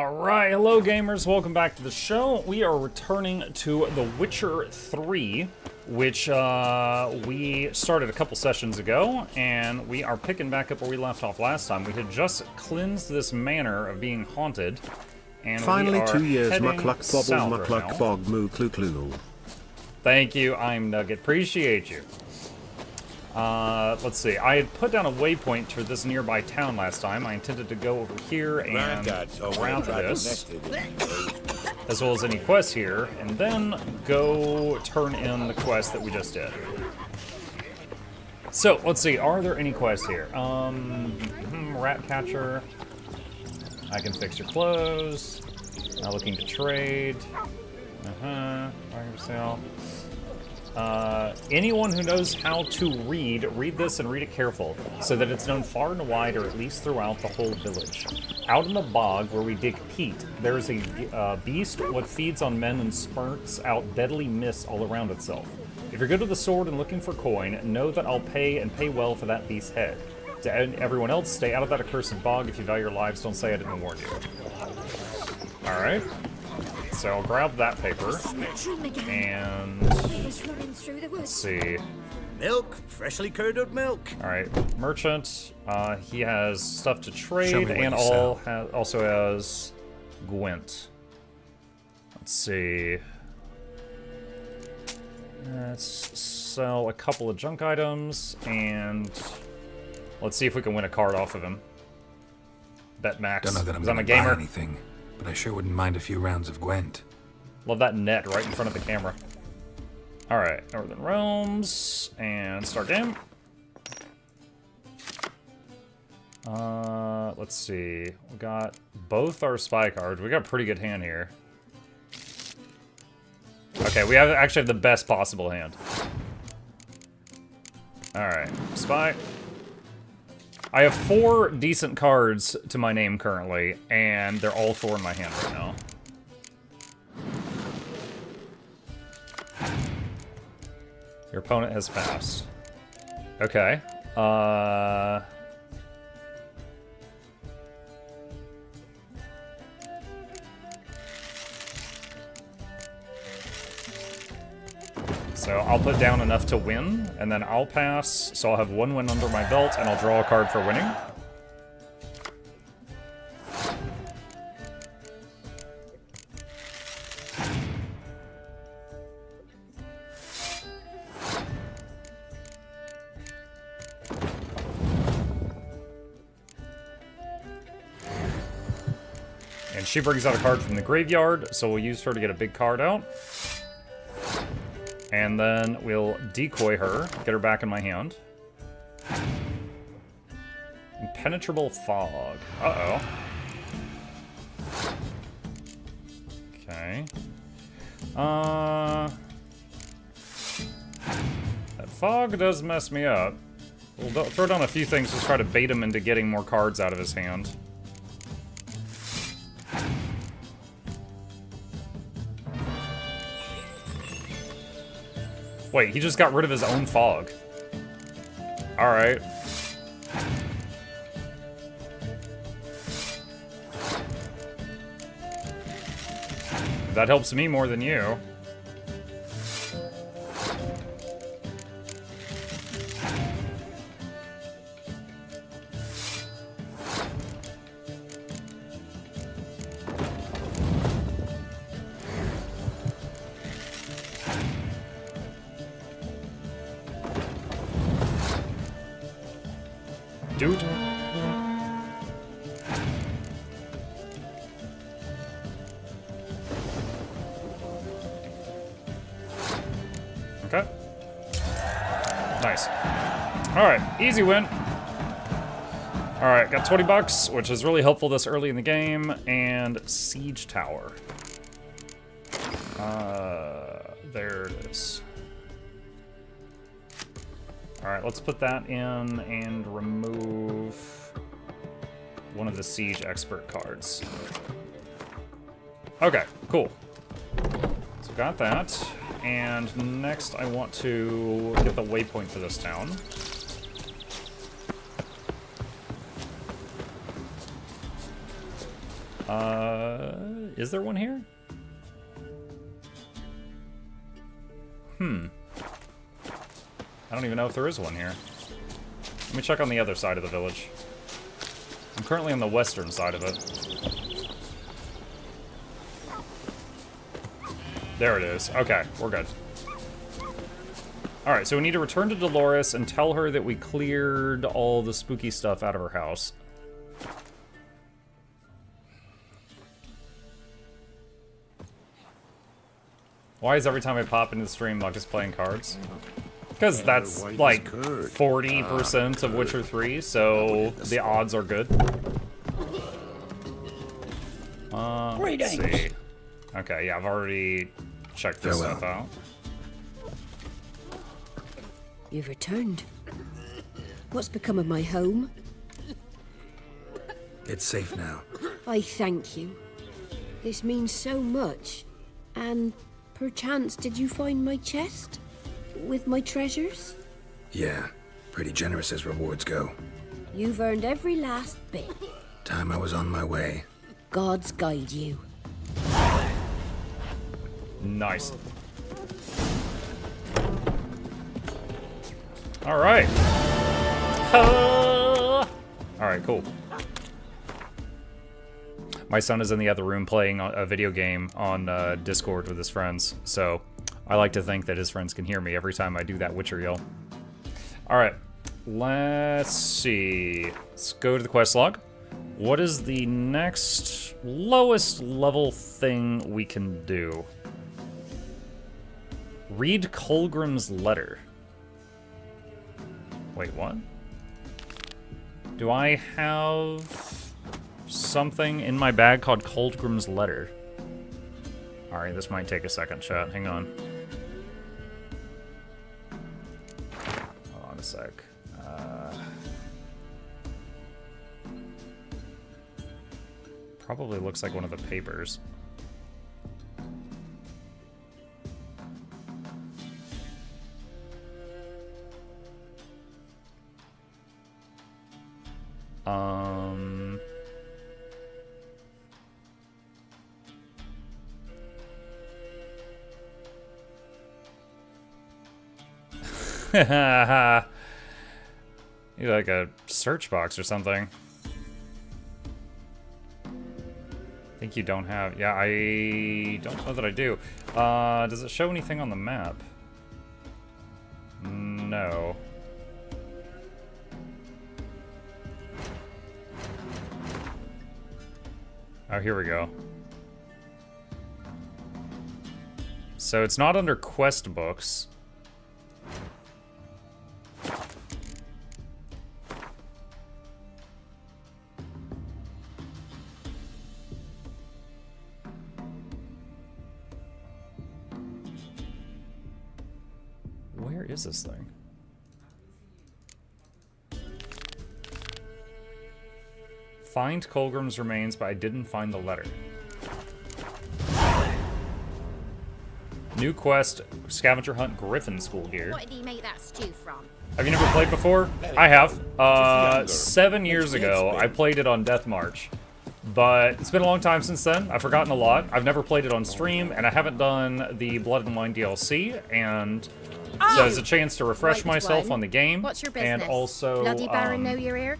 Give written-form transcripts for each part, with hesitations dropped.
Alright, hello gamers, welcome back to the show. We are returning to The Witcher 3, which we started a couple sessions ago, and we are picking back up where we left off last time. We had just cleansed this manor of being haunted, and finally we are 2 years heading Mukluk south Bobble right Mukluk now. Bog MuklukYoutube. Thank you, I'm Nugget. Appreciate you. Let's see. I had put down a waypoint to this nearby town last time. I intended to go over here and grab this, as well as any quests here, and then go turn in the quest that we just did. So, let's see. Are there any quests here? Rat catcher. I can fix your clothes. Not looking to trade. Bargain for sale. Anyone who knows how to read this and read it careful, so that it's known far and wide, or at least throughout the whole village. Out in the bog where we dig peat, there is a beast what feeds on men and spurts out deadly mist all around itself. If you're good with the sword and looking for coin, know that I'll pay and pay well for that beast's head. To everyone else, stay out of that accursed bog. If you value your lives, don't say I didn't warn you. Alright. So I'll grab that paper, and let's see. Milk, freshly curdled milk. All right, merchant. He has stuff to trade, and sell. also has Gwent. Let's see. Let's sell a couple of junk items, and let's see if we can win a card off of him. Bet max. Don't know that I'm 'cause I'm a gonna buy gamer. anything, but I sure wouldn't mind a few rounds of Gwent. Love that net right in front of the camera. Alright, Northern Realms, and start game. Let's see. We got both our spy cards. We got a pretty good hand here. Okay, we actually have the best possible hand. Alright, spy. I have 4 decent cards to my name currently, and they're all 4 in my hand right now. Your opponent has passed. Okay. So I'll put down enough to win, and then I'll pass, so I'll have 1 win under my belt, and I'll draw a card for winning. And she brings out a card from the graveyard, so we'll use her to get a big card out. And then we'll decoy her, get her back in my hand. Impenetrable fog. Uh-oh. Okay. That fog does mess me up. We'll throw down a few things to try to bait him into getting more cards out of his hand. Wait, he just got rid of his own fog. Alright. That helps me more than you. Dude. Okay. Nice. Alright, easy win. Alright, got 20 bucks, which is really helpful this early in the game, and Siege Tower. There it is. Alright, let's put that in and remove one of the Siege Expert cards. Okay, cool. So got that. And next I want to get the waypoint for this town. Is there one here? I don't even know if there is one here. Let me check on the other side of the village. I'm currently on the western side of it. There it is. Okay, we're good. Alright, so we need to return to Dolores and tell her that we cleared all the spooky stuff out of her house. Why is every time I pop into the stream, Muck is playing cards? Because that's like 40% of Witcher 3, so the odds are good. Let's see. Okay, yeah, I've already checked this stuff out. You've returned. What's become of my home? It's safe now. I thank you. This means so much. And perchance, did you find my chest? With my treasures? Yeah, pretty generous as rewards go. You've earned every last bit. Time I was on my way. Gods guide you. Nice. Alright. Alright, cool. My son is in the other room playing a video game on Discord with his friends, so I like to think that his friends can hear me every time I do that Witcher yell. Alright, let's see. Let's go to the quest log. What is the next lowest level thing we can do? Read Colgrim's letter. Wait, what? Do I have something in my bag called Colgrim's letter? Alright, this might take a second, chat. Hang on. Hold on a sec. Probably looks like one of the papers. Need like a search box or something. I think you don't have... Yeah, I don't know that I do. Does it show anything on the map? No. Oh, here we go. So it's not under quest books. Where is this thing? Find Colgrim's remains, but I didn't find the letter. New quest, scavenger hunt Griffin school gear. What did he make that stew from? Have you never played before? I have. 7 years ago, I played it on Death March. But it's been a long time since then. I've forgotten a lot. I've never played it on stream, and I haven't done the Blood and Wine DLC, and so it's a chance to refresh myself on the game. What's your business? And also, Bloody Baron know you're here?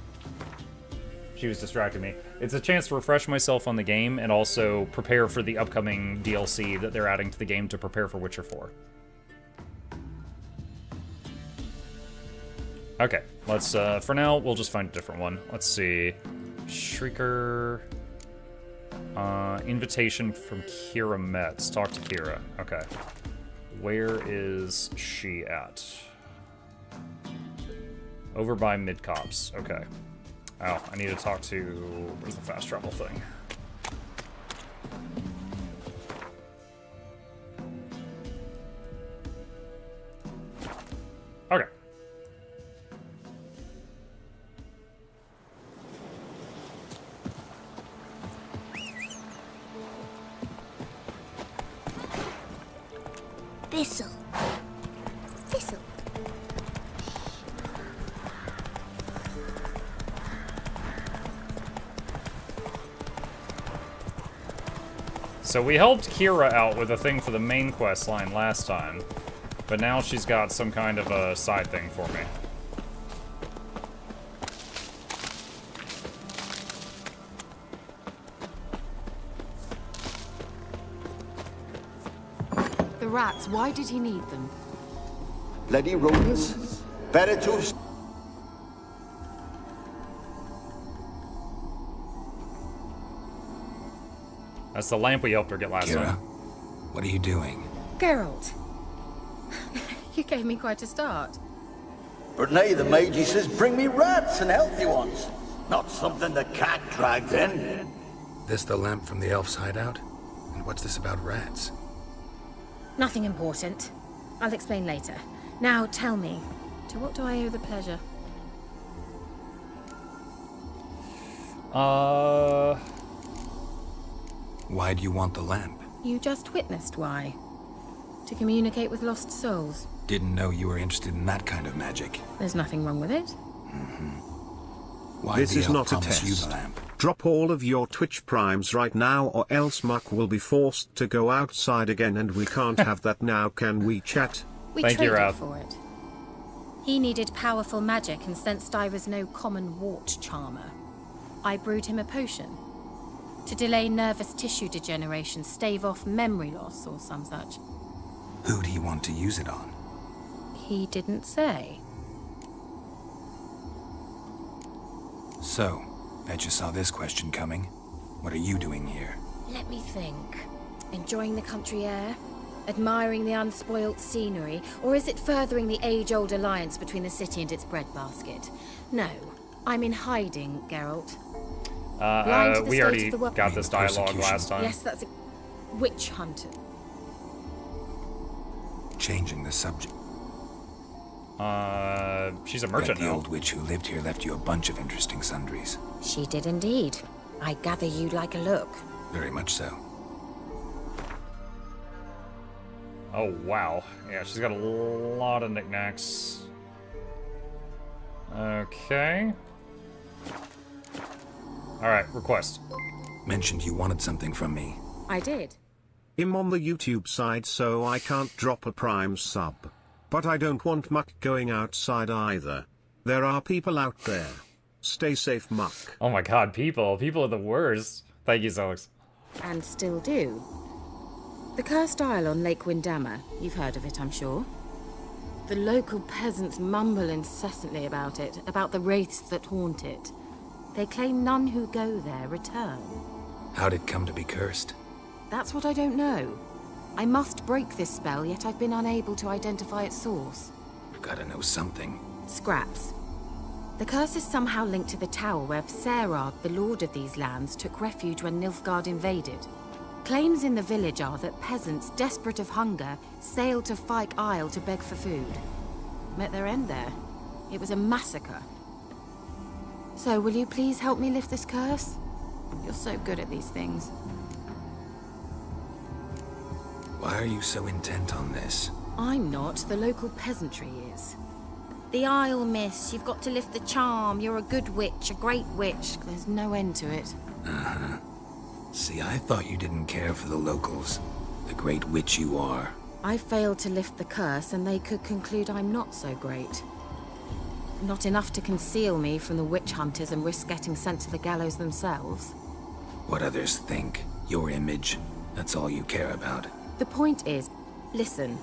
She was distracting me. It's a chance to refresh myself on the game and also prepare for the upcoming DLC that they're adding to the game to prepare for Witcher 4. Okay, let's, for now, we'll just find a different one. Let's see. Shrieker. Invitation from Kira Metz. Talk to Kira. Okay. Where is she at? Over by Mid-Cops. Okay. Oh, I need to talk to... Where's the fast travel thing? Okay. Thistle. Thistle. So we helped Kira out with a thing for the main quest line last time, but now she's got some kind of a side thing for me. The rats, why did he need them? Bloody rodents. Better to... That's the lamp we helped her get last Kira, time. what are you doing? Geralt. You gave me quite a start. But now the Magi says bring me rats and healthy ones. Not something the cat dragged in. This the lamp from the elf's hideout? And what's this about rats? Nothing important. I'll explain later. Now tell me, to what do I owe the pleasure? Why do you want the lamp? You just witnessed why. To communicate with lost souls. Didn't know you were interested in that kind of magic. There's nothing wrong with it. Why This did the is elf not a promise you the test. lamp? Drop all of your Twitch primes right now or else Muck will be forced to go outside again and we can't have that now, can we chat? We Thank you, traded Ralph. for it. He needed powerful magic and sensed I was no common wart charmer. I brewed him a potion. To delay nervous tissue degeneration, stave off memory loss or some such. Who'd he want to use it on? He didn't say. So, bet you saw this question coming. What are you doing here? Let me think. Enjoying the country air? Admiring the unspoilt scenery? Or is it furthering the age-old alliance between the city and its breadbasket? No, I'm in hiding, Geralt. Blind to the We state already of the world. got this dialogue Persecution. last time. Yes, that's a witch hunter. Changing the subject. She's a Bet merchant the now. old witch who lived here left you a bunch of interesting sundries. She did indeed. I gather you'd like a look. Very much so. Oh, wow. Yeah, she's got a lot of knickknacks. Okay. Alright, request. Mentioned you wanted something from me. I did. I'm on the YouTube side so I can't drop a prime sub. But I don't want Muck going outside either. There are people out there. Stay safe, Muck. Oh my god, people. People are the worst. Thank you, Alex. And still do. The Cursed Isle on Lake Windammer. You've heard of it, I'm sure. The local peasants mumble incessantly about it, about the wraiths that haunt it. They claim none who go there return. How'd it come to be cursed? That's what I don't know. I must break this spell, yet I've been unable to identify its source. Gotta know something. Scraps. The curse is somehow linked to the tower where Serard, the lord of these lands, took refuge when Nilfgaard invaded. Claims in the village are that peasants, desperate of hunger, sailed to Fyke Isle to beg for food. Met their end there. It was a massacre. So, will you please help me lift this curse? You're so good at these things. Why are you so intent on this? I'm not, the local peasantry is. The Isle, miss. You've got to lift the charm. You're a good witch, a great witch. There's no end to it. See, I thought you didn't care for the locals. The great witch you are. I failed to lift the curse, and they could conclude I'm not so great. Not enough to conceal me from the witch hunters and risk getting sent to the gallows themselves. What others think, your image, that's all you care about. The point is, listen,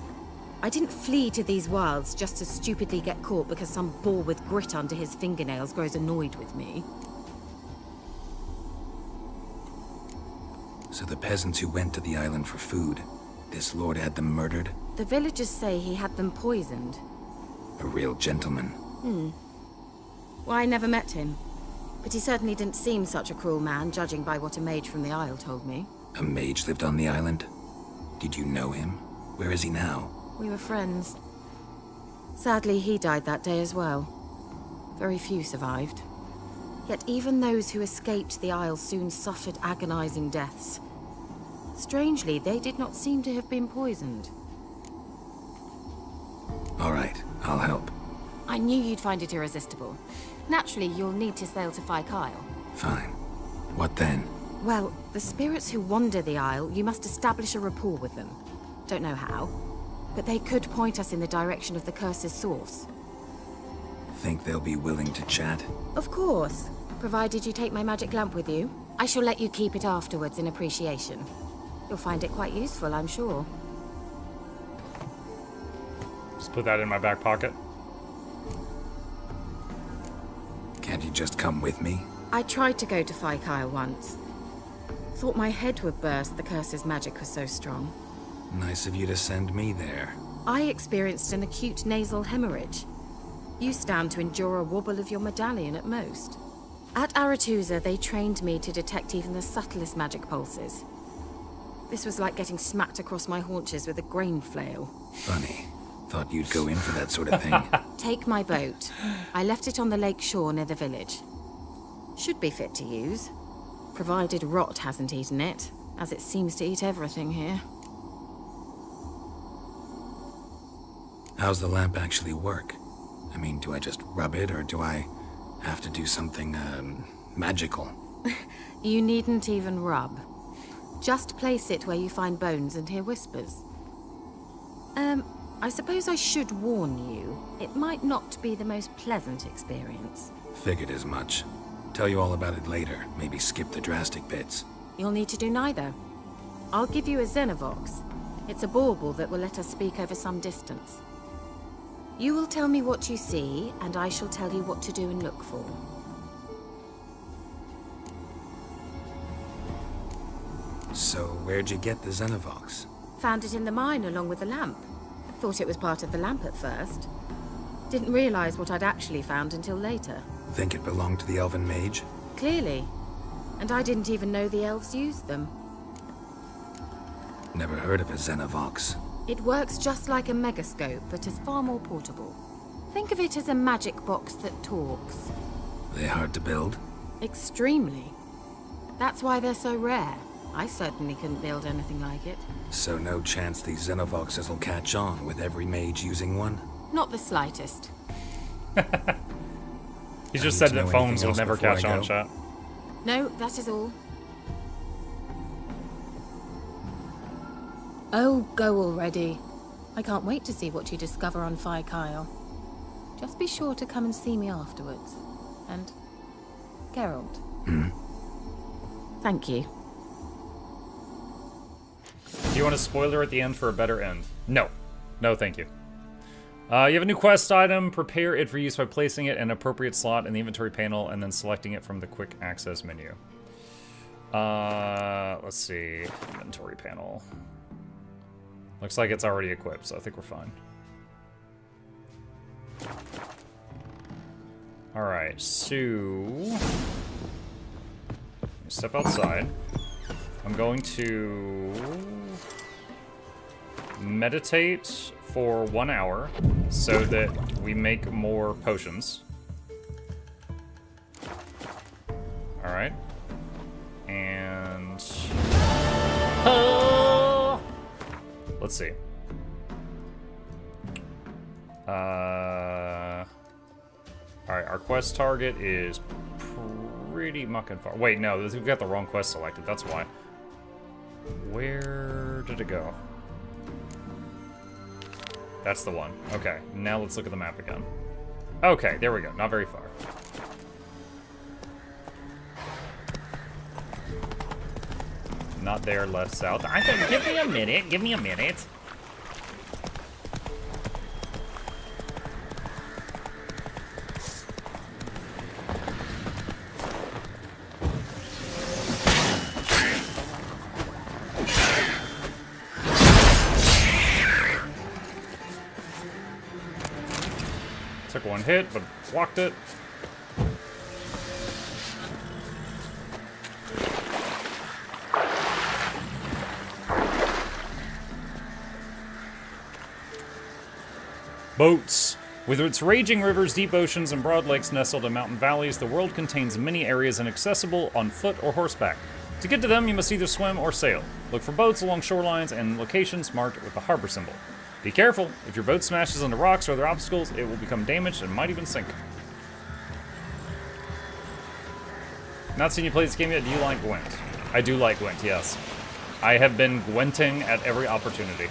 I didn't flee to these wilds just to stupidly get caught because some boar with grit under his fingernails grows annoyed with me. So the peasants who went to the island for food, this lord had them murdered? The villagers say he had them poisoned. A real gentleman. Well, I never met him. But he certainly didn't seem such a cruel man, judging by what a mage from the Isle told me. A mage lived on the island? Did you know him? Where is he now? We were friends. Sadly, he died that day as well. Very few survived. Yet even those who escaped the Isle soon suffered agonizing deaths. Strangely, they did not seem to have been poisoned. All right, I'll help. I knew you'd find it irresistible. Naturally, you'll need to sail to Fyke Isle. Fine. What then? Well, the The spirits who wander the Isle, you must establish a rapport with them. Don't know how, but they could point us in the direction of the curse's source. Think they'll be willing to chat? Of course, provided you take my magic lamp with you. I shall let you keep it afterwards in appreciation. You'll find it quite useful, I'm sure. Just put that in my back pocket. Can't you just come with me? I tried to go to Kyle once. Thought my head would burst, the curse's magic was so strong. Nice of you to send me there. I experienced an acute nasal hemorrhage. You stand to endure a wobble of your medallion at most. At Aretusa, they trained me to detect even the subtlest magic pulses. This was like getting smacked across my haunches with a grain flail. Funny. Thought you'd go in for that sort of thing. Take my boat. I left it on the lake shore near the village. Should be fit to use, provided rot hasn't eaten it, as it seems to eat everything here. How's the lamp actually work? I mean, do I just rub it, or do I have to do something, magical? You needn't even rub. Just place it where you find bones and hear whispers. I suppose I should warn you, it might not be the most pleasant experience. Figured as much. Tell you all about it later. Maybe skip the drastic bits. You'll need to do neither. I'll give you a Xenovox. It's a bauble that will let us speak over some distance. You will tell me what you see, and I shall tell you what to do and look for. So, where'd you get the Xenovox? Found it in the mine along with the lamp. Thought it was part of the lamp at first. Didn't realize what I'd actually found until later. Think it belonged to the elven mage? Clearly. And I didn't even know the elves used them. Never heard of a Xenovox. It works just like a megascope, but is far more portable. Think of it as a magic box that talks. They hard to build? Extremely. That's why they're so rare. I certainly couldn't build anything like it. So no chance these Xenovoxes will catch on with every mage using one? Not the slightest. He just said that phones will never catch on, chat. No, that is all. Oh, go already. I can't wait to see what you discover on Kyle. Just be sure to come and see me afterwards. And Geralt. Thank you. Do you want a spoiler at the end for a better end? No. No, thank you. You have a new quest item. Prepare it for use by placing it in an appropriate slot in the inventory panel and then selecting it from the quick access menu. Let's see. Inventory panel. Looks like it's already equipped, so I think we're fine. Alright, so... step outside. I'm going to meditate for 1 hour so that we make more potions. Alright. And... let's see. Alright, our quest target is pretty mucking far. Wait, no, we've got the wrong quest selected, that's why. Where did it go? That's the one. Okay, now let's look at the map again. Okay, there we go. Not very far. Not there, left, south. I think, give me a minute. Give me a minute. Took one hit, but blocked it. Boats. With its raging rivers, deep oceans, and broad lakes nestled in mountain valleys, the world contains many areas inaccessible on foot or horseback. To get to them, you must either swim or sail. Look for boats along shorelines and locations marked with the harbor symbol. Be careful. If your boat smashes into rocks or other obstacles, it will become damaged and might even sink. Not seen you play this game yet. Do you like Gwent? I do like Gwent, yes. I have been Gwenting at every opportunity.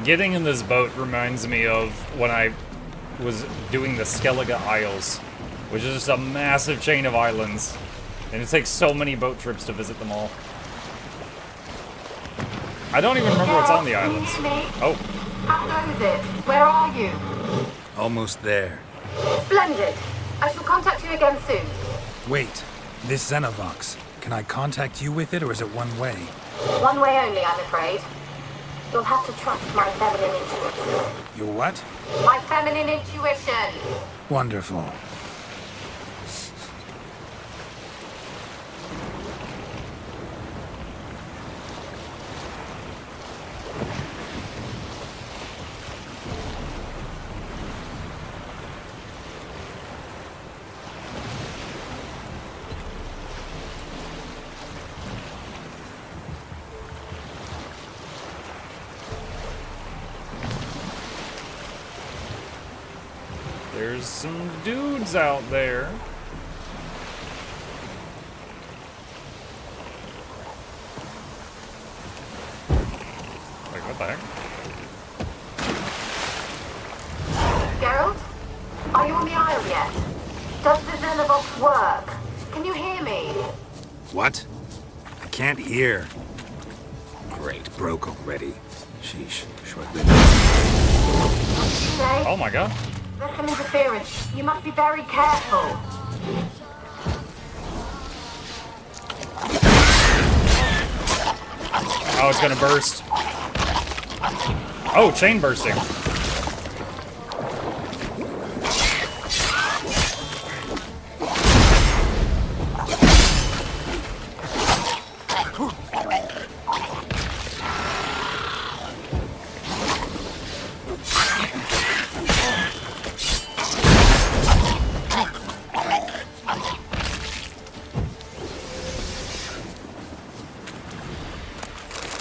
Getting in this boat reminds me of when I was doing the Skellige Isles, which is just a massive chain of islands, and it takes so many boat trips to visit them all. I don't even remember what's on the islands. Oh. How goes it? Where are you? Almost there. Splendid. I shall contact you again soon. Wait, this Xenovox. Can I contact you with it, or is it one way? One way only, I'm afraid. You'll have to trust my feminine intuition. Your what? My feminine intuition! Wonderful. There's some dudes out there. Like, what the heck? Geralt? Are you on the isle yet? Does the Xenovox work? Can you hear me? What? I can't hear. Great, broke already. Sheesh, short-lived. Say, Oh my god. there's some interference. You must be very careful. Oh, it's gonna burst. Oh, chain bursting.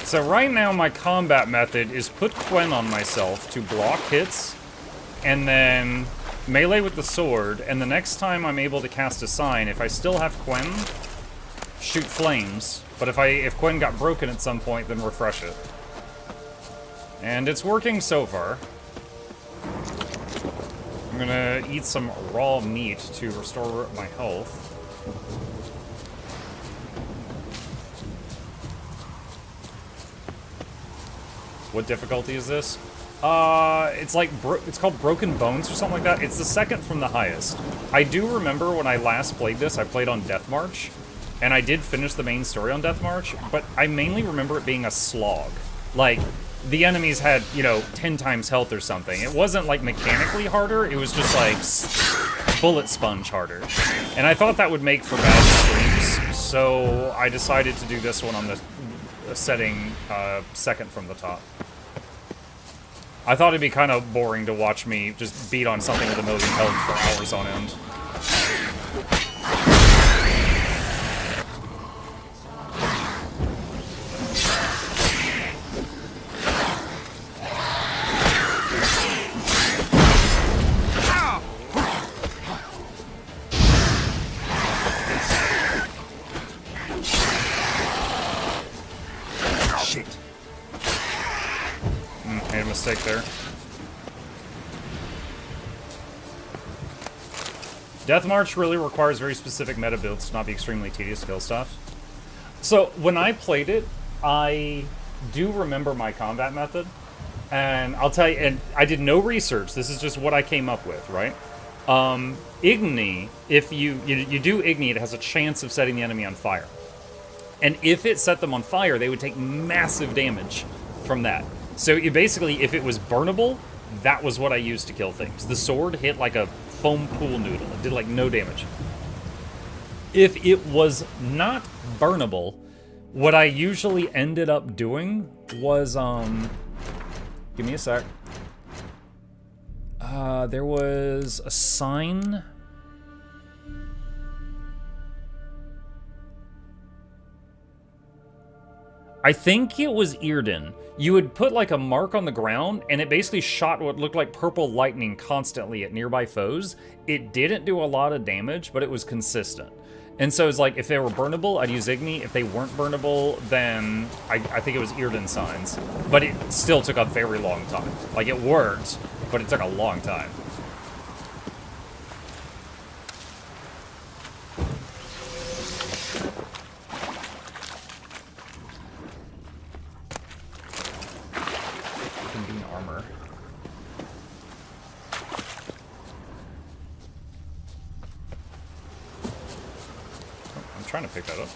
So right now my combat method is put Quen on myself to block hits, and then melee with the sword, and the next time I'm able to cast a sign, if I still have Quen, shoot flames, but if Quen got broken at some point, then refresh it. And it's working so far. I'm gonna eat some raw meat to restore my health. What difficulty is this? It's like, it's called Broken Bones or something like that. It's the second from the highest. I do remember when I last played this, I played on Death March, and I did finish the main story on Death March, but I mainly remember it being a slog. Like, the enemies had, you know, 10 times health or something. It wasn't, like, mechanically harder, it was just, like, bullet sponge harder. And I thought that would make for bad streams, so I decided to do this one on the setting second from the top. I thought it'd be kind of boring to watch me just beat on something with a million health for hours on end. Made a mistake there. Death March really requires very specific meta builds to not be extremely tedious skill stuff. So, when I played it, I do remember my combat method. And I'll tell you, and I did no research, this is just what I came up with, right? Igni, if you do Igni, it has a chance of setting the enemy on fire. And if it set them on fire, they would take massive damage from that. So you basically, if it was burnable, that was what I used to kill things. The sword hit like a foam pool noodle. It did like no damage. If it was not burnable, what I usually ended up doing was, give me a sec. There was a sign. I think it was Earden. You would put like a mark on the ground, and it basically shot what looked like purple lightning constantly at nearby foes. It didn't do a lot of damage, but it was consistent. And so it's like, if they were burnable, I'd use Igni. If they weren't burnable, then I think it was Earden signs. But it still took a very long time. Like, it worked, but it took a long time. Convene armor. I'm trying to pick that up.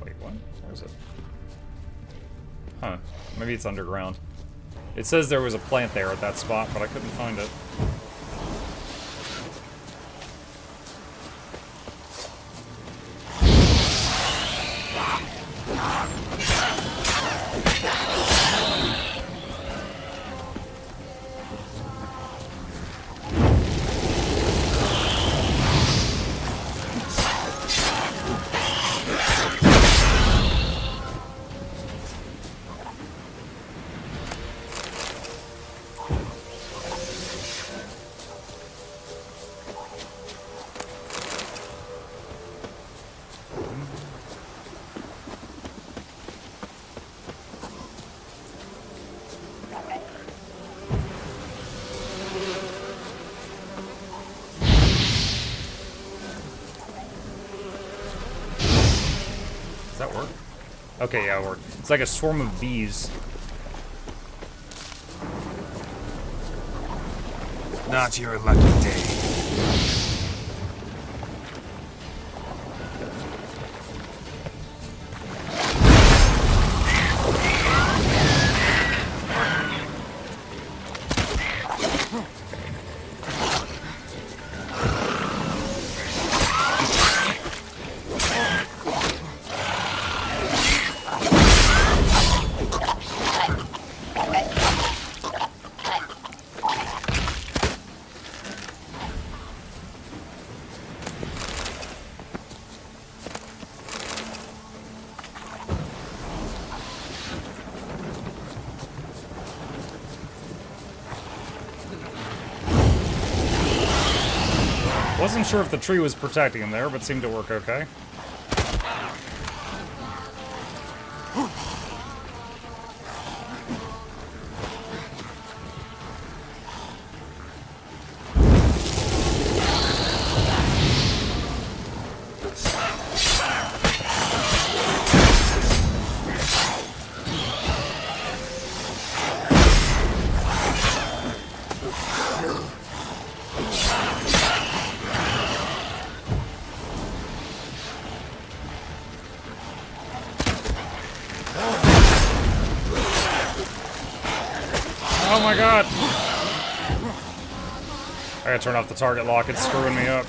Wait, what? Where is it? Huh. Maybe it's underground. It says there was a plant there at that spot, but I couldn't find it. Does that work? Okay, yeah, it worked. It's like a swarm of bees. Not your lucky day. Wasn't sure if the tree was protecting him there, but seemed to work okay. Oh my god! I gotta turn off the target lock, it's screwing me up.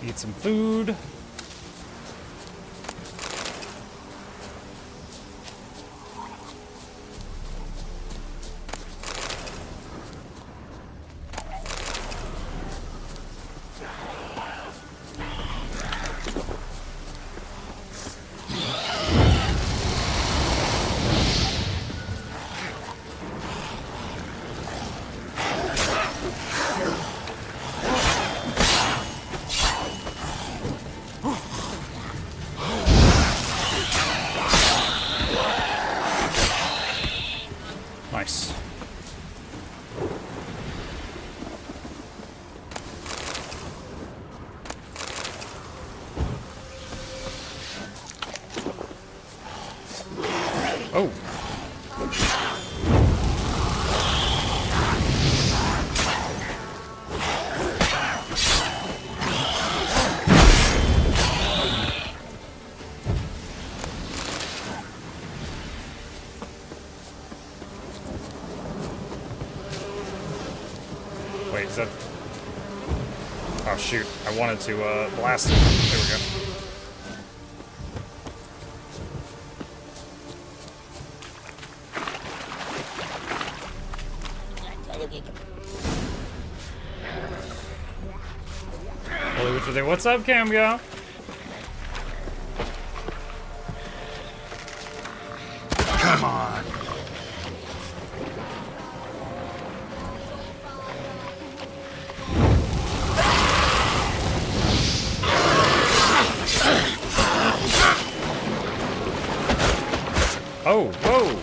Eat some food. Oh shoot, I wanted to blast it. There we go. Holy Witcher Day. What's up, Cameo? Come on. Oh, whoa!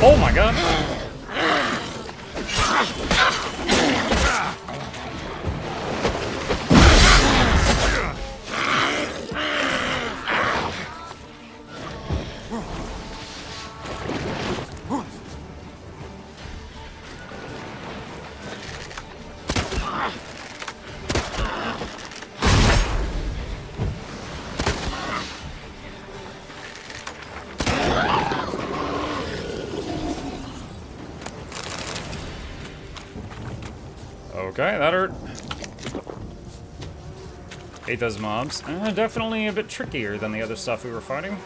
Oh my god! Okay, that hurt. Hate those mobs. Definitely a bit trickier than the other stuff we were fighting.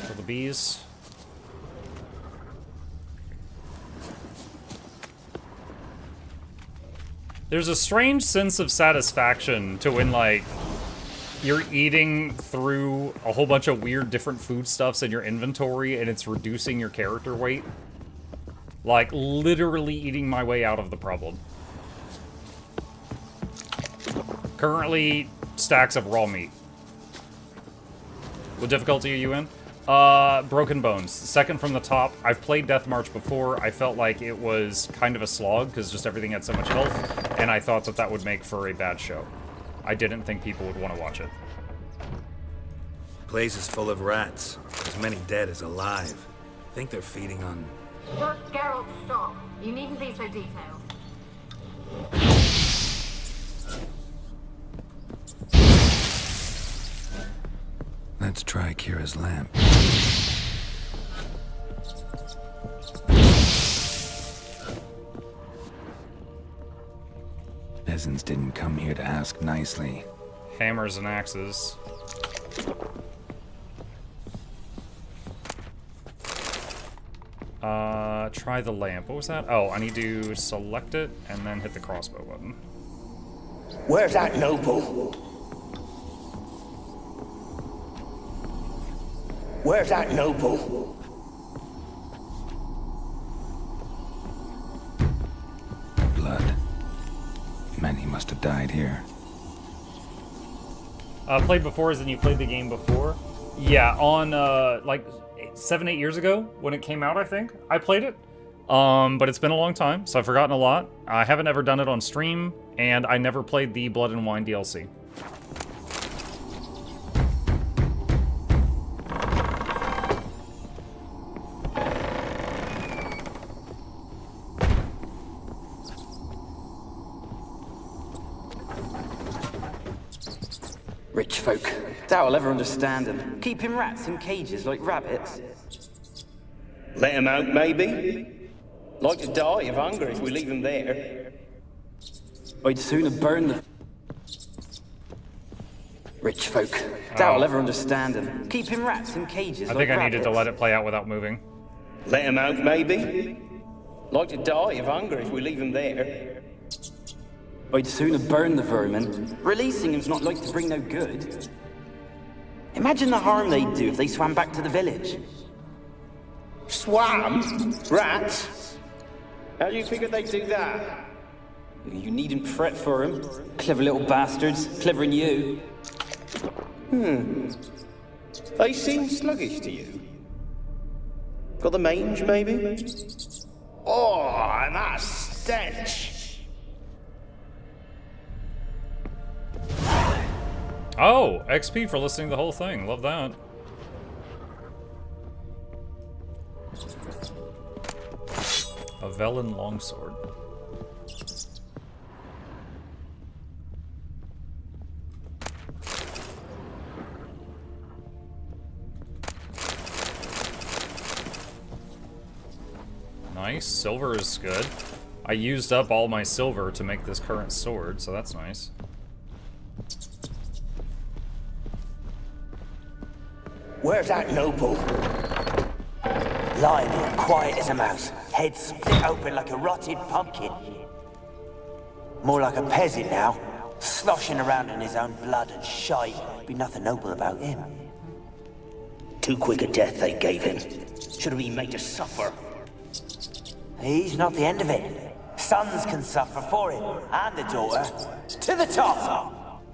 Kill the bees. There's a strange sense of satisfaction to when, like, you're eating through a whole bunch of weird different foodstuffs in your inventory and it's reducing your character weight. Like, literally eating my way out of the problem. Currently, stacks of raw meat. What difficulty are you in? Broken Bones. Second from the top. I've played Death March before. I felt like it was kind of a slog, because just everything had so much health, and I thought that that would make for a bad show. I didn't think people would want to watch it. Place is full of rats. As many dead as alive. I think they're feeding on... Geralt, stop. You needn't be so detailed. Let's try Kira's lamp. Peasants didn't come here to ask nicely. Hammers and axes. Try the lamp. What was that? Oh, I need to select it and then hit the crossbow button. Where's that noble? Where's that noble? Blood. Many must have died here. Played before as in you played the game before? Yeah, on like 7-8 years ago when it came out, I think. I played it. But it's been a long time, so I've forgotten a lot. I haven't ever done it on stream, and I never played the Blood and Wine DLC. Rich folk. Doubt I'll ever understand them. Keeping rats in cages like rabbits. Let him out, maybe? Like to die of hunger if we leave him there. I'd sooner burn the... Rich folk. Doubt I'll ever understand them. Keeping rats in cages I like think I rabbits. needed to let it play out without moving. Let him out, maybe? Like to die of hunger if we leave him there. I'd sooner burn the vermin. Releasing him's not like to bring no good. Imagine the harm they'd do if they swam back to the village. Swam? Rats? How do you figure they'd do that? You needn't fret for him. Clever little bastards. Clever than you. They seem sluggish to you. Got the mange, maybe? Oh, and that stench! Oh, XP for listening to the whole thing. Love that. A Velen longsword. Nice. Silver is good. I used up all my silver to make this current sword, so that's nice. Where's that noble? Lying here, quiet as a mouse, head split open like a rotted pumpkin. More like a peasant now, sloshing around in his own blood and shite. Be nothing noble about him. Too quick a death they gave him. Should have been made to suffer. He's not the end of it. Sons can suffer for him, and the daughter. To the top!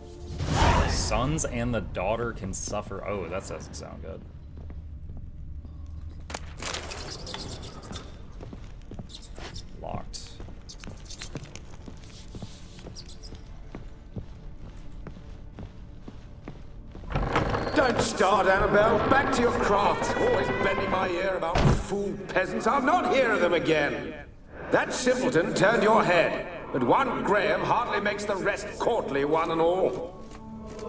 Sons and the daughter can suffer. Oh, that doesn't sound good. Locked. Don't start, Annabelle. Back to your craft. Always bending my ear about fool peasants. I'll not hear of them again. That simpleton turned your head, but one Graham hardly makes the rest courtly, one and all.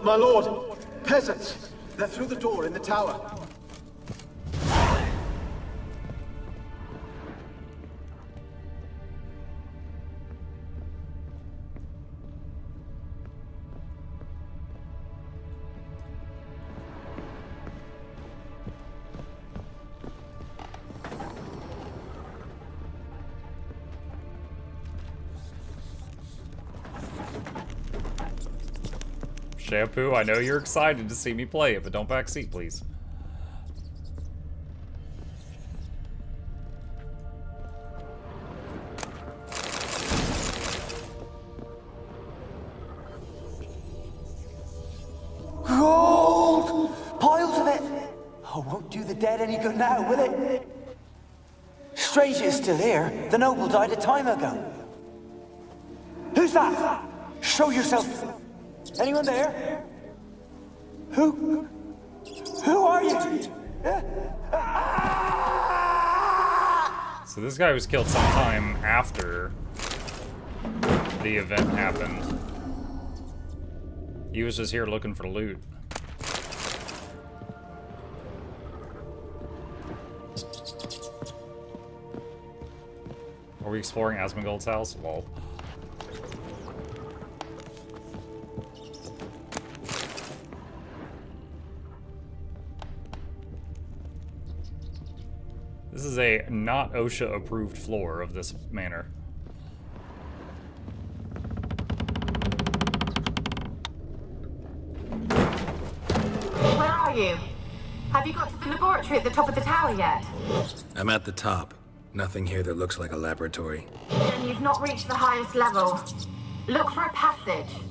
My lord, peasants. They're through the door in the tower. Shampoo, I know you're excited to see me play it, but don't backseat, please. Gold! Piles of it! Oh, won't do the dead any good now, will it? Strange it's still here. The noble died a time ago. Who's that? Show yourself. Anyone there? Who are you? So this guy was killed sometime after the event happened. He was just here looking for loot. Are we exploring Asmongold's house? Lol. This is a not OSHA-approved floor of this manor. Where are you? Have you got to the laboratory at the top of the tower yet? I'm at the top. Nothing here that looks like a laboratory. Then you've not reached the highest level. Look for a passage.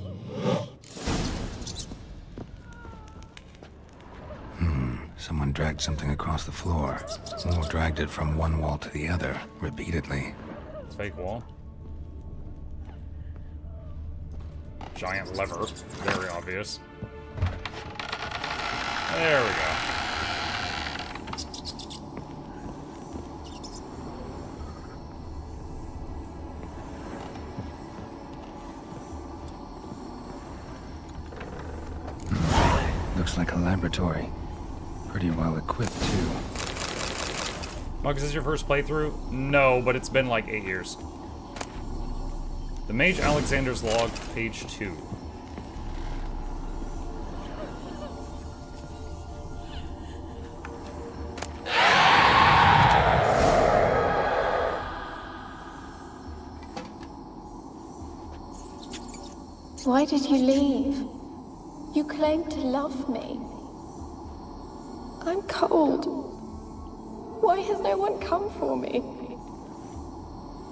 Someone dragged something across the floor. Or dragged it from one wall to the other, repeatedly. Fake wall. Giant lever. Very obvious. There we go. Looks like a laboratory. Pretty well equipped, too. Mug, is this your first playthrough? No, but it's been like 8 years. The Mage Alexander's Log, page 2. Why did you leave? You claimed to love me. I'm cold. Why has no one come for me?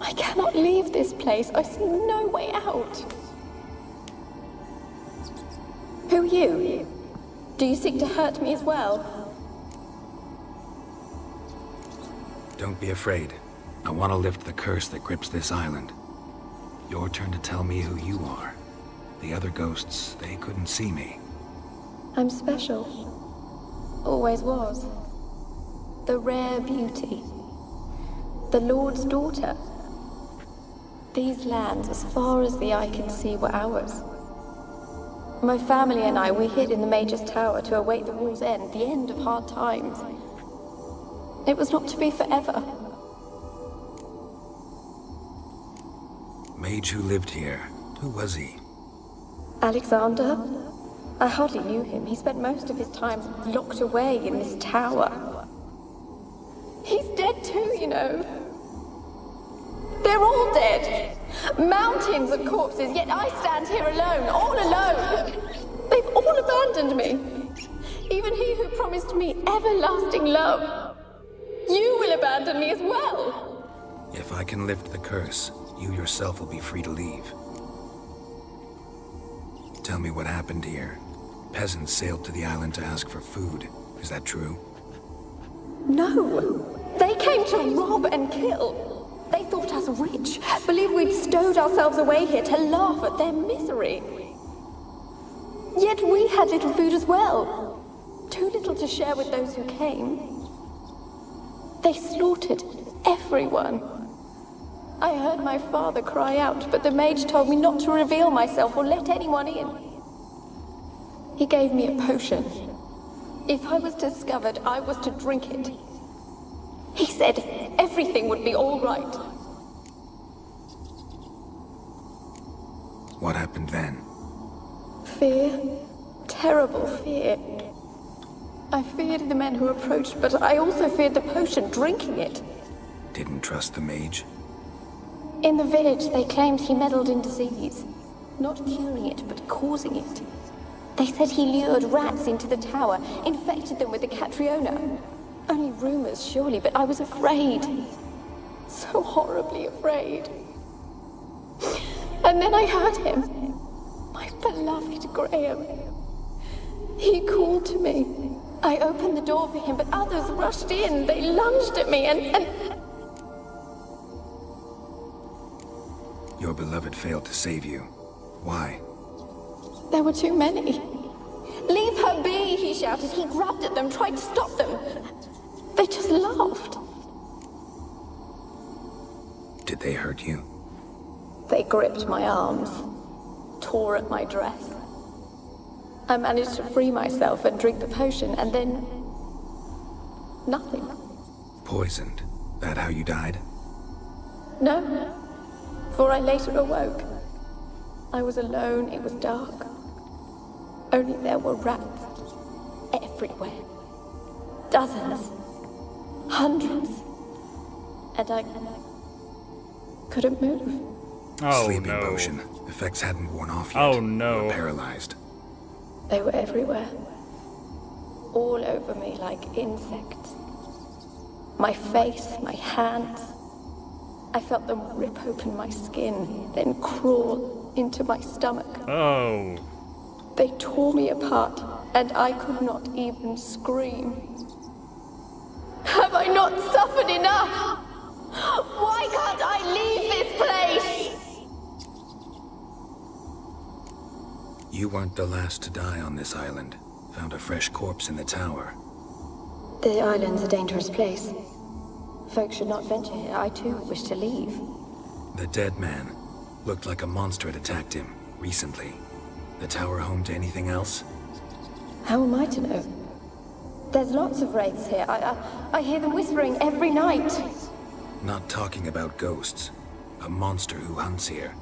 I cannot leave this place. I see no way out. Who are you? Do you seek to hurt me as well? Don't be afraid. I want to lift the curse that grips this island. Your turn to tell me who you are. The other ghosts, they couldn't see me. I'm special. Always was. The rare beauty. The Lord's daughter. These lands, as far as the eye can see, were ours. My family and I, we hid in the Mage's Tower to await the war's end, the end of hard times. It was not to be forever. Mage who lived here. Who was he? Alexander? I hardly knew him. He spent most of his time locked away in this tower. He's dead too, you know. They're all dead. Mountains of corpses, yet I stand here alone, all alone. They've all abandoned me. Even he who promised me everlasting love. You will abandon me as well. If I can lift the curse, you yourself will be free to leave. Tell me what happened here. Peasants sailed to the island to ask for food. Is that true? No. They came to rob and kill. They thought us rich, believed we'd stowed ourselves away here to laugh at their misery. Yet we had little food as well. Too little to share with those who came. They slaughtered everyone. I heard my father cry out, but the mage told me not to reveal myself or let anyone in. He gave me a potion. If I was discovered, I was to drink it. He said everything would be all right. What happened then? Fear. Terrible fear. I feared the men who approached, but I also feared the potion, drinking it. Didn't trust the mage? In the village, they claimed he meddled in disease. Not curing it, but causing it. They said he lured rats into the tower, infected them with the Catriona. Only rumors, surely, but I was afraid. So horribly afraid. And then I heard him. My beloved Graham. He called to me. I opened the door for him, but others rushed in. They lunged at me and... Your beloved failed to save you. Why? There were too many. Leave her be, he shouted. He grabbed at them, tried to stop them. They just laughed. Did they hurt you? They gripped my arms, tore at my dress. I managed to free myself and drink the potion, and then... nothing. Poisoned? That how you died? No, for I later awoke. I was alone, it was dark. Only there were rats everywhere. Dozens. Hundreds. And I couldn't move. Oh, Sleeping no. potion. Effects hadn't worn off yet. Oh, no. You were paralyzed. They were everywhere. All over me like insects. My face, my hands. I felt them rip open my skin, then crawl into my stomach. Oh. They tore me apart, and I could not even scream. Have I not suffered enough? Why can't I leave this place? You weren't the last to die on this island. Found a fresh corpse in the tower. The island's a dangerous place. Folks should not venture here. I too wish to leave. The dead man. Looked like a monster had attacked him, recently. The tower home to anything else? How am I to know? There's lots of wraiths here. I hear them whispering every night. Not talking about ghosts. A monster who hunts here.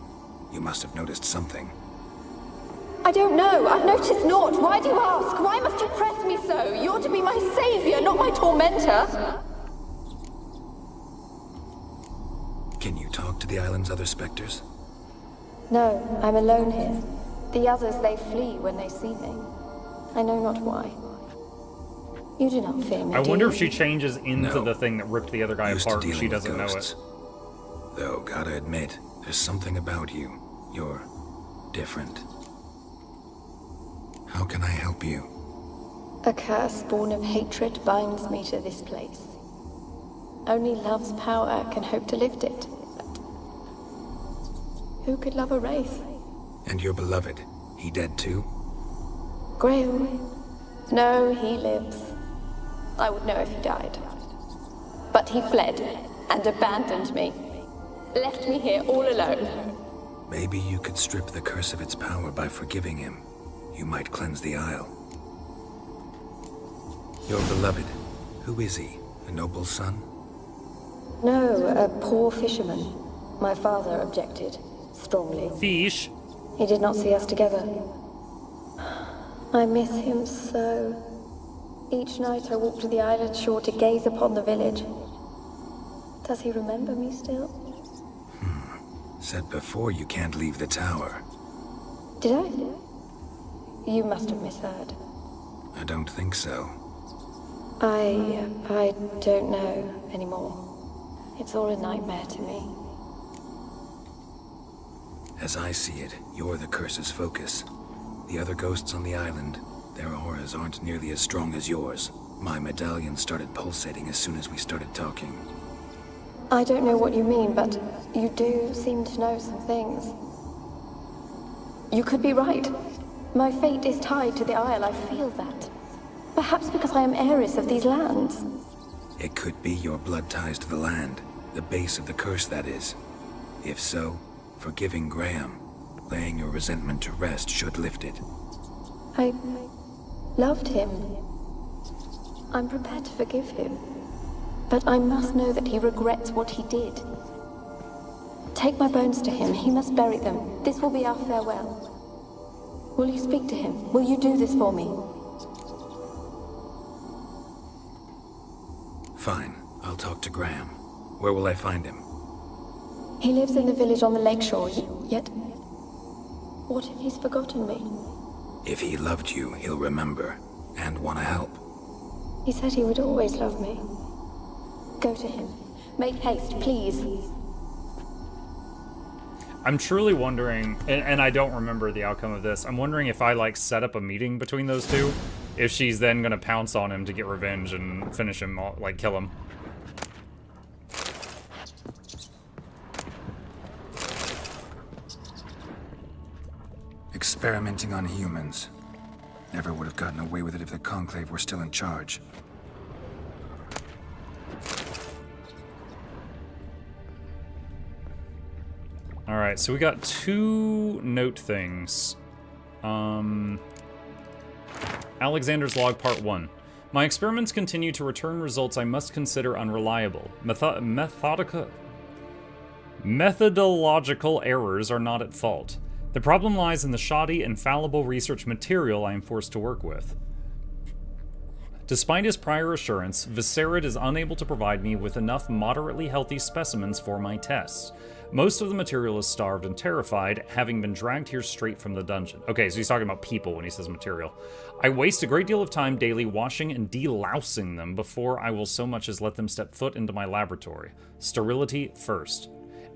You must have noticed something. I don't know. I've noticed naught. Why do you ask? Why must you press me so? You're to be my savior, not my tormentor. Can you talk to the island's other specters? No, I'm alone here. The others, they flee when they see me. I know not why. You do not fear me, I do wonder you? if she changes into No. the thing that ripped the other guy Used to apart and she dealing with doesn't know ghosts. it. Though, gotta admit, there's something about you. You're different. How can I help you? A curse born of hatred binds me to this place. Only love's power can hope to lift it. But who could love a wraith? And your beloved, he dead too? Graham? No, he lives. I would know if he died. But he fled and abandoned me. Left me here all alone. Maybe you could strip the curse of its power by forgiving him. You might cleanse the isle. Your beloved, who is he? A noble son? No, a poor fisherman. My father objected. strongly. Fish. He did not see us together. I miss him so. Each night I walk to the island shore to gaze upon the village. Does he remember me still? Said before you can't leave the tower. Did I? You must have misheard. I don't think so. I don't know anymore. It's all a nightmare to me. As I see it, you're the curse's focus. The other ghosts on the island, their auras aren't nearly as strong as yours. My medallion started pulsating as soon as we started talking. I don't know what you mean, but you do seem to know some things. You could be right. My fate is tied to the Isle, I feel that. Perhaps because I am heiress of these lands. It could be your blood ties to the land, the base of the curse, that is. If so, forgiving Graham, laying your resentment to rest should lift it. I loved him. I'm prepared to forgive him. But I must know that he regrets what he did. Take my bones to him. He must bury them. This will be our farewell. Will you speak to him? Will you do this for me? Fine. I'll talk to Graham. Where will I find him? He lives in the village on the lakeshore, yet... What if he's forgotten me? If he loved you, he'll remember, and want to help. He said he would always love me. Go to him. Make haste, please. I'm truly wondering, and I don't remember the outcome of this, I'm wondering if I, like, set up a meeting between those two, if she's then gonna pounce on him to get revenge and finish him, like, kill him. Experimenting on humans. Never would have gotten away with it if the Conclave were still in charge. Alright, so we got 2 note things. Alexander's log part 1. My experiments continue to return results I must consider unreliable. Methodological errors are not at fault. The problem lies in the shoddy and fallible research material I am forced to work with. Despite his prior assurance, Viserid is unable to provide me with enough moderately healthy specimens for my tests. Most of the material is starved and terrified, having been dragged here straight from the dungeon. Okay, so he's talking about people when he says material. I waste a great deal of time daily washing and delousing them before I will so much as let them step foot into my laboratory. Sterility first.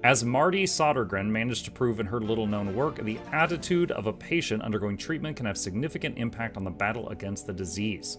As Marty Sodergren managed to prove in her little-known work, the attitude of a patient undergoing treatment can have significant impact on the battle against the disease.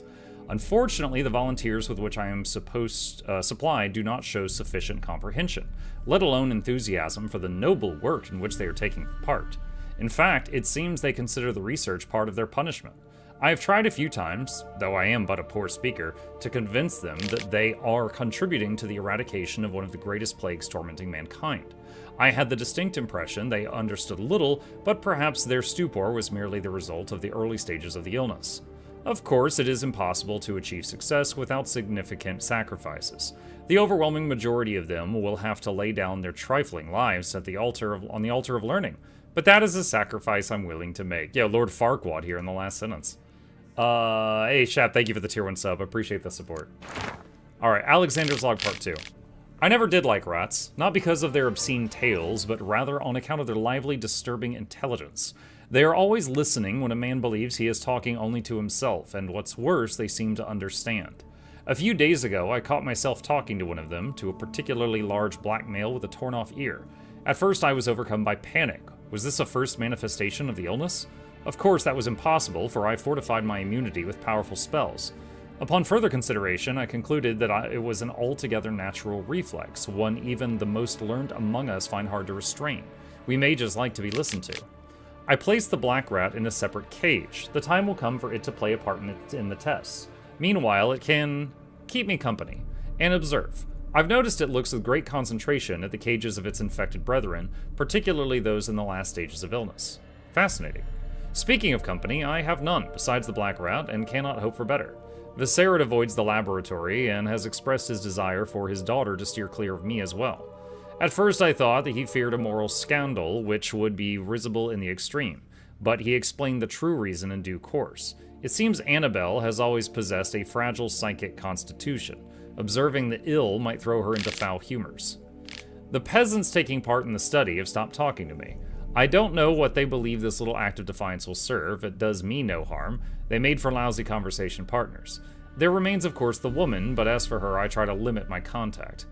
Unfortunately, the volunteers with which I am supplied do not show sufficient comprehension, let alone enthusiasm for the noble work in which they are taking part. In fact, it seems they consider the research part of their punishment. I have tried a few times, though I am but a poor speaker, to convince them that they are contributing to the eradication of one of the greatest plagues tormenting mankind. I had the distinct impression they understood little, but perhaps their stupor was merely the result of the early stages of the illness. Of course, it is impossible to achieve success without significant sacrifices. The overwhelming majority of them will have to lay down their trifling lives on the altar of learning, but that is a sacrifice I'm willing to make. Yeah, Lord Farquaad here in the last sentence. Hey, Shap, thank you for the tier 1 sub. Appreciate the support. Alright, Alexander's Log Part 2. I never did like rats, not because of their obscene tales, but rather on account of their lively, disturbing intelligence. They are always listening when a man believes he is talking only to himself, and what's worse, they seem to understand. A few days ago, I caught myself talking to one of them, to a particularly large black male with a torn-off ear. At first, I was overcome by panic. Was this a first manifestation of the illness? Of course, that was impossible, for I fortified my immunity with powerful spells. Upon further consideration, I concluded that it was an altogether natural reflex, one even the most learned among us find hard to restrain. We mages like to be listened to. I placed the black rat in a separate cage. The time will come for it to play a part in the tests. Meanwhile, it can keep me company and observe. I've noticed it looks with great concentration at the cages of its infected brethren, particularly those in the last stages of illness. Fascinating. Speaking of company, I have none besides the black rat and cannot hope for better. Viserid avoids the laboratory and has expressed his desire for his daughter to steer clear of me as well. At first I thought that he feared a moral scandal, which would be risible in the extreme, but he explained the true reason in due course. It seems Annabelle has always possessed a fragile psychic constitution. Observing the ill might throw her into foul humors. The peasants taking part in the study have stopped talking to me. I don't know what they believe this little act of defiance will serve. It does me no harm. They made for lousy conversation partners. There remains, of course, the woman, but as for her, I try to limit my contact.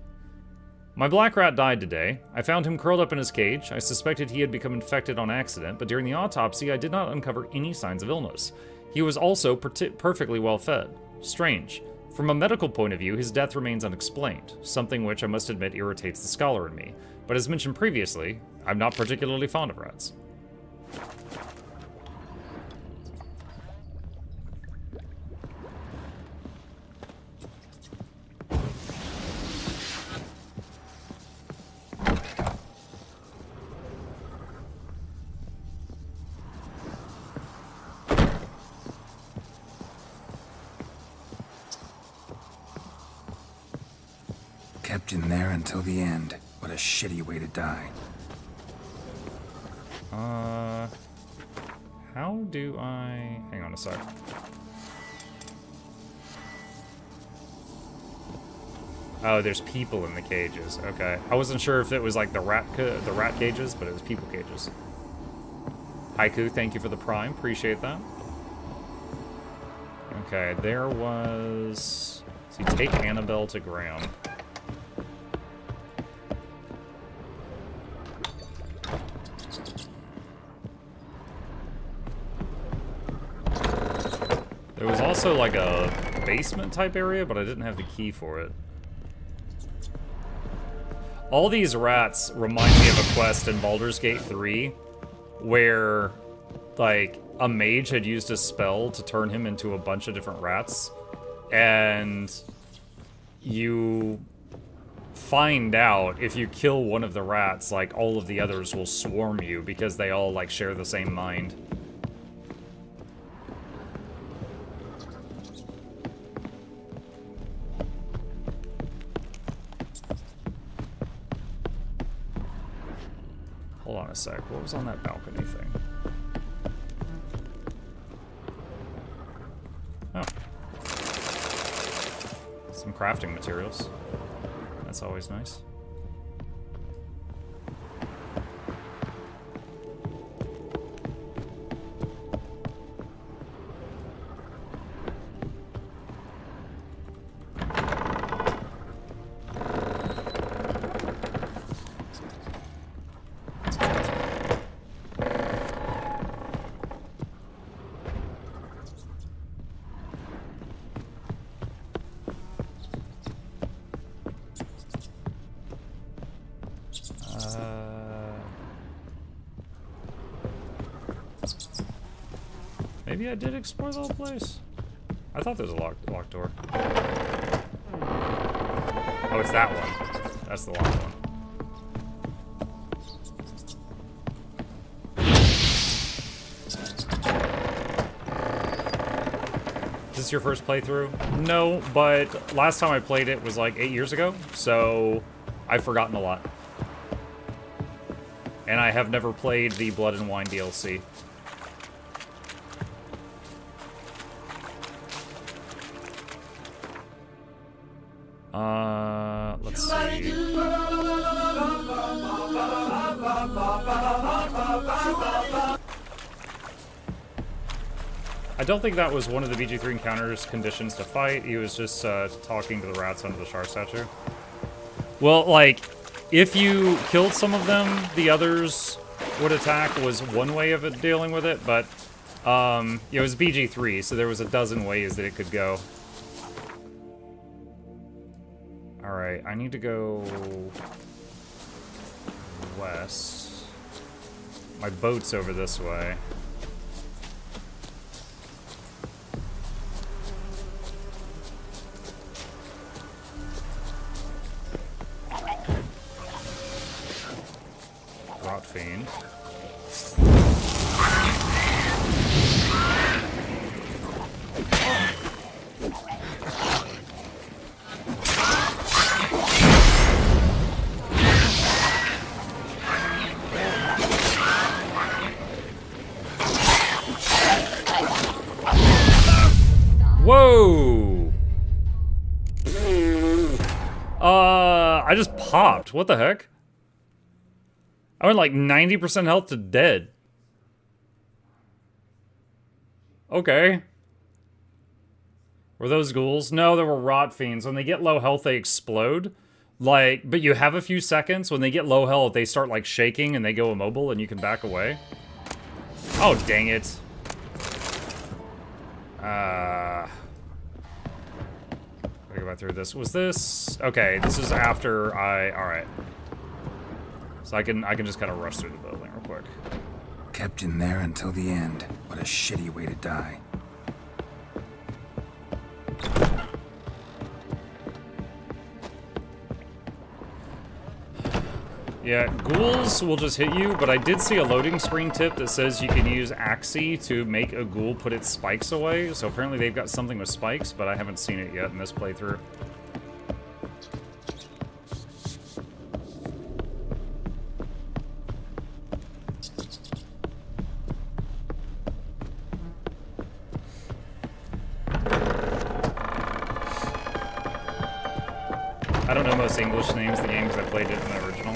My black rat died today. I found him curled up in his cage. I suspected he had become infected on accident, but during the autopsy, I did not uncover any signs of illness. He was also perfectly well fed. Strange. From a medical point of view, his death remains unexplained, something which I must admit irritates the scholar in me. But as mentioned previously, I'm not particularly fond of rats. Kept in there until the end. What a shitty way to die. How do I... Hang on a sec. Oh, there's people in the cages. Okay. I wasn't sure if it was like the rat cages, but it was people cages. Haiku, thank you for the prime. Appreciate that. Okay, there was... So you take Annabelle to ground. There was also like a basement type area, but I didn't have the key for it. All these rats remind me of a quest in Baldur's Gate 3 where like a mage had used a spell to turn him into a bunch of different rats, and you find out if you kill one of the rats, like all of the others will swarm you because they all like share the same mind. Hold on a sec, what was on that balcony thing? Oh. Some crafting materials. That's always nice. Maybe I did explore the whole place. I thought there was a locked door. Oh, it's that one. That's the locked one. Is this your first playthrough? No, but last time I played it was like 8 years ago, so I've forgotten a lot. And I have never played the Blood and Wine DLC. Let's see. I don't think that was one of the BG3 Encounter's conditions to fight. He was just talking to the rats under the Shar statue. Well, like, if you killed some of them, the others would attack was one way of it dealing with it, but it was BG3, so there was a dozen ways that it could go. Alright, I need to go west. My boat's over this way. Rot Fiend. I just popped. What the heck? I went like 90% health to dead. Okay. Were those ghouls? No, they were rot fiends. When they get low health, they explode. Like, but you have a few seconds. When they get low health, they start like shaking and they go immobile and you can back away. Oh, dang it. Gotta go back through this. Was this? Okay, this is after alright. So I can just kind of rush through the building real quick. Kept in there until the end. What a shitty way to die. Yeah, ghouls will just hit you, but I did see a loading screen tip that says you can use Noxxi to make a ghoul put its spikes away. So apparently they've got something with spikes, but I haven't seen it yet in this playthrough. I don't know most English names of the games I played it in the original.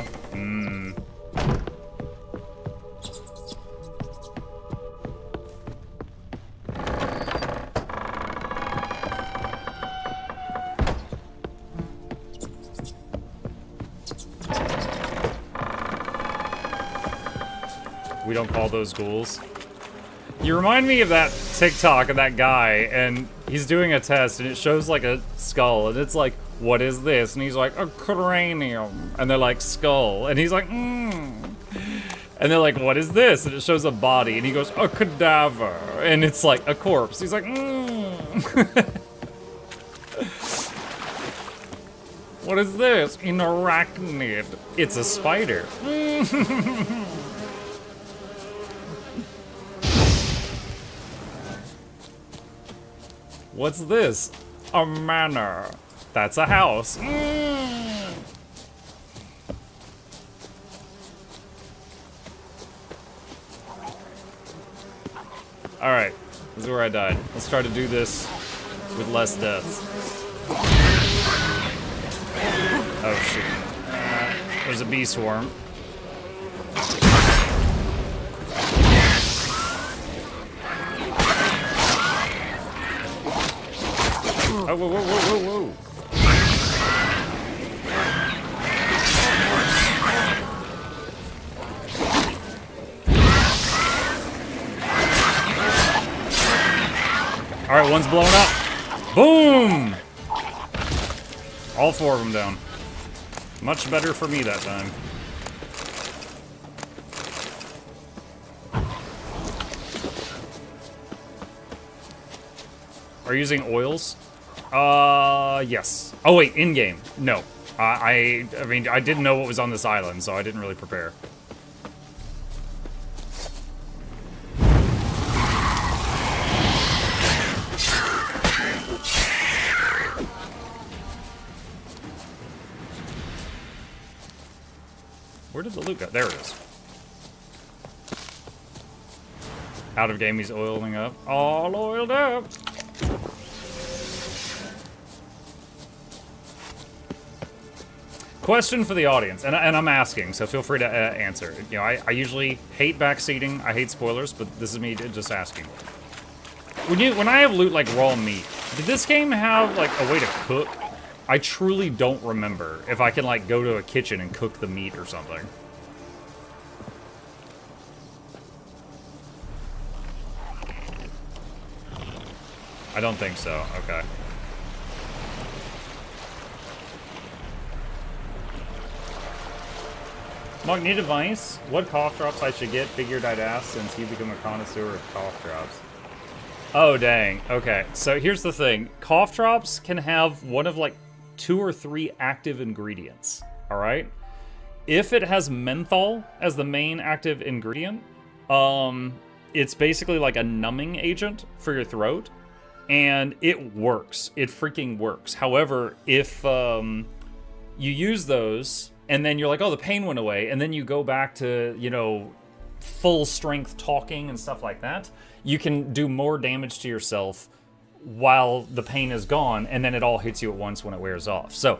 We don't call those ghouls. You remind me of that TikTok of that guy, and he's doing a test, and it shows like a skull, and it's like, what is this? And he's like, a cranium. And they're like, skull. And he's like, And they're like, what is this? And it shows a body, and he goes, a cadaver. And it's like a corpse. He's like, What is this? An arachnid. It's a spider. What's this? A manor. That's a house. Alright, this is where I died. Let's try to do this with less deaths. Oh shoot. There's a bee swarm. Oh, whoa, whoa, whoa, whoa, whoa. Alright, one's blown up. Boom! All four of them down. Much better for me that time. Are you using oils? Yes. Oh wait, in-game. No. I mean, I didn't know what was on this island, so I didn't really prepare. Where did the loot go? There it is. Out of game, he's oiling up. All oiled up. Question for the audience, and I'm asking, so feel free to answer. You know, I usually hate backseating, I hate spoilers, but this is me just asking. When I have loot like raw meat, did this game have like a way to cook? I truly don't remember if I can like go to a kitchen and cook the meat or something. I don't think so, okay. Monk, need advice? What cough drops I should get? Figured I'd ask since you become a connoisseur of cough drops. Oh, dang. Okay, so here's the thing. Cough drops can have one of like 2 or 3 active ingredients, all right? If it has menthol as the main active ingredient, it's basically like a numbing agent for your throat, and it works. It freaking works. However, if you use those, and then you're like, oh, the pain went away, and then you go back to, you know, full strength talking and stuff like that, you can do more damage to yourself while the pain is gone, and then it all hits you at once when it wears off. So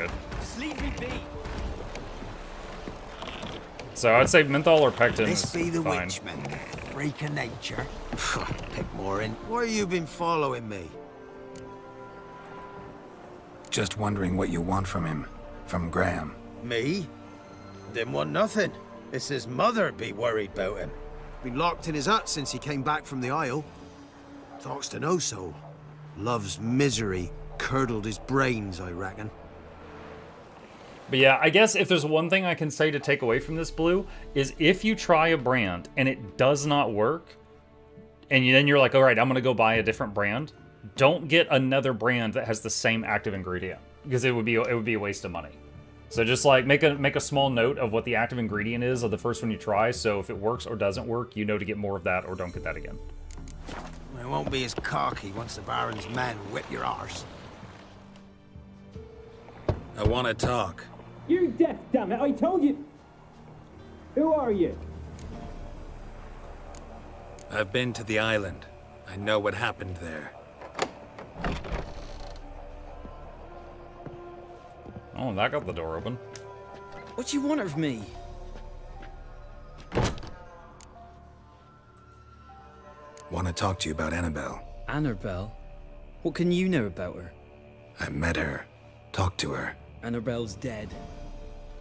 good. Just leave me be. So I'd say menthol or pectin This is be the fine. witchman, freak of nature. Pick more in. Why you been following me? Just wondering what you want from him. From Graham. Me? Didn't want nothing. It's his mother be worried about him. Been locked in his hut since he came back from the Isle. Talks to no soul. Love's misery curdled his brains, I reckon. But yeah, I guess if there's one thing I can say to take away from this, Blue, is if you try a brand and it does not work, and then you're like, all right, I'm going to go buy a different brand, don't get another brand that has the same active ingredient, because it would be a waste of money. So just like make a small note of what the active ingredient is of the first one you try, so if it works or doesn't work, you know to get more of that or don't get that again. It won't be as cocky once the Baron's men whip your arse. I want to talk. You're deaf, damn it! I told you. Who are you? I've been to the island. I know what happened there. Oh, that got the door open. What do you want of me? Want to talk to you about Annabelle. Annabelle? What can you know about her? I met her. Talked to her. Annabelle's dead.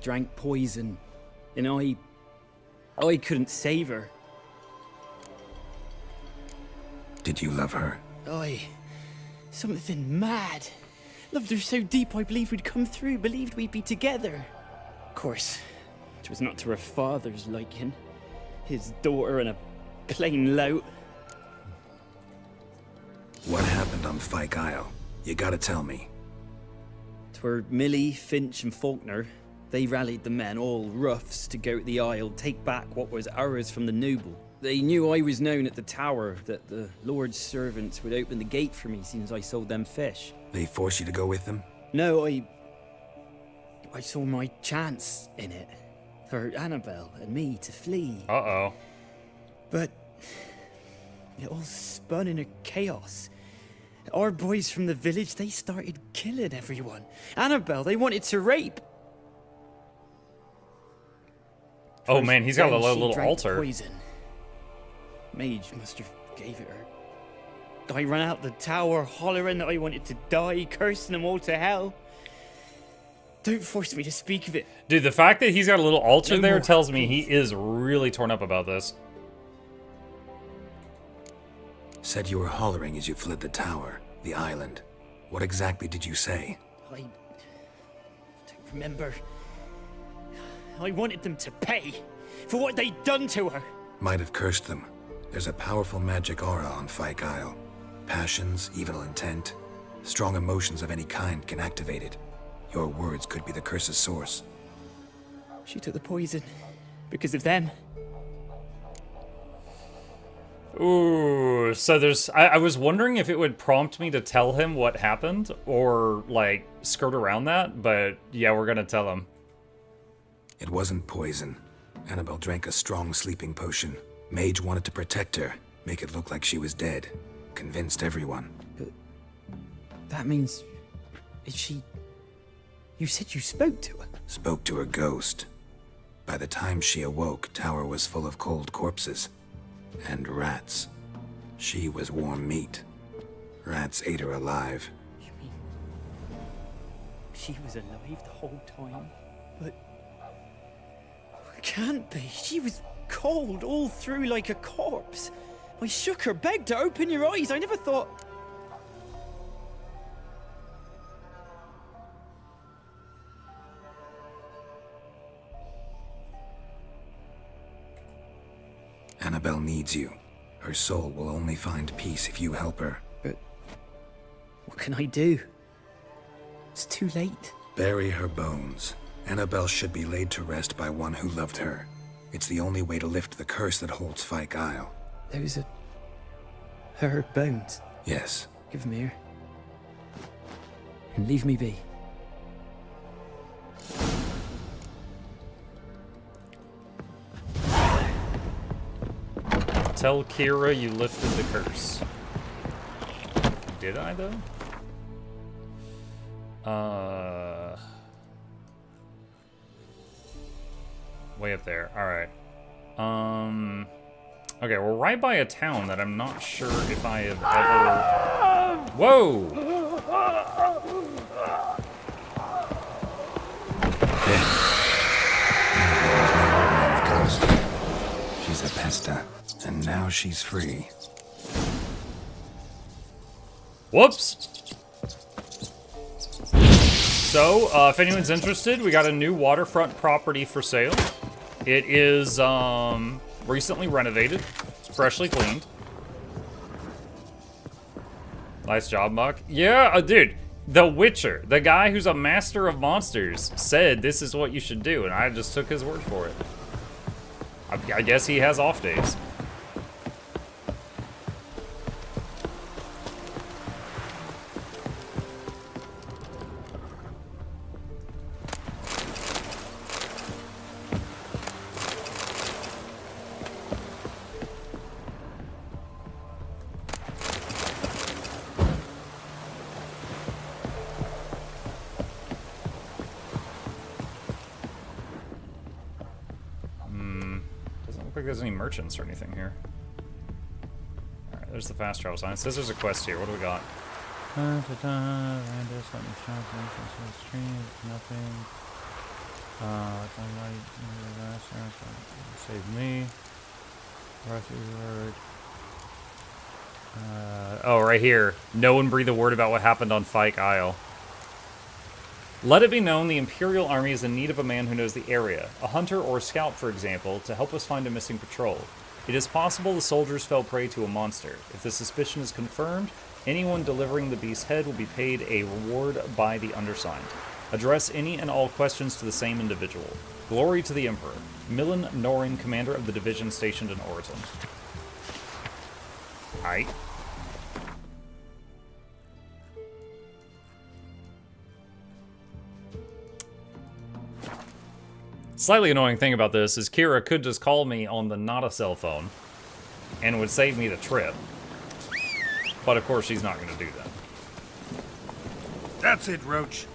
Drank poison. And I couldn't save her. Did you love her? Something mad. Loved her so deep I believed we'd come through, believed we'd be together. Of course, it was not to her father's liking. His daughter and a plain lout. What happened on Fyke Isle? You gotta tell me. 'Twere Millie, Finch and Faulkner. They rallied the men, all roughs, to go to the Isle, take back what was ours from the noble. They knew I was known at the tower, that the Lord's servants would open the gate for me since I sold them fish. They forced you to go with them? No, I saw my chance in it. For Annabelle and me to flee. Uh-oh. But it all spun in a chaos. Our boys from the village, they started killing everyone. Annabelle, they wanted to rape. Oh man, he's got a Then she little drank altar. Poison. Mage must have gave it her. I ran out the tower hollering that I wanted to die, cursing them all to hell. Don't force me to speak of it. Dude, the fact that he's got a little altar No there more, tells me please. he is really torn up about this. Said you were hollering as you fled the tower, the island. What exactly did you say? I don't remember. I wanted them to pay for what they'd done to her. Might have cursed them. There's a powerful magic aura on Fyke Isle. Passions, evil intent, strong emotions of any kind can activate it. Your words could be the curse's source. She took the poison because of them. Ooh, so there's... I was wondering if it would prompt me to tell him what happened or, like, skirt around that, but yeah, we're gonna tell him. It wasn't poison. Annabelle drank a strong sleeping potion. Mage wanted to protect her, make it look like she was dead. Convinced everyone. That means... Is she... You said you spoke to her? Spoke to her ghost. By the time she awoke, tower was full of cold corpses. And rats. She was warm meat. Rats ate her alive. You mean... She was alive the whole time? But... Can't be. She was cold all through like a corpse. I shook her, begged her, open your eyes. I never thought... Annabelle needs you. Her soul will only find peace if you help her. But what can I do? It's too late. Bury her bones. Annabelle should be laid to rest by one who loved her. It's the only way to lift the curse that holds Fyke Isle. Those are her bones. Yes. Give them here. And leave me be. Tell Kira you lifted the curse. Did I, though? Way up there. Alright. Okay, we're right by a town that I'm not sure if I have ever... Whoa! She's a pesta, and now she's free. Whoops! So, if anyone's interested, we got a new waterfront property for sale. It is, recently renovated, freshly cleaned. Nice job, Muck. Yeah, dude, The Witcher, the guy who's a master of monsters, said this is what you should do, and I just took his word for it. I guess he has off days. There's any merchants or anything here. Alright, there's the fast travel sign. It says there's a quest here. What do we got? Save me. Oh, right here. No one breathe a word about what happened on Fyke Isle. Let it be known the Imperial Army is in need of a man who knows the area, a hunter or a scout, for example, to help us find a missing patrol. It is possible the soldiers fell prey to a monster. If the suspicion is confirmed, anyone delivering the beast's head will be paid a reward by the undersigned. Address any and all questions to the same individual. Glory to the Emperor. Millen Norin, commander of the division stationed in Oriton. Aight. Slightly annoying thing about this is Kira could just call me on the not a cell phone and would save me the trip. But of course she's not going to do that. That's it, Roach.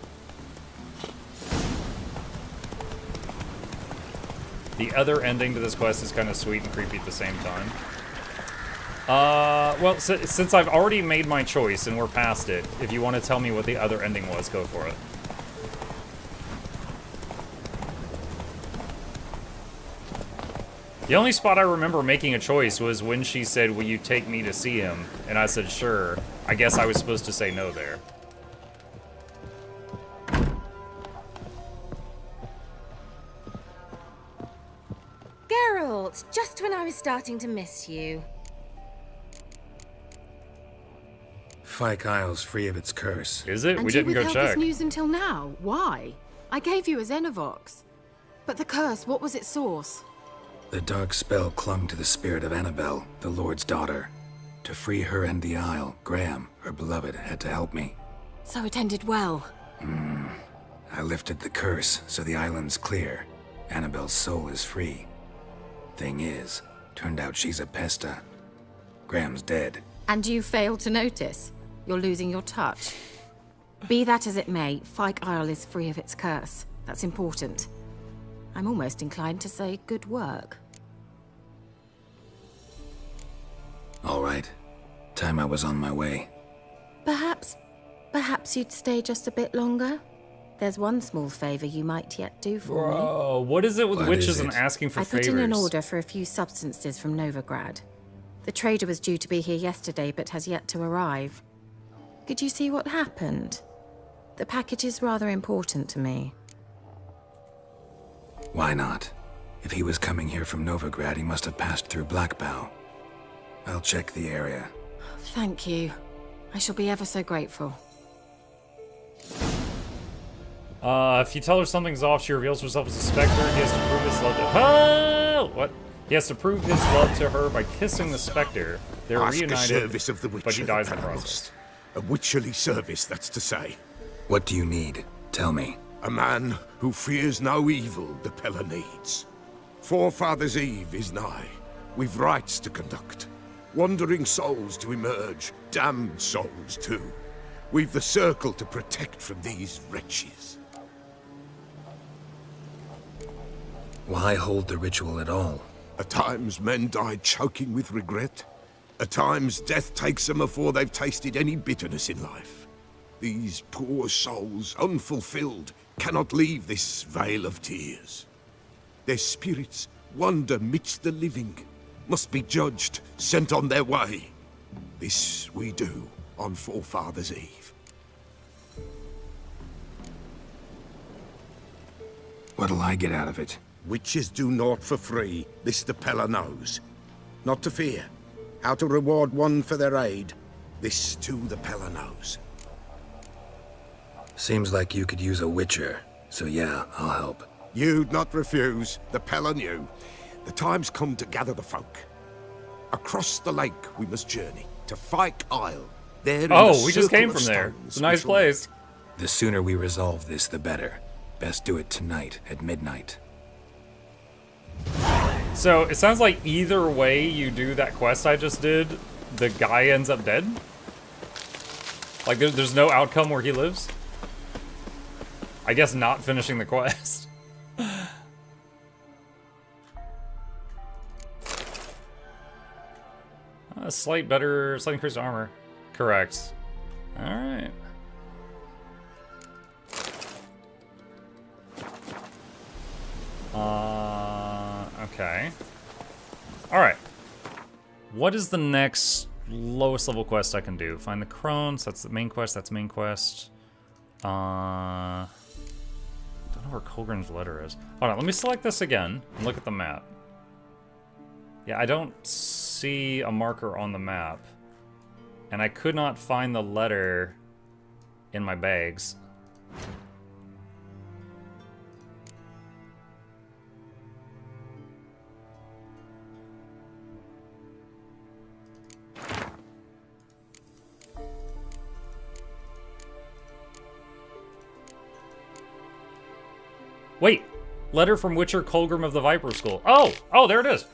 The other ending to this quest is kind of sweet and creepy at the same time. Well, since I've already made my choice and we're past it, if you want to tell me what the other ending was, go for it. The only spot I remember making a choice was when she said, "Will you take me to see him?" And I said, "Sure." I guess I was supposed to say no there. Geralt, just when I was starting to miss you. Fyke Isle's free of its curse. Is it? And We didn't go this check. news until now. Why? I gave you a Xenovox. But the curse, what was its source? The dark spell clung to the spirit of Annabelle, the Lord's daughter. To free her and the Isle, Graham, her beloved, had to help me. So it ended well. I lifted the curse, so the island's clear. Annabelle's soul is free. Thing is, turned out she's a pesta. Graham's dead. And you failed to notice. You're losing your touch. Be that as it may, Fyke Isle is free of its curse. That's important. I'm almost inclined to say good work. All right. Time I was on my way. Perhaps you'd stay just a bit longer? There's one small favor you might yet do for me. Whoa, what is it with What witches is and it? asking for I favors? put in an order for a few substances from Novigrad. The trader was due to be here yesterday, but has yet to arrive. Could you see what happened? The package is rather important to me. Why not? If he was coming here from Novigrad, he must have passed through Blackbow. I'll check the area. Thank you. I shall be ever so grateful. If you tell her something's off, she reveals herself as a specter. He has to prove his love to Oh! What? He has to prove his love to her by kissing the specter. They're Ask reunited, a service of the Witcher, but he dies in the Pelagos. process. A witcherly service, that's to say. What do you need? Tell me. A man who fears no evil the Pella needs. Forefathers' Eve is nigh. We've rites to conduct. Wandering souls to emerge, damned souls too. We've the circle to protect from these wretches. Why hold the ritual at all? At times men die choking with regret. At times death takes them before they've tasted any bitterness in life. These poor souls, unfulfilled, cannot leave this vale of tears. Their spirits wander midst the living, must be judged, sent on their way. This we do on Forefathers' Eve. What'll I get out of it? Witches do naught for free, this the Pella knows. Not to fear. How to reward one for their aid, this too the Pella knows. Seems like you could use a witcher, so yeah, I'll help. You'd not refuse, the Pella knew. The time's come to gather the folk. Across the lake we must journey, to Fyke Isle. There Oh, we just came from there. It's a nice place. The sooner we resolve this, the better. Best do it tonight, at midnight. So, it sounds like either way you do that quest I just did, the guy ends up dead? Like, there's no outcome where he lives? I guess not finishing the quest. Slight increased armor. Correct. Alright. Okay. Alright. What is the next lowest level quest I can do? Find the Crones, that's the main quest, Don't know where Colgrim's letter is. Hold on, let me select this again and look at the map. Yeah, I don't see a marker on the map. And I could not find the letter in my bags. Wait, letter from Witcher Colgrim of the Viper School. Oh, there it is.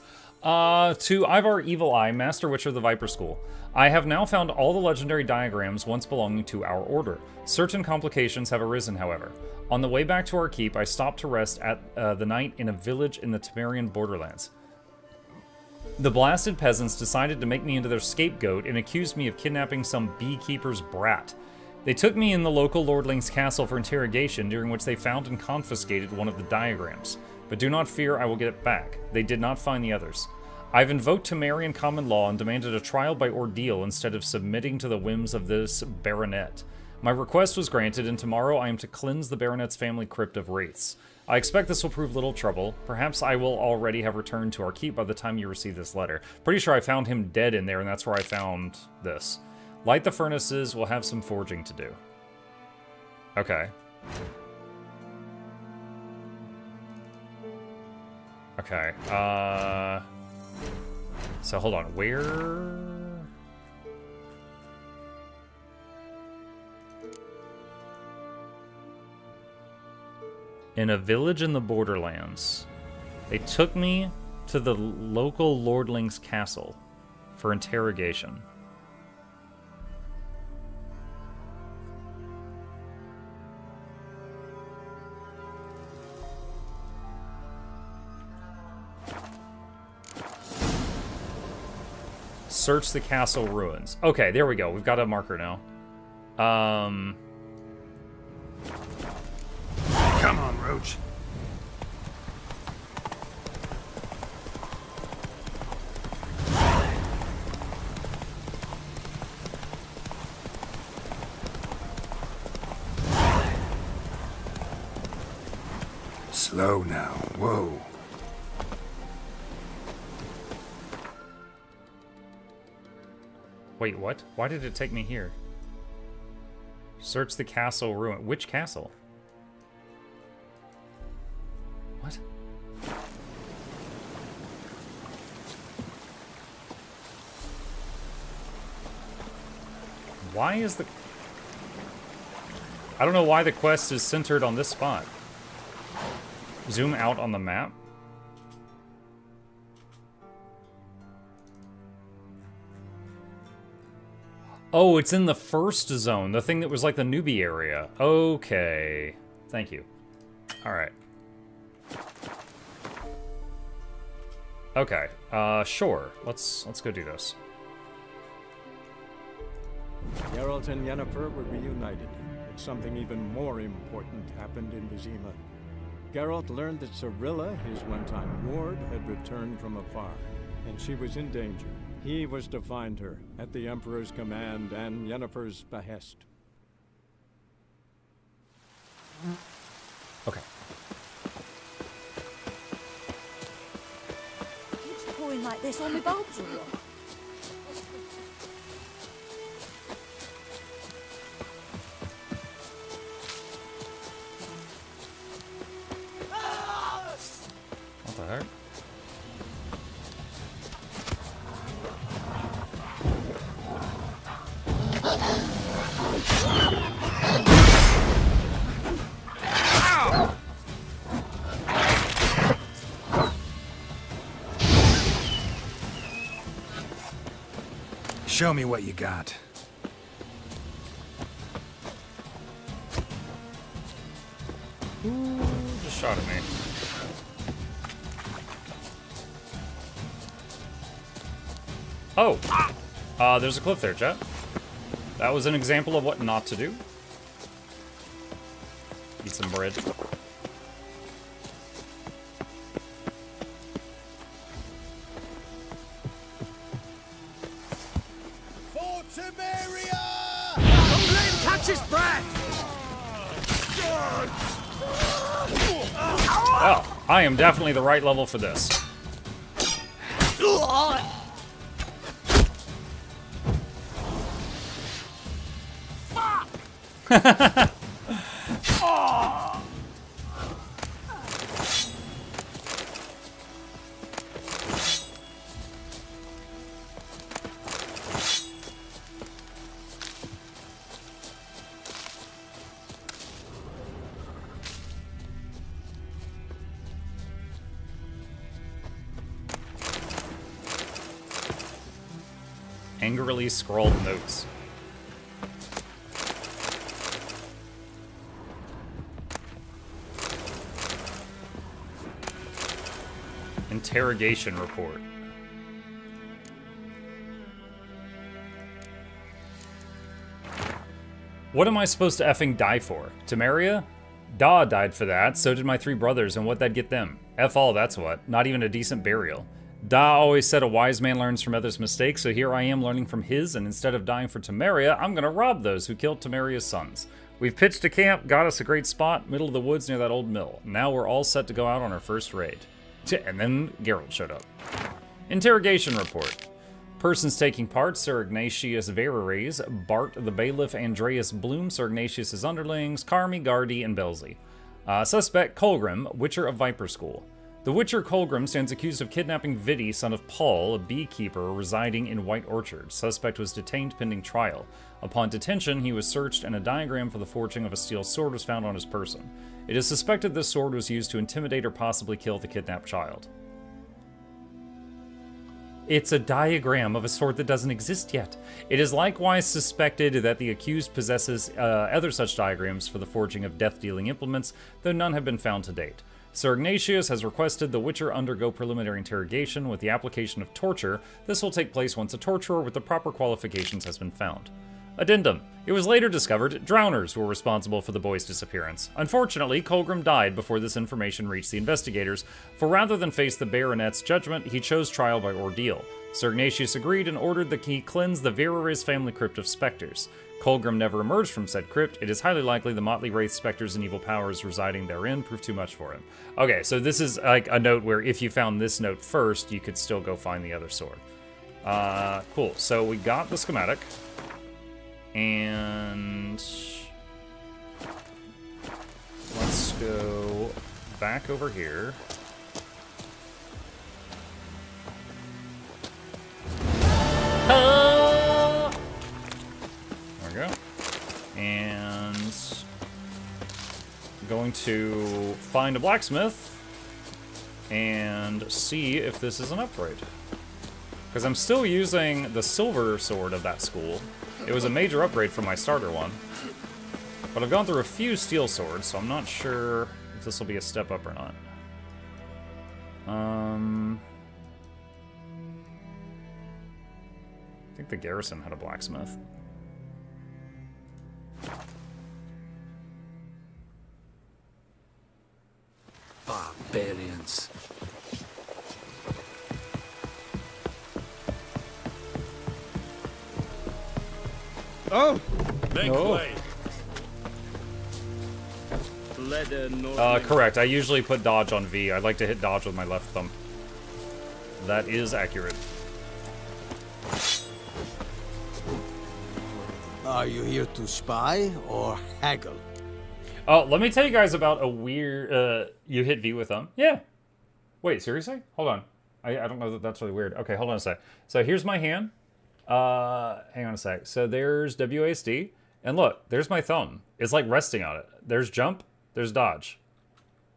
To Ivar Evil Eye, Master Witcher of the Viper School. I have now found all the legendary diagrams once belonging to our order. Certain complications have arisen, however. On the way back to our keep, I stopped to rest at the night in a village in the Temerian borderlands. The blasted peasants decided to make me into their scapegoat and accused me of kidnapping some beekeeper's brat. They took me in the local lordling's castle for interrogation, during which they found and confiscated one of the diagrams. But do not fear, I will get it back. They did not find the others. I've invoked Temerian common law and demanded a trial by ordeal instead of submitting to the whims of this baronet. My request was granted, and tomorrow I am to cleanse the baronet's family crypt of wraiths. I expect this will prove little trouble. Perhaps I will already have returned to our keep by the time you receive this letter. Pretty sure I found him dead in there, and that's where I found this. Light the furnaces, we'll have some forging to do. Okay. Okay, so hold on, where? In a village in the borderlands. They took me to the local lordling's castle for interrogation. Search the castle ruins. Okay, there we go. We've got a marker now. Come on, Roach. Slow now. Whoa. Wait, what? Why did it take me here? Search the castle ruin. Which castle? What? Why is the... I don't know why the quest is centered on this spot. Zoom out on the map. Oh, it's in the first zone. The thing that was like the newbie area. Okay. Thank you. Alright. Okay. Sure. Let's go do this. Geralt and Yennefer were reunited, but something even more important happened in Vizima. Geralt learned that Cirilla, his one-time ward, had returned from afar, and she was in danger. He was to find her, at the Emperor's command and Yennefer's behest. Okay. Keeps pouring like this on my bulbs or what? What the heck? Show me what you got. Ooh, just shot at me. Oh! There's a cliff there, chat. That was an example of what not to do. Eat some bread. For Temeria! Don't let him catch his breath! Well, I am definitely the right level for this. Angrily scrawled notes. Interrogation report. What am I supposed to effing die for? Temeria? Da died for that, so did my 3 brothers, and what'd that get them? F all, that's what. Not even a decent burial. Da always said a wise man learns from others' mistakes, so here I am learning from his, and instead of dying for Temeria, I'm gonna rob those who killed Temeria's sons. We've pitched a camp, got us a great spot, middle of the woods near that old mill. Now we're all set to go out on our first raid. And then Geralt showed up. Interrogation report. Persons taking part: Sir Ignatius Vereres, Bart the Bailiff, Andreas Bloom, Sir Ignatius's underlings, Carmi, Gardy, and Belzy. Suspect: Colgrim, Witcher of Viper School. The Witcher Colgrim stands accused of kidnapping Vidi, son of Paul, a beekeeper residing in White Orchard. Suspect was detained pending trial. Upon detention, he was searched and a diagram for the forging of a steel sword was found on his person. It is suspected this sword was used to intimidate or possibly kill the kidnapped child. It's a diagram of a sword that doesn't exist yet. It is likewise suspected that the accused possesses other such diagrams for the forging of death-dealing implements, though none have been found to date. Sir Ignatius has requested the Witcher undergo preliminary interrogation with the application of torture. This will take place once a torturer with the proper qualifications has been found. Addendum. It was later discovered drowners were responsible for the boy's disappearance. Unfortunately, Colgrim died before this information reached the investigators, for rather than face the baronet's judgment, he chose trial by ordeal. Sir Ignatius agreed and ordered that he cleanse the Vereres family crypt of specters. Colgrim never emerged from said crypt. It is highly likely the motley wraith, specters, and evil powers residing therein proved too much for him. Okay, so this is like a note where if you found this note first, you could still go find the other sword. Cool. So we got the schematic. And let's go back over here. There we go. And I'm going to find a blacksmith and see if this is an upgrade. Because I'm still using the silver sword of that school. It was a major upgrade from my starter one. But I've gone through a few steel swords, so I'm not sure if this will be a step up or not. I think the garrison had a blacksmith. Barbarians. Oh! Make way. Correct. I usually put dodge on V. I like to hit dodge with my left thumb. That is accurate. Are you here to spy or haggle? Oh, let me tell you guys about a weird... you hit V with thumb? Yeah. Wait, seriously? Hold on. I don't know that that's really weird. Okay, hold on a sec. So here's my hand. Hang on a sec. So there's WASD. And look, there's my thumb. It's like resting on it. There's jump. There's dodge.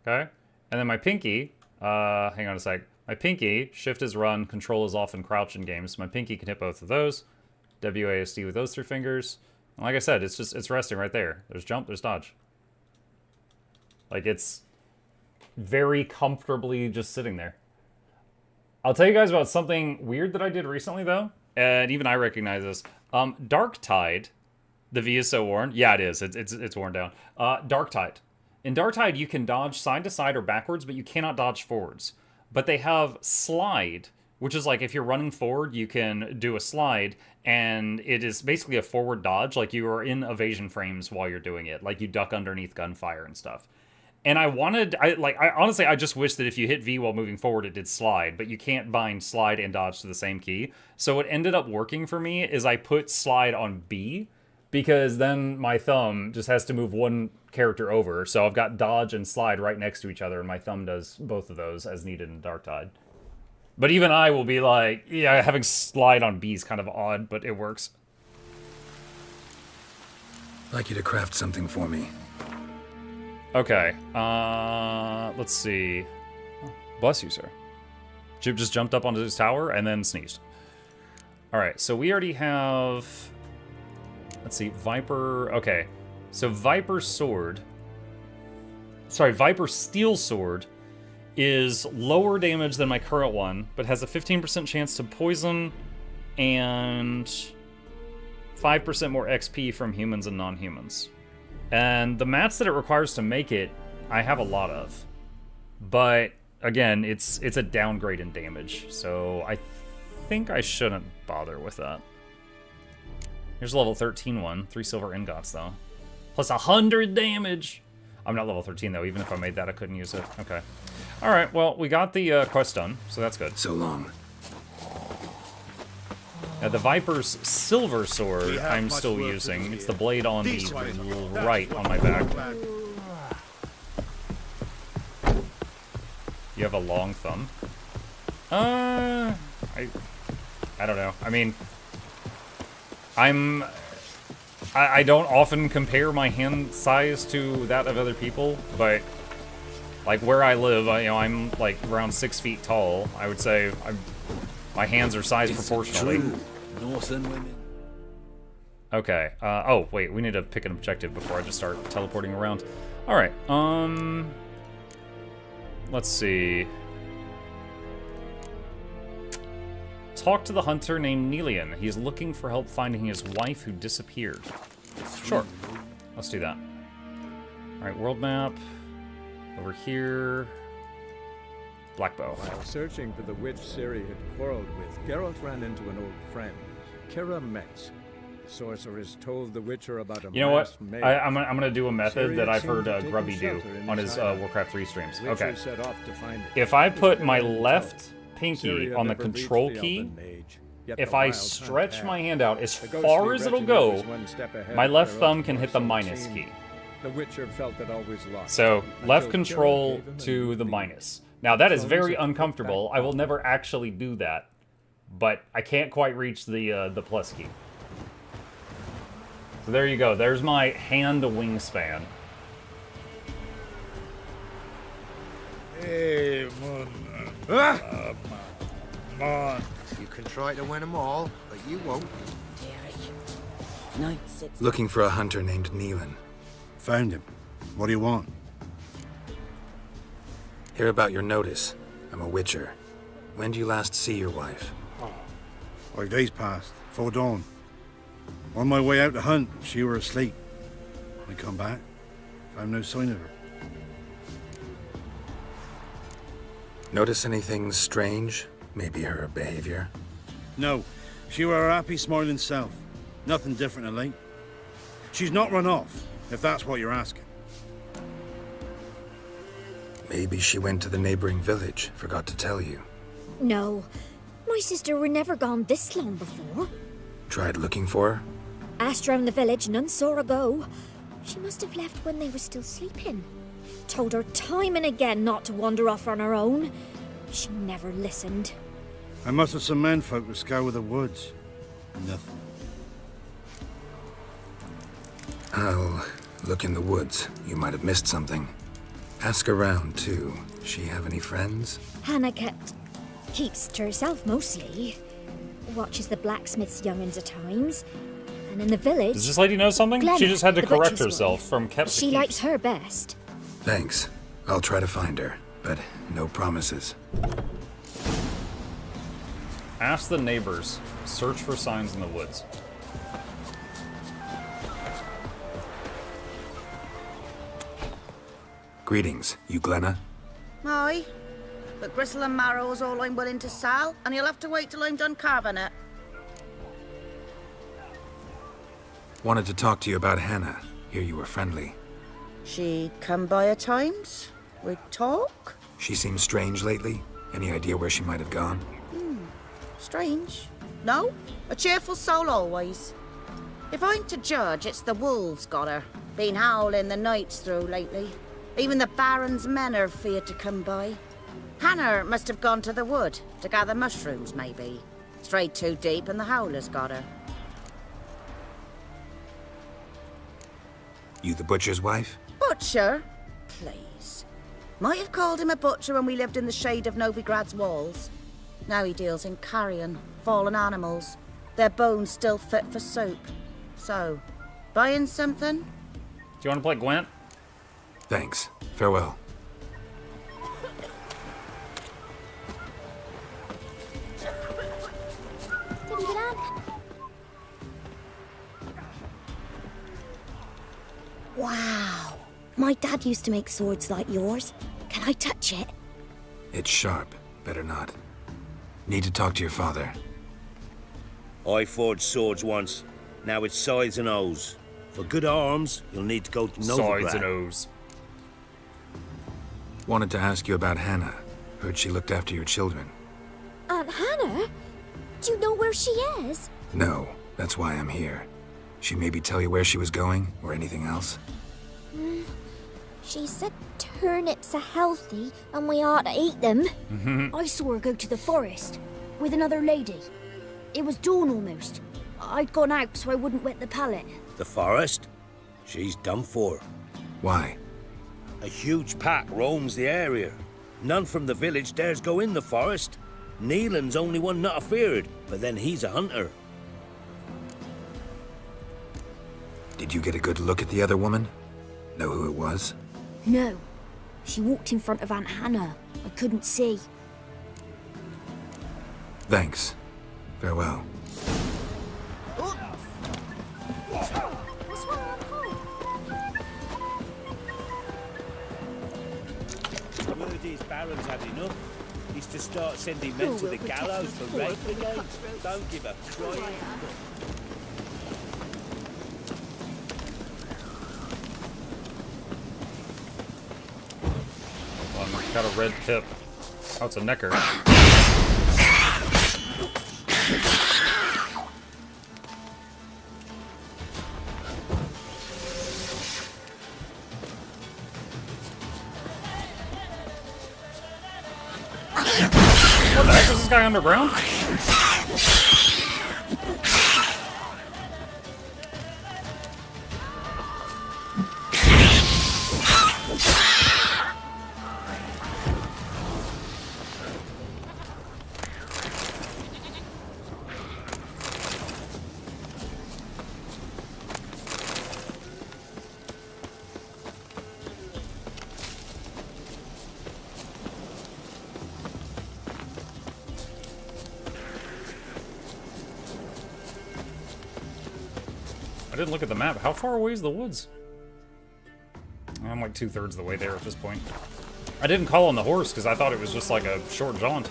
Okay? And then my pinky... hang on a sec. My pinky, shift is run, control is off, and crouch in games. My pinky can hit both of those. WASD with those 3 fingers. And like I said, it's resting right there. There's jump, there's dodge. Like, it's very comfortably just sitting there. I'll tell you guys about something weird that I did recently, though. And even I recognize this. Dark Tide. The V is so worn. Yeah, it is. It's worn down. Dark Tide. In Dark Tide, you can dodge side to side or backwards, but you cannot dodge forwards. But they have slide, which is like if you're running forward, you can do a slide, and it is basically a forward dodge. Like you are in evasion frames while you're doing it. Like you duck underneath gunfire and stuff. And I honestly, I just wish that if you hit V while moving forward, it did slide, but you can't bind slide and dodge to the same key. So what ended up working for me is I put slide on B, because then my thumb just has to move one character over. So I've got dodge and slide right next to each other, and my thumb does both of those as needed in Dark Tide. But even I will be like, yeah, having slide on B is kind of odd, but it works. I'd like you to craft something for me. Okay, let's see. Bless you, sir. Jib just jumped up onto his tower and then sneezed. Alright, so we already have... Let's see, Viper... Okay, so Viper Sword... Sorry, Viper Steel Sword is lower damage than my current one, but has a 15% chance to poison and 5% more XP from humans and non-humans. And the mats that it requires to make it, I have a lot of. But, again, it's a downgrade in damage, so I think I shouldn't bother with that. Here's a level 13 one. 3 silver ingots, though. Plus 100 damage! I'm not level 13, though. Even if I made that, I couldn't use it. Okay. Alright, well, we got the quest done, so that's good. So long. The Viper's silver sword I'm still using. It's the blade on the right on my back. You have a long thumb. I don't know. I mean, I don't often compare my hand size to that of other people, but like where I live, I'm like around 6 feet tall. I would say my hands are sized proportionally. Northern women. Okay. Oh, wait. We need to pick an objective before I just start teleporting around. All right. Let's see. Talk to the hunter named Nelian. He's looking for help finding his wife who disappeared. Sure. Let's do that. All right. World map. Over here. Blackbow. While searching for the witch Ciri had quarreled with, Geralt ran into an old friend, Kira Metz. The sorceress told the Witcher about a You know what? masked I'm gonna do a method Ciri that I've seemed heard to have Grubby taken do shelter in on this his island. Warcraft 3 streams. The Okay. Witcher set off to find it. If I put But my Ciri left Ciri pinky had on the never reached control the key Elven Mage. Yet if the I wild stretch hunt my had. hand out as The far ghostly as it'll retinue go, was one step ahead my of left Geralt, thumb can or hit the so it minus seemed. key. The Witcher felt it always lost. So, left until control Geralt gave him a to new the lead. minus. Now, that is Close very it, put uncomfortable. back I will never actually do that. But I can't quite reach the plus key. So there you go. There's my hand wingspan. Hey, man. Man. You can try to win them all, but you won't. Night sits. Looking for a hunter named Neelan. Found him. What do you want? Hear about your notice. I'm a Witcher. When do you last see your wife? 5 days passed, 'fore dawn. On my way out to hunt, she were asleep. I come back, found no sign of her. Notice anything strange? Maybe her behavior? No, she were her happy, smiling self. Nothing different of late. She's not run off, if that's what you're asking. Maybe she went to the neighboring village, forgot to tell you. No, my sister were never gone this long before. Tried looking for her? Asked round the village, none saw her go. She must have left when they were still sleeping. Told her time and again not to wander off on her own. She never listened. I must have some menfolk to scour the woods. Nothing. I'll look in the woods. You might have missed something. Ask around, too. She have any friends? Hannah keeps to herself mostly. Watches the blacksmith's young'uns at times. And in the village... Does this lady know something? Glenna, she just had to the correct butcher's herself wife. from kept to She keep. likes her best. Thanks. I'll try to find her, but no promises. Ask the neighbors. Search for signs in the woods. Greetings, you Glenna? Aye. But gristle and marrow's all I'm willing to sell, and you'll have to wait till I'm done carving it. Wanted to talk to you about Hannah. Hear you were friendly. She come by at times. We'd talk. She seems strange lately. Any idea where she might have gone? Strange. No, a cheerful soul always. If I'm to judge, it's the wolves got her. Been howling the nights through lately. Even the Baron's men are feared to come by. Hannah must have gone to the wood to gather mushrooms, maybe. Strayed too deep and the howlers got her. You the butcher's wife? Butcher? Please. Might have called him a butcher when we lived in the shade of Novigrad's walls. Now he deals in carrion, fallen animals. Their bones still fit for soup. So, buying something? Do you want to play Gwent? Thanks. Farewell. Wow. My dad used to make swords like yours. Can I touch it? It's sharp. Better not. Need to talk to your father. I forged swords once. Now it's sides and O's. For good arms, you'll need to go to Novigrad. Sides and O's. Wanted to ask you about Hannah. Heard she looked after your children. Aunt Hannah? Do you know where she is? No, that's why I'm here. She maybe tell you where she was going, or anything else? She said turnips are healthy and we ought to eat them. I saw her go to the forest with another lady. It was dawn almost. I'd gone out so I wouldn't wet the pallet. The forest? She's done for. Why? A huge pack roams the area. None from the village dares go in the forest. Neelan's only one not afeared, but then he's a hunter. Did you get a good look at the other woman? Know who it was? No. She walked in front of Aunt Hannah. I couldn't see. Thanks. Farewell. Word is Baron's had enough. He's to start sending men to the gallows for rape again. Don't give a crying. Got a red tip. Oh, it's a necker. guy underground? I didn't look at the map. How far away is the woods? I'm like 2/3 of the way there at this point. I didn't call on the horse because I thought it was just like a short jaunt.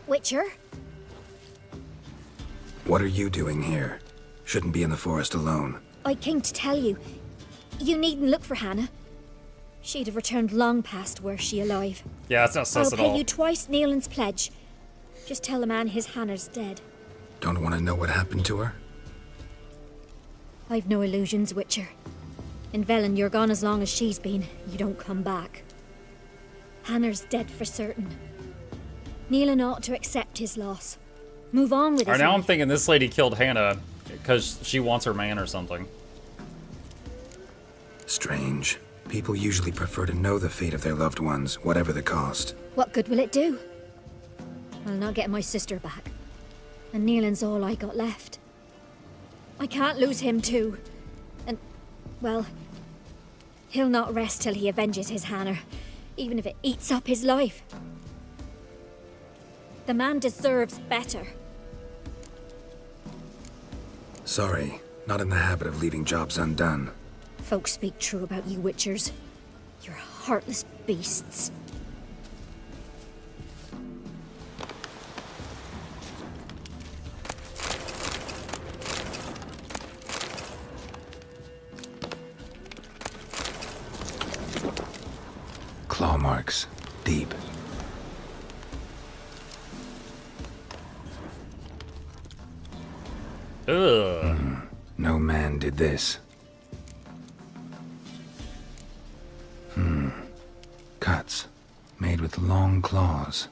Witcher? What are you doing here? Shouldn't be in the forest alone. I came to tell you. You needn't look for Hannah. She'd have returned long past were she alive. Yeah, that's not sus at all. I'll pay you twice Neelan's pledge. Just tell the man his Hannah's dead. Don't want to know what happened to her? I've no illusions, Witcher. In Velen, you're gone as long as she's been. You don't come back. Hannah's dead for certain. Neelan ought to accept his loss. Move on with his Alright, now life. I'm thinking this lady killed Hannah because she wants her man or something. Strange. People usually prefer to know the fate of their loved ones, whatever the cost. What good will it do? I'll not get my sister back. And Neelan's all I got left. I can't lose him too. And, well, he'll not rest till he avenges his Hannah, even if it eats up his life. The man deserves better. Sorry, not in the habit of leaving jobs undone. Folks speak true about you Witchers. You're heartless beasts. Claw marks. Deep. Ugh. No man did this. Cuts. Made with long claws.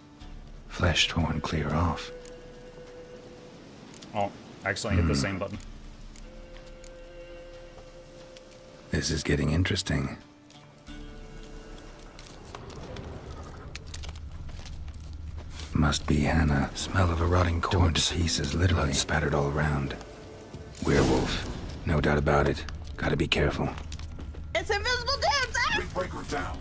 Flesh torn clear off. Oh, actually I hit the same button. This is getting interesting. Must be Hannah. Smell of a rotting corpse. Torn to pieces, literally. Blood spattered all around. Werewolf. No doubt about it. Gotta be careful. It's invisible dancer! Break her down.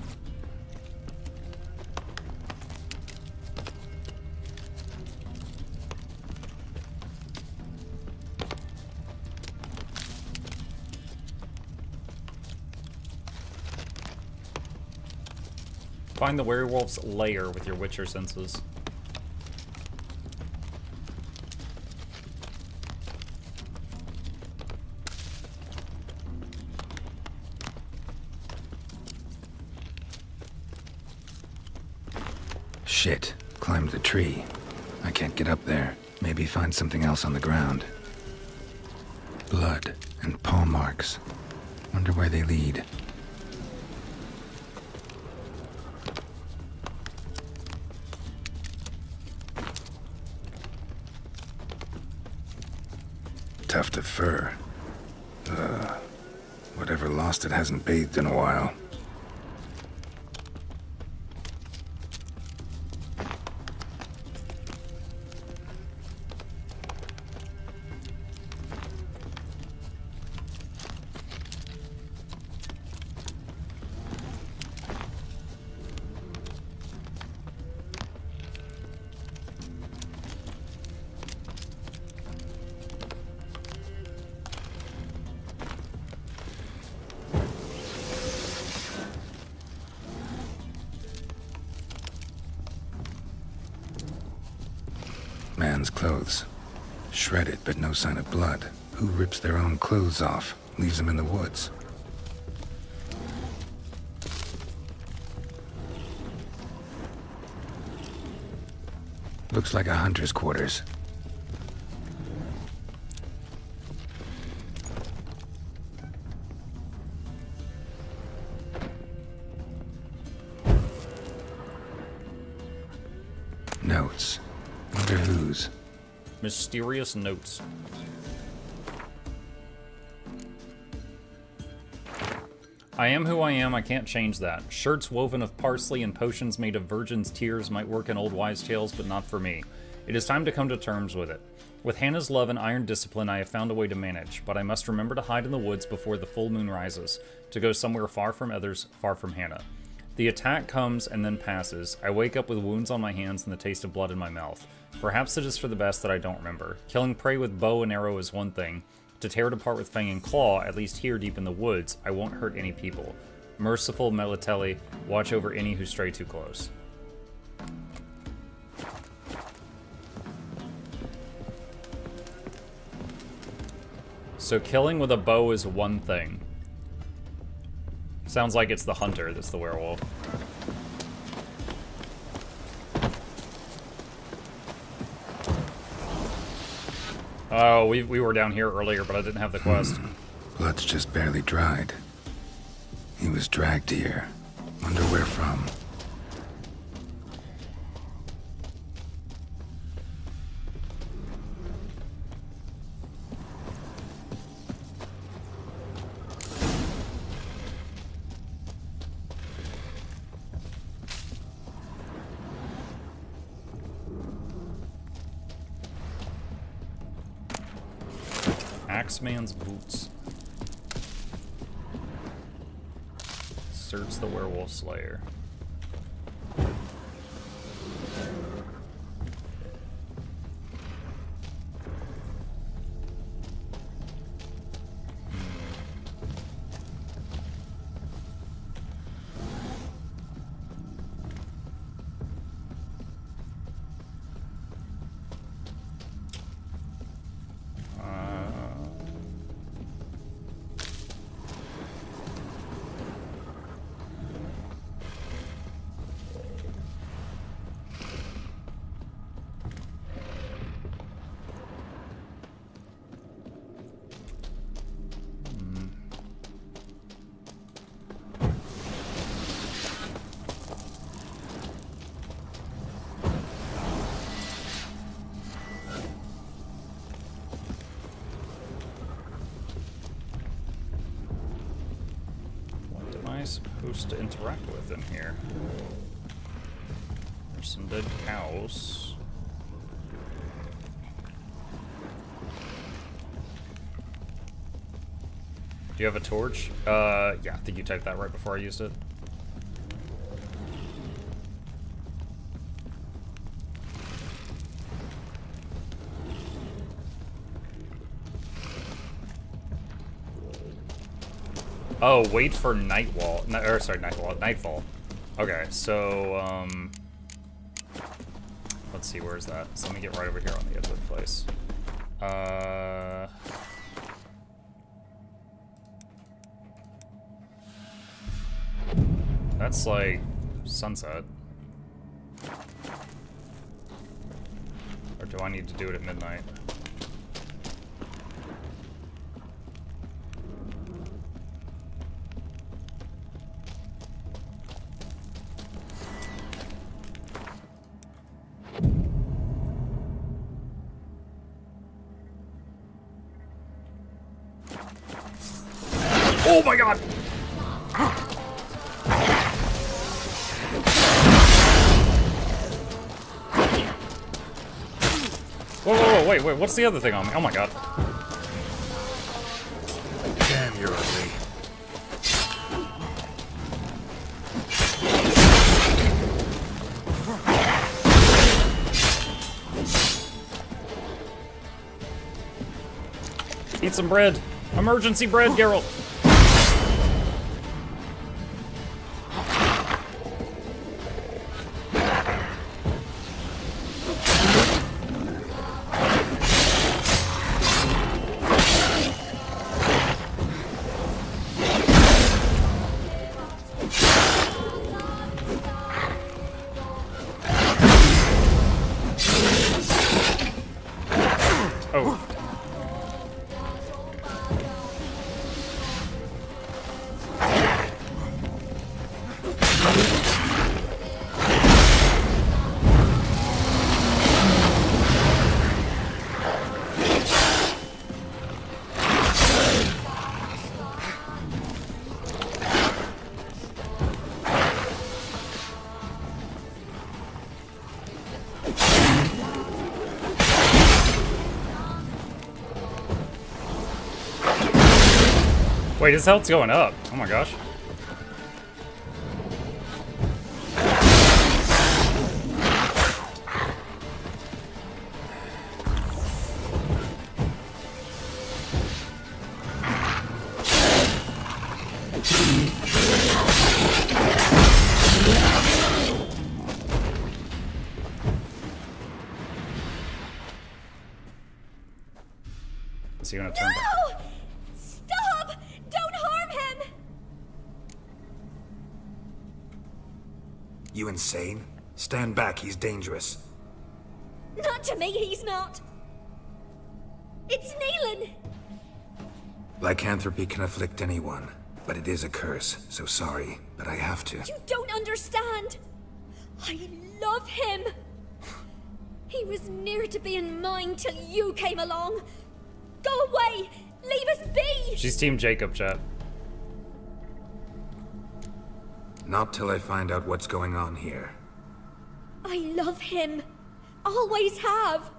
Find the werewolf's lair with your Witcher senses. Shit. Climbed the tree. I can't get up there. Maybe find something else on the ground. Blood and paw marks. Wonder where they lead. Tuft of fur. Whatever lost it hasn't bathed in a while. Man's clothes. Shredded, but no sign of blood. Who rips their own clothes off, leaves them in the woods? Looks like a hunter's quarters. Notes. Wonder whose. Mysterious notes. I am who I am, I can't change that. Shirts woven of parsley and potions made of virgins' tears might work in old wives' tales, but not for me. It is time to come to terms with it. With Hannah's love and iron discipline, I have found a way to manage, but I must remember to hide in the woods before the full moon rises, to go somewhere far from others, far from Hannah. The attack comes and then passes. I wake up with wounds on my hands and the taste of blood in my mouth. Perhaps it is for the best that I don't remember. Killing prey with bow and arrow is one thing. To tear it apart with fang and claw, at least here deep in the woods, I won't hurt any people. Merciful Melitelli, watch over any who stray too close. So killing with a bow is one thing. Sounds like it's the hunter that's the werewolf. Oh, we were down here earlier, but I didn't have the quest. Blood's just barely dried. He was dragged here. Wonder where from. Axeman's boots. Search the werewolf slayer. Supposed to interact with in here. There's some dead cows. Do you have a torch? Yeah, I think you typed that right before I used it. Oh, wait for Nightfall. Nightfall. Okay, so, let's see, where's that? So let me get right over here on the edge of the place. That's like sunset. Or do I need to do it at midnight? Oh my god! Whoa, wait, what's the other thing on me? Oh my god. Damn, you're ugly. Eat some bread. Emergency bread, Geralt. Oh. Wait, his health's going up. Oh my gosh. Is he gonna turn back? Stop! Don't harm him! You insane? Stand back, he's dangerous. Not to me, he's not. It's Neelan. Lycanthropy can afflict anyone, but it is a curse, so sorry, but I have to. You don't understand. I love him. He was near to being mine till you came along. Go away! Leave us be! She's Team Jacob, chat. Not till I find out what's going on here. I love him. Always have.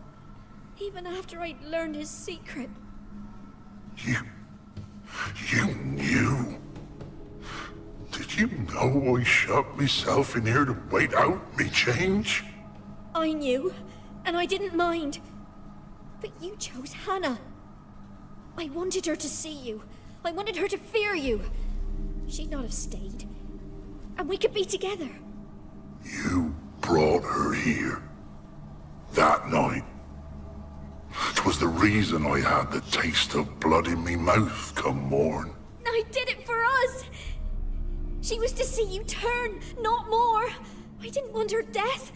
Even after I'd learned his secret. You knew? Did you know I shut myself in here to wait out me change? I knew, and I didn't mind. But you chose Hannah. I wanted her to see you. I wanted her to fear you. She'd not have stayed. And we could be together. You brought her here. That night. 'Twas the reason I had the taste of blood in me mouth come morn. I did it for us. She was to see you turn, not more. I didn't want her death.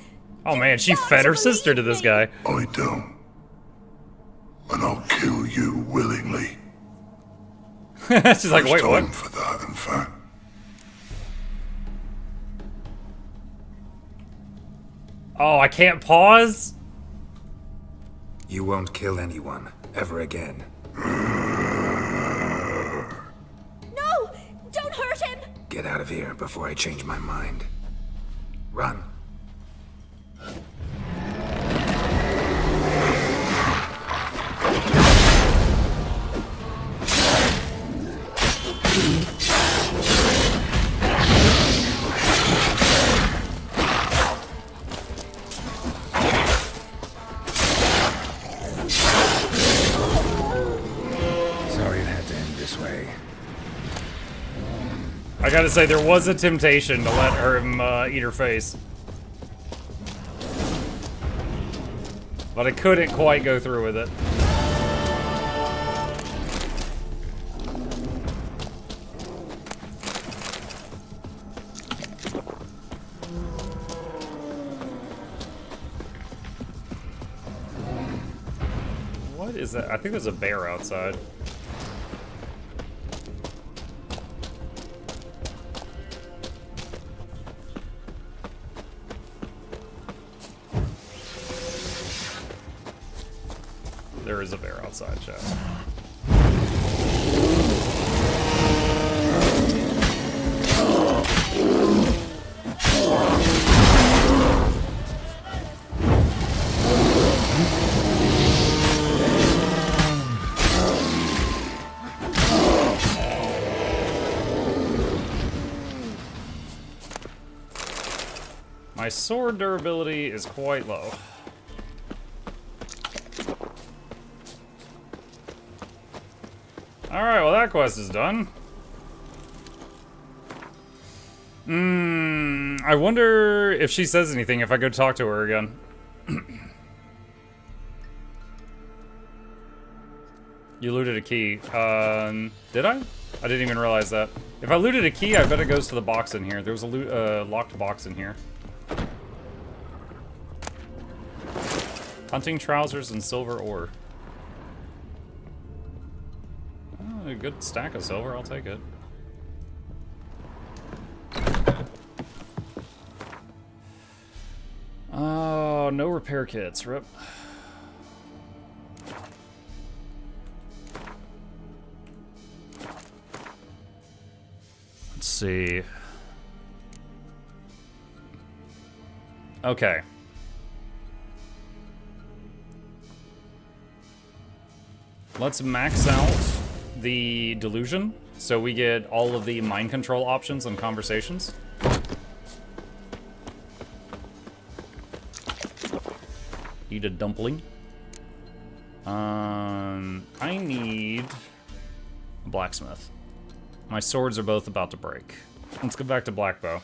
Oh man, she fed her sister to this guy. I don't. And I'll kill you willingly. She's like, wait, First what? time for that, in fact. Oh, I can't pause? You won't kill anyone, ever again. No! Don't hurt him! Get out of here before I change my mind. Run. Sorry it had to end this way. I gotta say, there was a temptation to let him eat her face. But I couldn't quite go through with it. What is that? I think there's a bear outside. There is a bear outside, chat. My sword durability is quite low. Alright, well that quest is done. I wonder if she says anything if I go talk to her again. You looted a key. Did I? I didn't even realize that. If I looted a key, I bet it goes to the box in here. There was a locked box in here. Hunting trousers and silver ore. A good stack of silver, I'll take it. Oh, no repair kits, rip. Let's see. Okay. Let's max out the delusion so we get all of the mind control options and conversations. Eat a dumpling. I need a blacksmith. My swords are both about to break. Let's go back to Blackbow.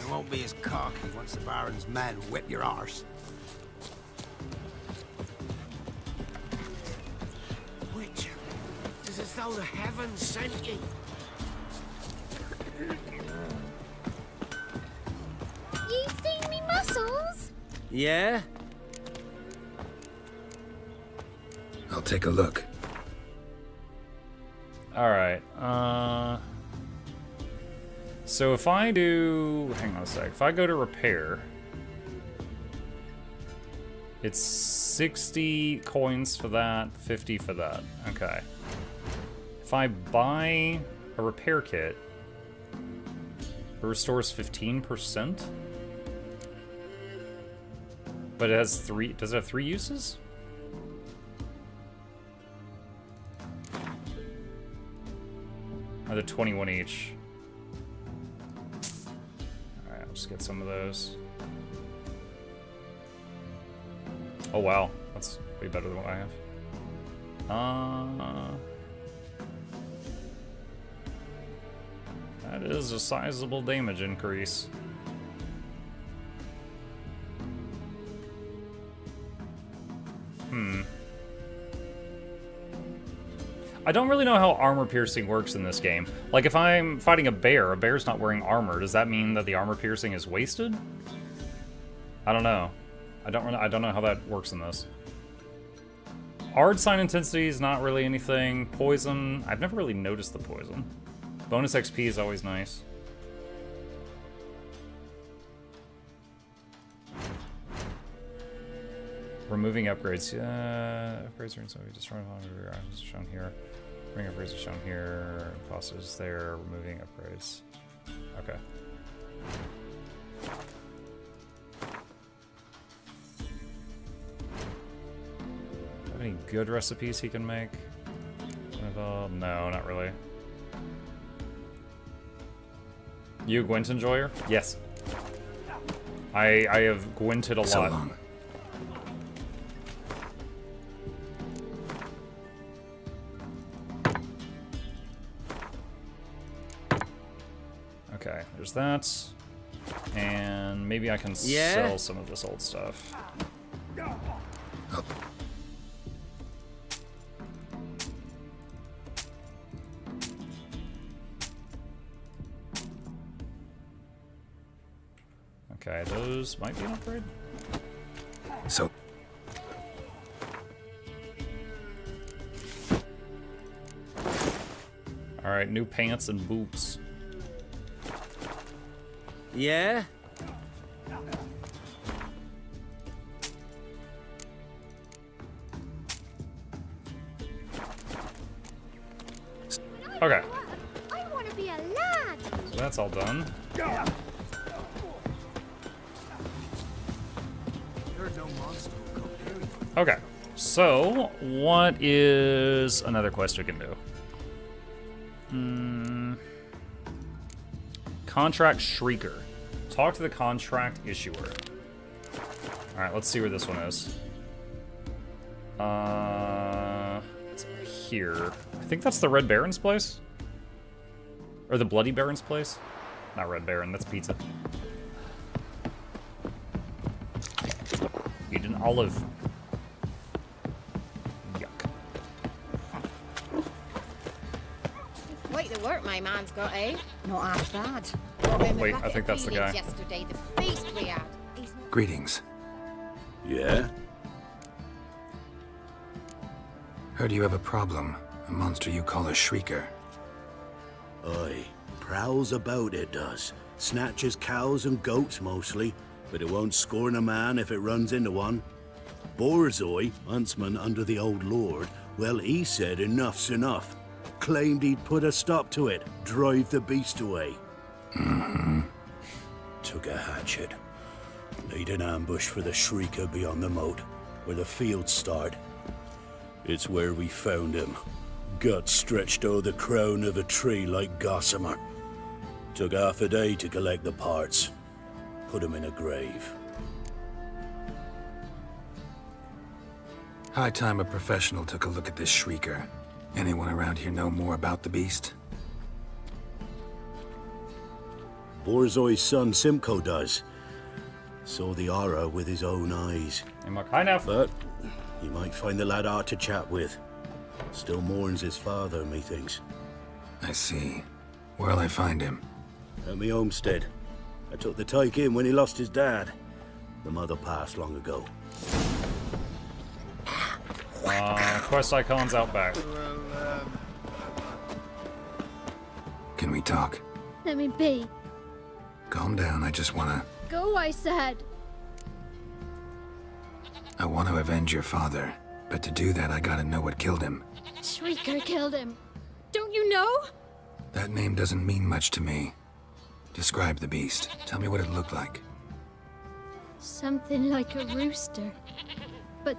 You won't be as cocky once the Baron's men whip your arse. Witcher, it's as though the heavens sent you. You seen me muscles? Yeah? I'll take a look. Alright, so if I do... Hang on a sec. If I go to repair... It's 60 coins for that, 50 for that. Okay. If I buy a repair kit, it restores 15%? But it has 3... Does it have 3 uses? Or they're 21 each. Alright, I'll just get some of those. Oh wow, that's way better than what I have. That is a sizable damage increase. I don't really know how armor piercing works in this game. Like, if I'm fighting a bear's not wearing armor. Does that mean that the armor piercing is wasted? I don't know. I don't know how that works in this. Ard sign intensity is not really anything. Poison, I've never really noticed the poison. Bonus XP is always nice. Removing upgrades. Upgrades are in some destroying items shown here. Removing upgrades are shown here. Cost is there. Removing upgrades. Okay. Have any good recipes he can make? No, not really. You a Gwent enjoyer? Yes. I have Gwented a lot. So long. Okay, there's that. And maybe I can sell some of this old stuff. Okay, those might be an upgrade. So. Alright, new pants and boots. Yeah? Okay. I want to be a lad. So that's all done. Okay, so what is another quest we can do? Contract Shrieker. Talk to the contract issuer. Alright, let's see where this one is. It's here. I think that's the Red Baron's place? Or the Bloody Baron's place? Not Red Baron, that's pizza. Eat an olive. Yuck. Quite the work my man's got, eh? Not half bad. Wait, I think that's the guy. Yesterday, the feast we had. Greetings. Yeah? Heard you have a problem. A monster you call a shrieker. Aye, prowls about it does. Snatches cows and goats mostly, but it won't scorn a man if it runs into one. Borzoi, huntsman under the old lord, well, he said enough's enough. Claimed he'd put a stop to it, drive the beast away. Took a hatchet. Laid an ambush for the shrieker beyond the moat, where the fields start. It's where we found him. Guts stretched o'er the crown of a tree like gossamer. Took half a day to collect the parts. Put him in a grave. High time a professional took a look at this shrieker. Anyone around here know more about the beast? Borzoi's son Simcoe does. Saw the aura with his own eyes. But you might find the lad hard to chat with. Still mourns his father, methinks. I see. Where'll I find him? At me homestead. I took the tyke in when he lost his dad. The mother passed long ago. Quest icons out back. Can we talk? Let me be. Calm down, I just wanna... Go, I said. I want to avenge your father, but to do that I gotta know what killed him. Shrieker killed him. Don't you know? That name doesn't mean much to me. Describe the beast. Tell me what it looked like. Something like a rooster. But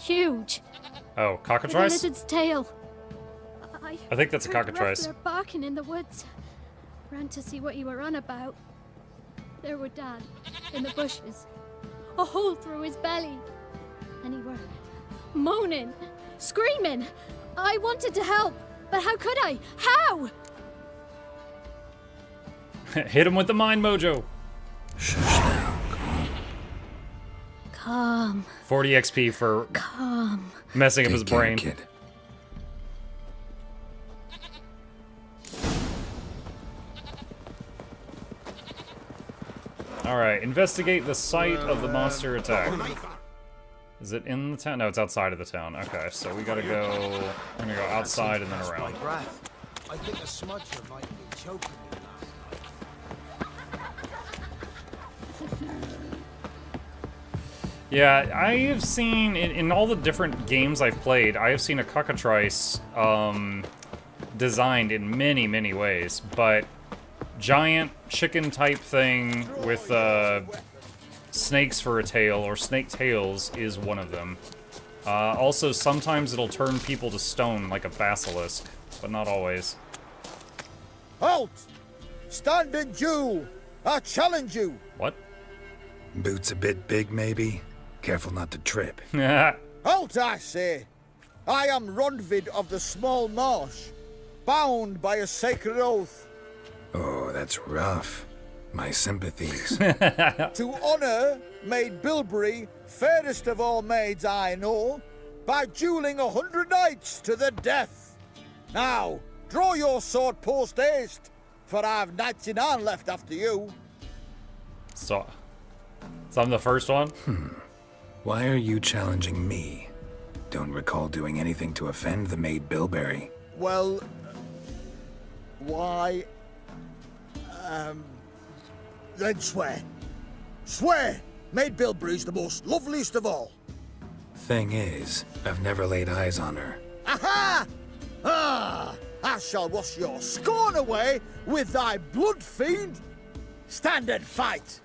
huge. Oh, With a cockatrice? lizard's tail. I think that's a heard cockatrice. Ruffler barking in the woods. Ran to see what you were on about. There were Dad, in the bushes. A hole through his belly. And he were moaning, screaming. I wanted to help, but how could I? How? Hit him with the mind mojo. Calm. 40 XP for Calm. messing up his brain. Kid. Alright, investigate the site of the monster attack. Is it in the town? No, it's outside of the town. Okay, so we gotta go... We're gonna go outside and then around. I think a smudger might be choking me. Yeah, I have seen, in all the different games I've played, I have seen a cockatrice designed in many, many ways, but giant chicken type thing with snakes for a tail, or snake tails, is one of them. Also, sometimes it'll turn people to stone like a basilisk, but not always. Halt! Stand and duel! I challenge you! What? Boots a bit big, maybe? Careful not to trip. Halt, I say! I am Ronvid of the Small Marsh, bound by a sacred oath. Oh, that's rough. My sympathies. To honor Maid Bilberry, fairest of all maids I know, by dueling 100 knights to the death. Now, draw your sword post haste, for I've 99 left after you. So I'm the first one? Why are you challenging me? Don't recall doing anything to offend the Maid Bilberry. Well, why? Then swear. Swear! Maid Bilberry's the most loveliest of all. Thing is, I've never laid eyes on her. Aha! Ah! I shall wash your scorn away with thy blood, fiend. Stand and fight.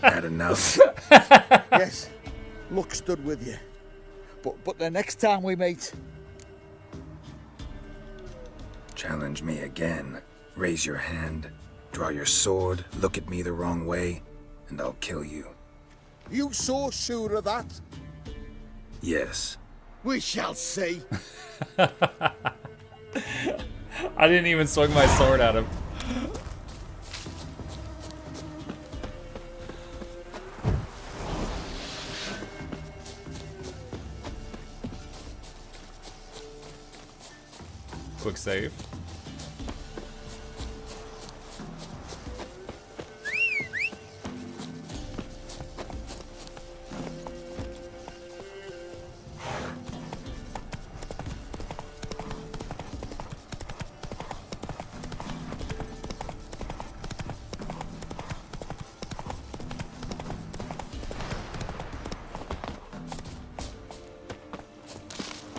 Had enough? Yes, luck stood with you. But the next time we meet... Challenge me again. Raise your hand, draw your sword, look at me the wrong way, and I'll kill you. You so sure of that? Yes. We shall see. I didn't even swing my sword at him. Quick save.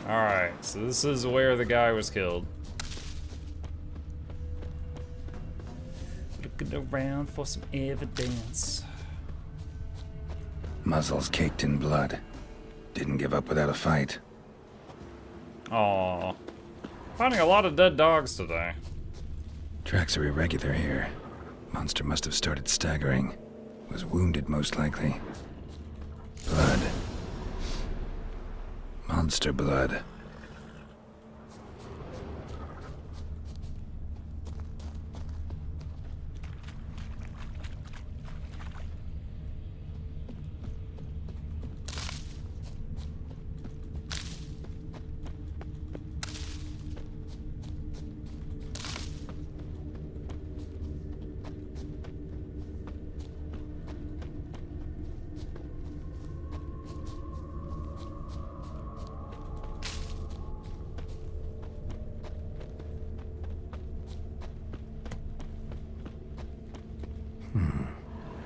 Alright, so this is where the guy was killed. Looking around for some evidence. Muzzles caked in blood. Didn't give up without a fight. Aww. Finding a lot of dead dogs today. Tracks are irregular here. Monster must have started staggering. Was wounded, most likely. Blood. Monster blood.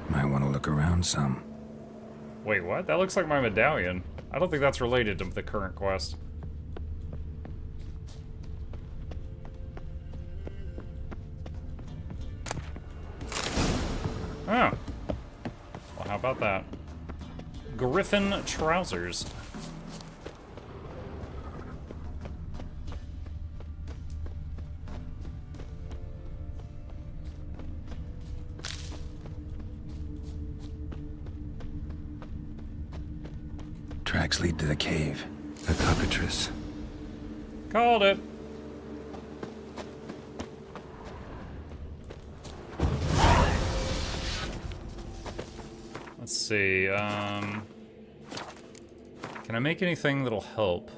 Might want to look around some. Wait, what? That looks like my medallion. I don't think that's related to the current quest. Oh. Well, how about that? Griffin trousers. Tracks lead to the cave. The cockatrice. Called it. Let's see, can I make anything that'll help?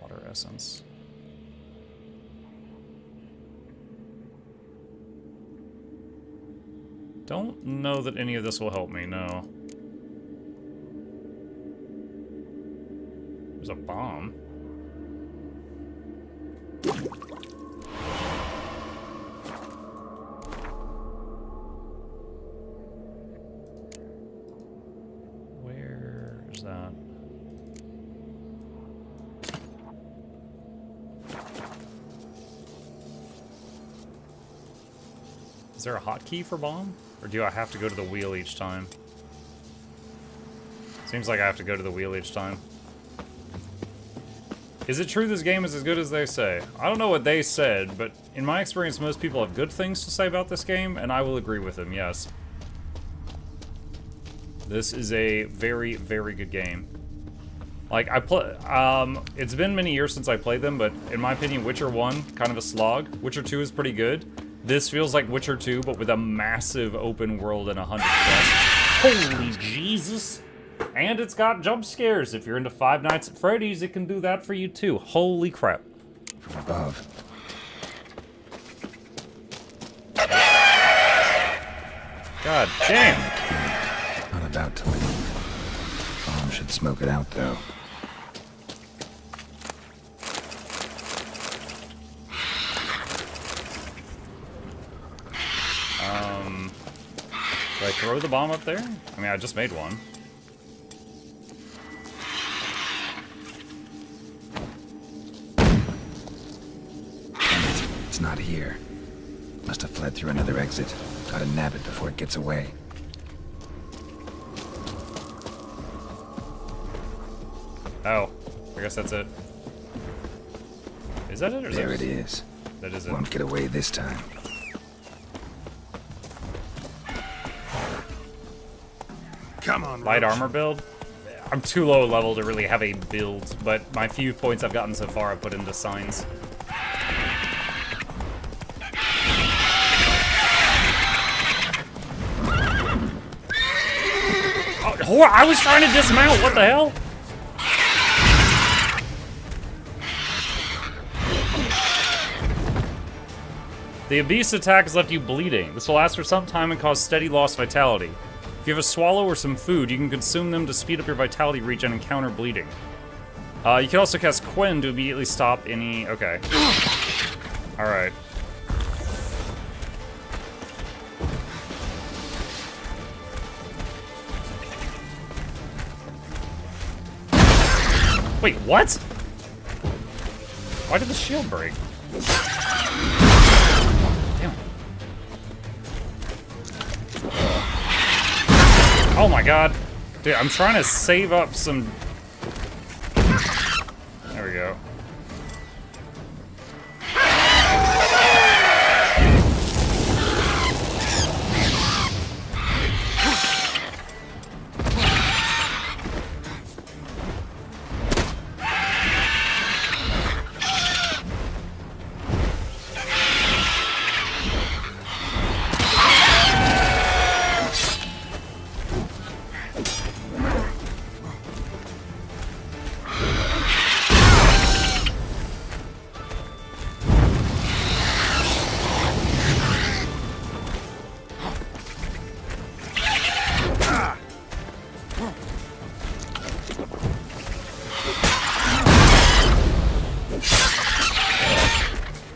Water essence. Don't know that any of this will help me, no. There's a bomb. Where is that? Is there a hotkey for bomb? Or do I have to go to the wheel each time? Seems like I have to go to the wheel each time. Is it true this game is as good as they say? I don't know what they said, but in my experience, most people have good things to say about this game, and I will agree with them, yes. This is a very, very good game. Like, it's been many years since I played them, but in my opinion, Witcher 1, kind of a slog. Witcher 2 is pretty good. This feels like Witcher 2, but with a massive open world and 100 quests. Holy Jesus! And it's got jump scares. If you're into Five Nights at Freddy's, it can do that for you too. Holy crap. From above. God damn. Not about to leave. Bomb should smoke it out, though. Do I throw the bomb up there? I mean, I just made one. It's not here. Must have fled through another exit. Gotta nab it before it gets away. Oh, I guess that's it. Is that it? Or is there that it is. that is it. Won't get away this time. Come on, Light Roach. armor build? I'm too low level to really have a build, but my few points I've gotten so far I've put into signs. Oh, I was trying to dismount, what the hell? The Abyss attack has left you bleeding. This will last for some time and cause steady loss of vitality. If you have a swallow or some food, you can consume them to speed up your vitality regen and counter bleeding. You can also cast Quen to immediately stop any... Okay. Alright. Wait, what? Why did the shield break? Damn. Oh my god. Dude, I'm trying to save up some... There we go.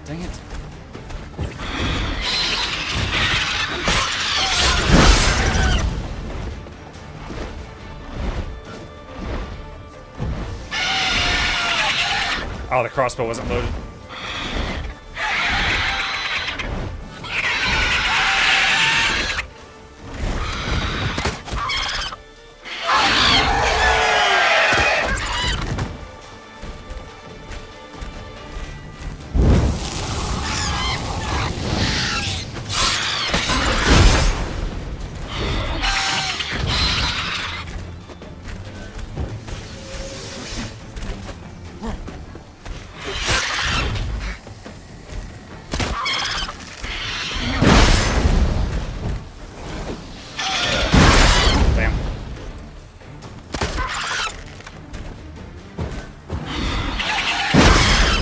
Dang it. Oh, the crossbow wasn't loaded.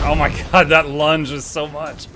Oh my god, that lunge is so much.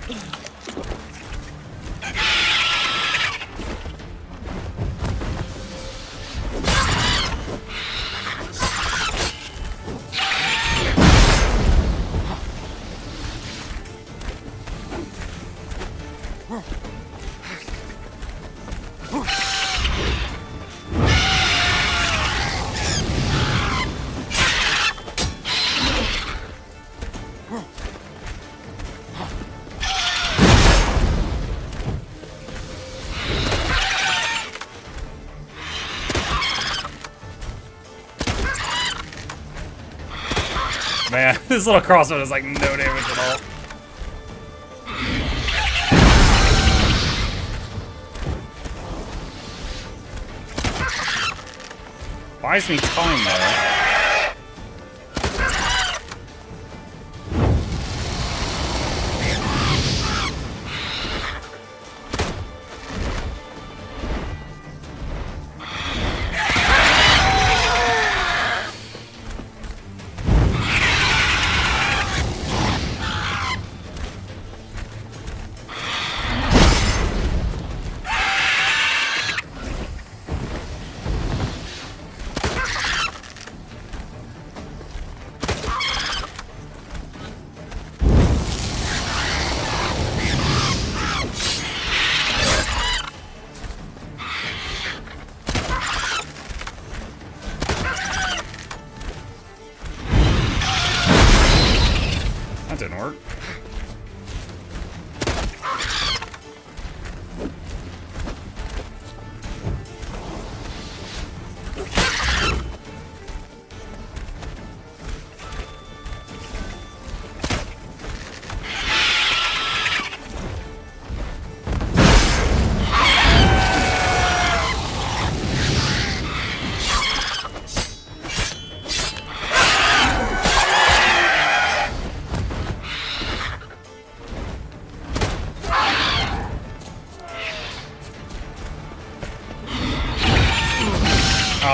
Man, this little crossbow does like no damage at all. Buys me time though.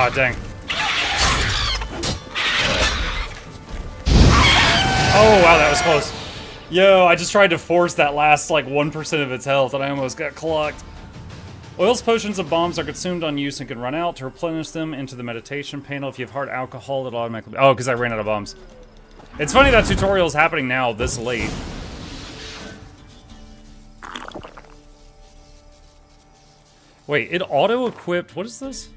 Ah, dang. Oh, wow, that was close. Yo, I just tried to force that last, like, 1% of its health, and I almost got clocked. Oils, potions, and bombs are consumed on use and can run out. To replenish them into the meditation panel, if you have hard alcohol, it'll automatically... Oh, because I ran out of bombs. It's funny that tutorial is happening now, this late. Wait, it auto-equipped... What is this?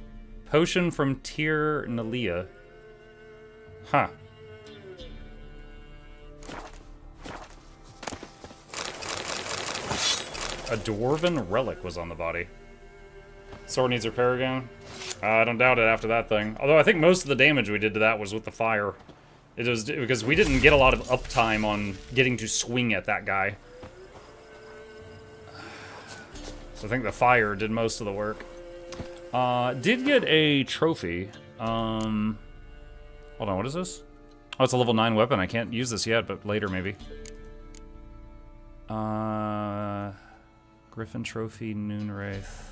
Potion from Tyr Nalia. Huh. A dwarven relic was on the body. Sword needs repair again. I don't doubt it after that thing. Although I think most of the damage we did to that was with the fire. It was because we didn't get a lot of uptime on getting to swing at that guy. So I think the fire did most of the work. Did get a trophy. Hold on, what is this? Oh, it's a level 9 weapon. I can't use this yet, but later maybe. Griffin Trophy, Noonwraith.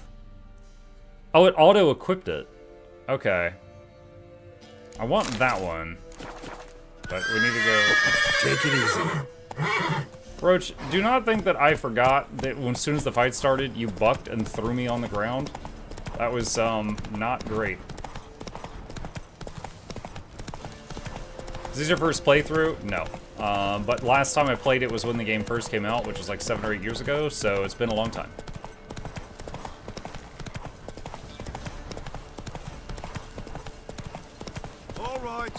Oh, it auto-equipped it. Okay. I want that one. But we need to go... Take it easy. Roach, do not think that I forgot that as soon as the fight started, you bucked and threw me on the ground. That was, not great. Is this your first playthrough? No. But last time I played it was when the game first came out, which was like 7 or 8 years ago, so it's been a long time. All right.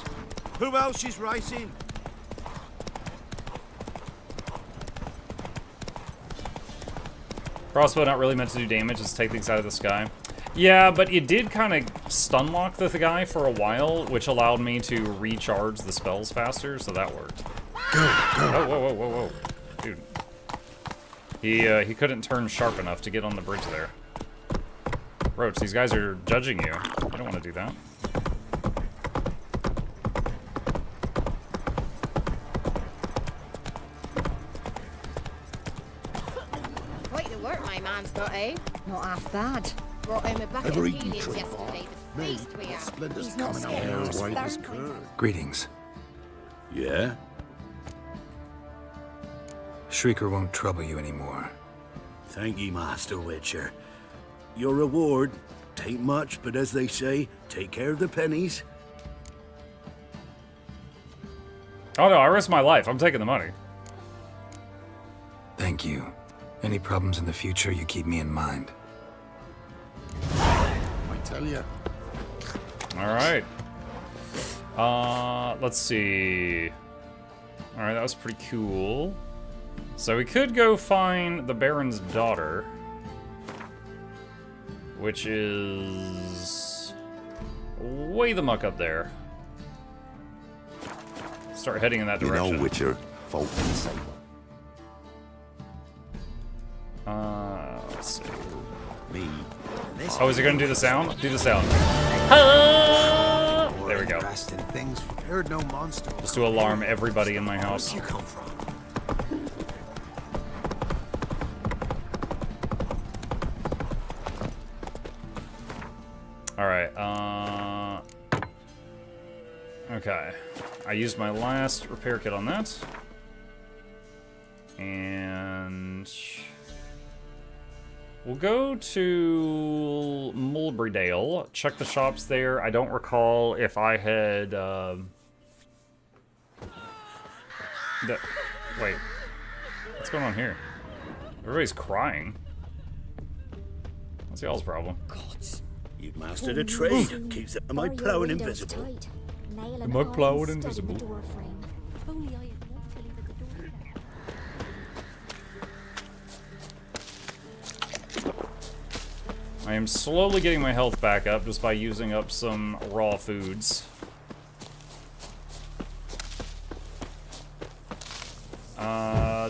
Who else is racing? Crossbow not really meant to do damage, just take things out of the sky. Yeah, but it did kind of stun lock the guy for a while, which allowed me to recharge the spells faster, so that worked. Go, go. Oh, whoa, whoa, whoa, whoa. Dude. He couldn't turn sharp enough to get on the bridge there. Roach, these guys are judging you. You don't want to do that. Quite the work my man's got, eh? Not half bad. Brought him a bucket Ever of eaten peelings tree yesterday. farm? The feast we had. Splendour's He's not coming out scared, there just white as very curd. Greetings. Yeah? Shrieker won't trouble you anymore. Thank ye, Master Witcher. Your reward, tain't much, but as they say, take care of the pennies. Oh no, I risked my life. I'm taking the money. Thank you. Any problems in the future, you keep me in mind. I tell you. Alright. Let's see. Alright, that was pretty cool. So we could go find the Baron's daughter. Which is... way the muck up there. Start heading in that direction. You know, Witcher, folk can say. Let's see. Me. Oh, is it gonna do the sound? Do the sound. There we go. Things. Heard no monster. Just to alarm everybody in my house. Where'd you come from? Alright, okay. I used my last repair kit on that. And... we'll go to Mulberrydale, check the shops there. I don't recall if I had, wait, what's going on here? Everybody's crying. What's y'all's problem? You've mastered a trade. Keeps my plowing invisible. Am I plowing invisible? I am slowly getting my health back up just by using up some raw foods.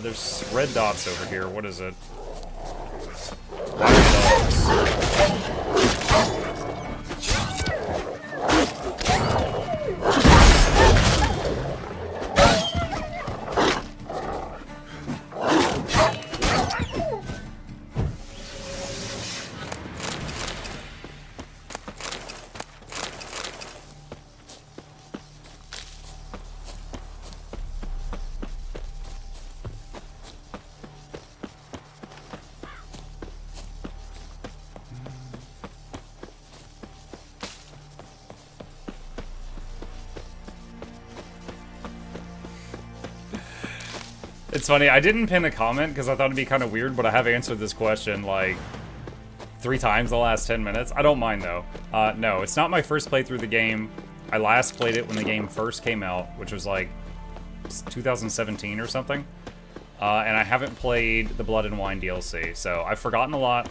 There's red dots over here. What is it? Wild dogs. It's funny, I didn't pin a comment because I thought it'd be kind of weird, but I have answered this question like 3 times the last 10 minutes. I don't mind though. No, it's not my first playthrough of the game. I last played it when the game first came out, which was like 2017 or something. And I haven't played the Blood and Wine DLC, so I've forgotten a lot.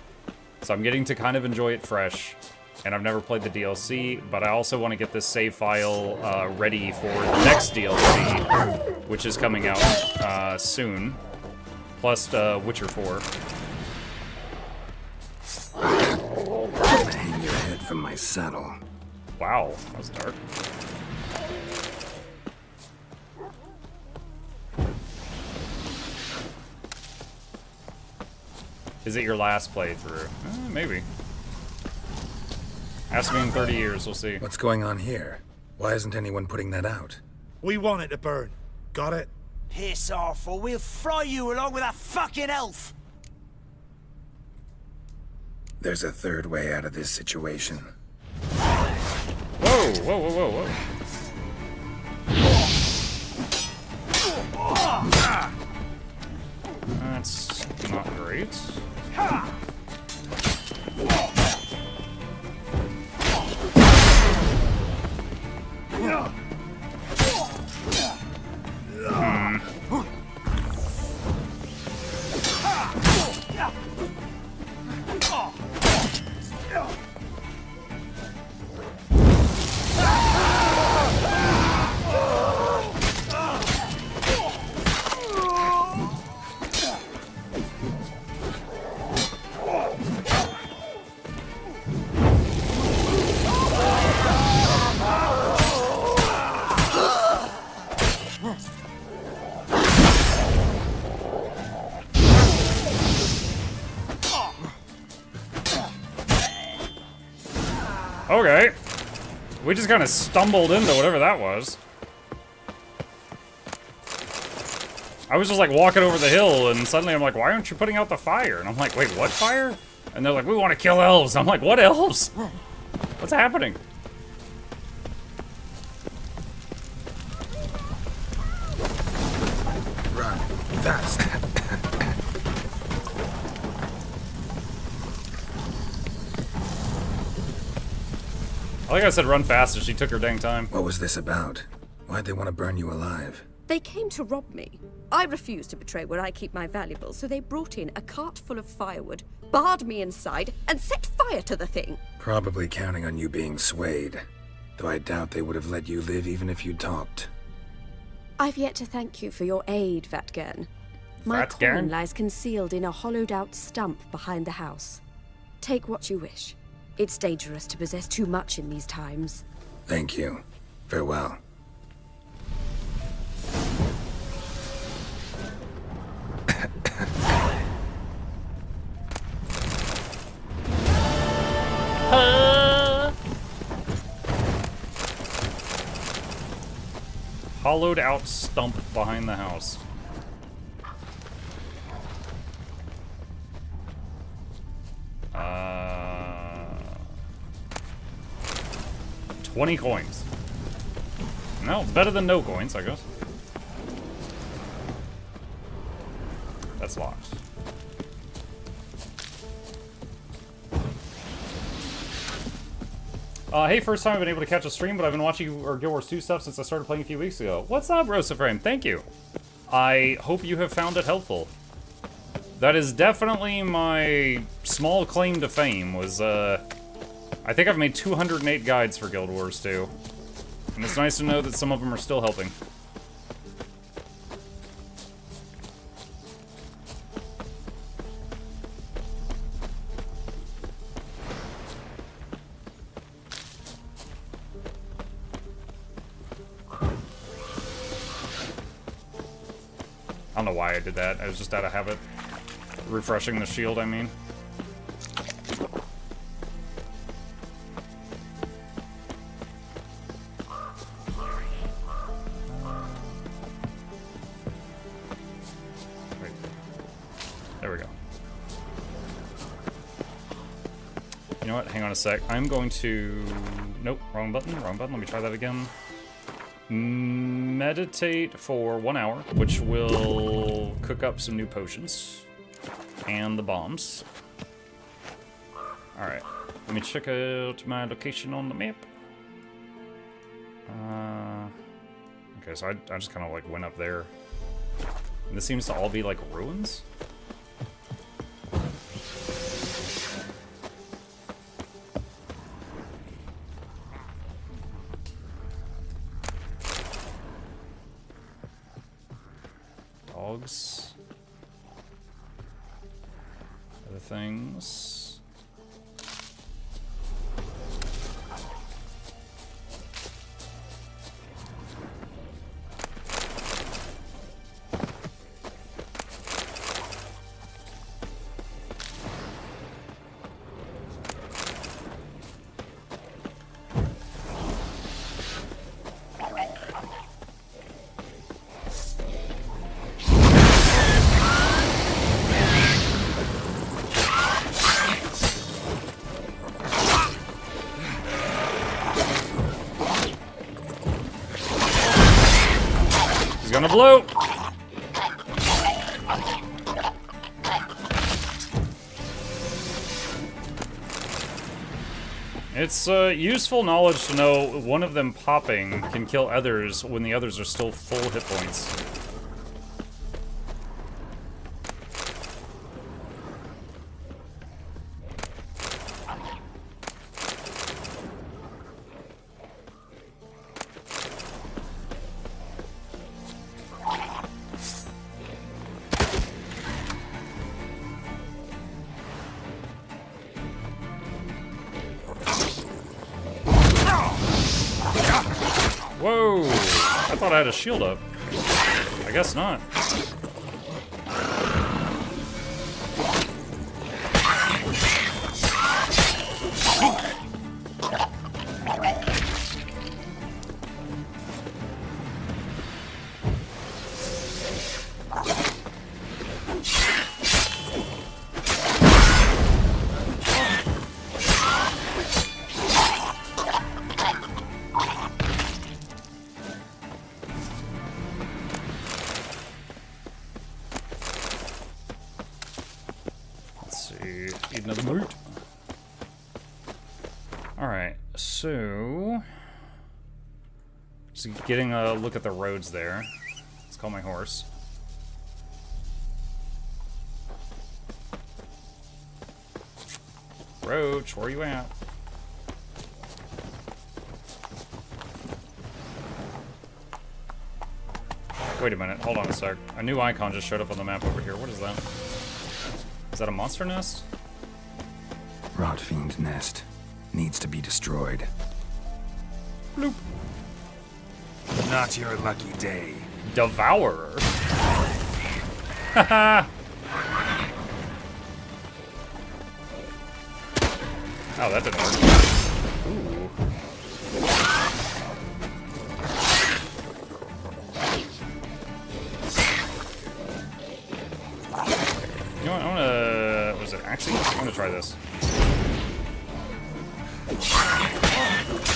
So I'm getting to kind of enjoy it fresh. And I've never played the DLC, but I also want to get this save file ready for the next DLC, which is coming out soon. Plus Witcher 4. I'm gonna hang your head from my saddle. Wow, that was dark. Is it your last playthrough? Maybe. Ask me in 30 years, we'll see. What's going on here? Why isn't anyone putting that out? We want it to burn. Got it? Piss off, or we'll fry you along with a fucking elf! There's a third way out of this situation. Whoa, whoa, whoa, whoa, whoa. That's not great. Okay. We just kind of stumbled into whatever that was. I was just like walking over the hill and suddenly I'm like, why aren't you putting out the fire? And I'm like, wait, what fire? And they're like, we want to kill elves. I'm like, what elves? What's happening? Run. Fast. Like I said, run fast, and she took her dang time. What was this about? Why'd they want to burn you alive? They came to rob me. I refused to betray where I keep my valuables, so they brought in a cart full of firewood, barred me inside, and set fire to the thing. Probably counting on you being swayed. Though I doubt they would have let you live even if you talked. I've yet to thank you for your aid, Vatgern. My coin lies concealed in a hollowed-out stump behind the house. Take what you wish. It's dangerous to possess too much in these times. Thank you. Farewell. Hollowed out stump behind the house. Uh, 20 coins. No, better than no coins, I guess. That's locked. Hey, first time I've been able to catch a stream, but I've been watching your Guild Wars 2 stuff since I started playing a few weeks ago. What's up, Rosaframe? Thank you. I hope you have found it helpful. That is definitely my small claim to fame, was, I think I've made 208 guides for Guild Wars 2. And it's nice to know that some of them are still helping. I don't know why I did that. I was just out of habit. Refreshing the shield, I mean. Wait. There we go. You know what? Hang on a sec. I'm going to... Nope, wrong button, wrong button. Let me try that again. Meditate for 1 hour, which will cook up some new potions. And the bombs. Alright. Let me check out my location on the map. Okay, so I just kind of like went up there. And this seems to all be like ruins. Dogs. Other things. Gonna blow. It's useful knowledge to know one of them popping can kill others when the others are still full hit points. Whoa! I thought I had a shield up. I guess not. Eat another moot. Alright, so... just getting a look at the roads there. Let's call my horse. Roach, where are you at? Wait a minute, hold on a sec. A new icon just showed up on the map over here. What is that? Is that a monster nest? Rotfiend nest. Needs to be destroyed. Bloop. Not your lucky day. Devourer. Haha. Oh, that didn't work. Ooh. You know what? I wanna... was it Axie? I wanna try this.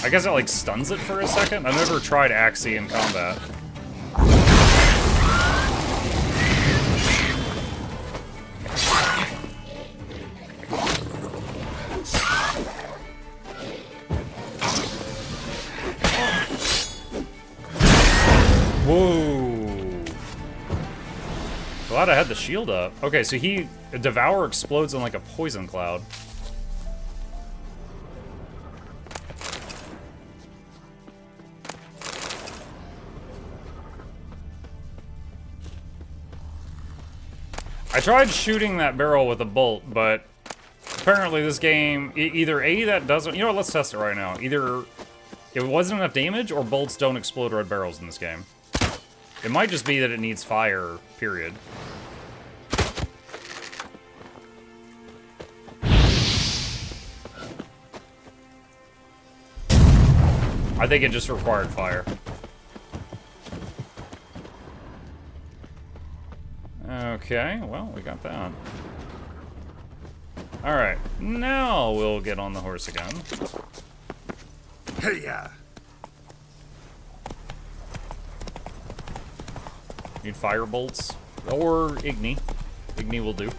I guess it like stuns it for a second. I've never tried Axie in combat. Whoa. Glad I had the shield up. Okay, so Devour explodes in like a poison cloud. I tried shooting that barrel with a bolt, but apparently this game, either A, that doesn't... You know what, let's test it right now. Either it wasn't enough damage, or bolts don't explode red barrels in this game. It might just be that it needs fire, period. I think it just required fire. Okay, well, we got that. Alright, now we'll get on the horse again. Hey-ya! Need fire bolts. Or Igni. Igni will do.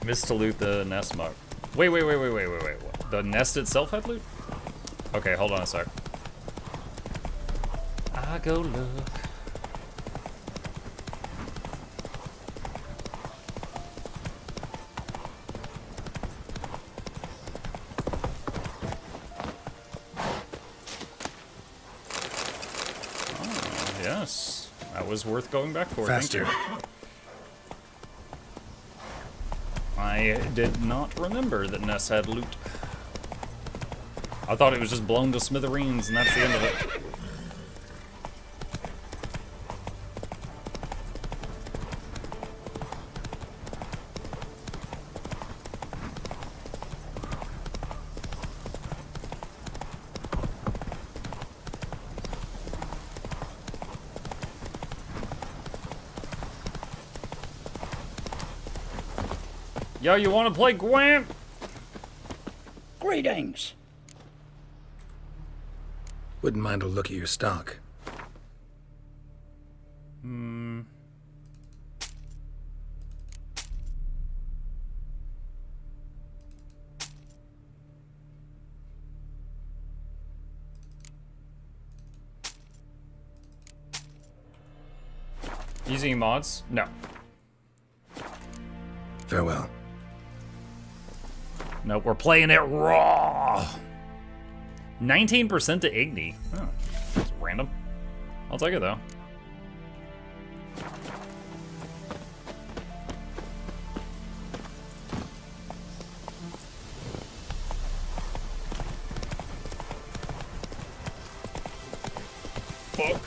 Missed to loot the nest mug. Wait. What? The nest itself had loot? Okay, hold on a sec. I go look. Oh, yes. That was worth going back for. Faster. Thank you. I did not remember that Ness had loot. I thought it was just blown to smithereens and that's the end of it. Yo, you want to play Gwent? Greetings. Wouldn't mind a look at your stock. Using mods? No. Farewell. Nope, we're playing it raw. 19% to Igni. Oh, that's random. I'll take it though. Fuck.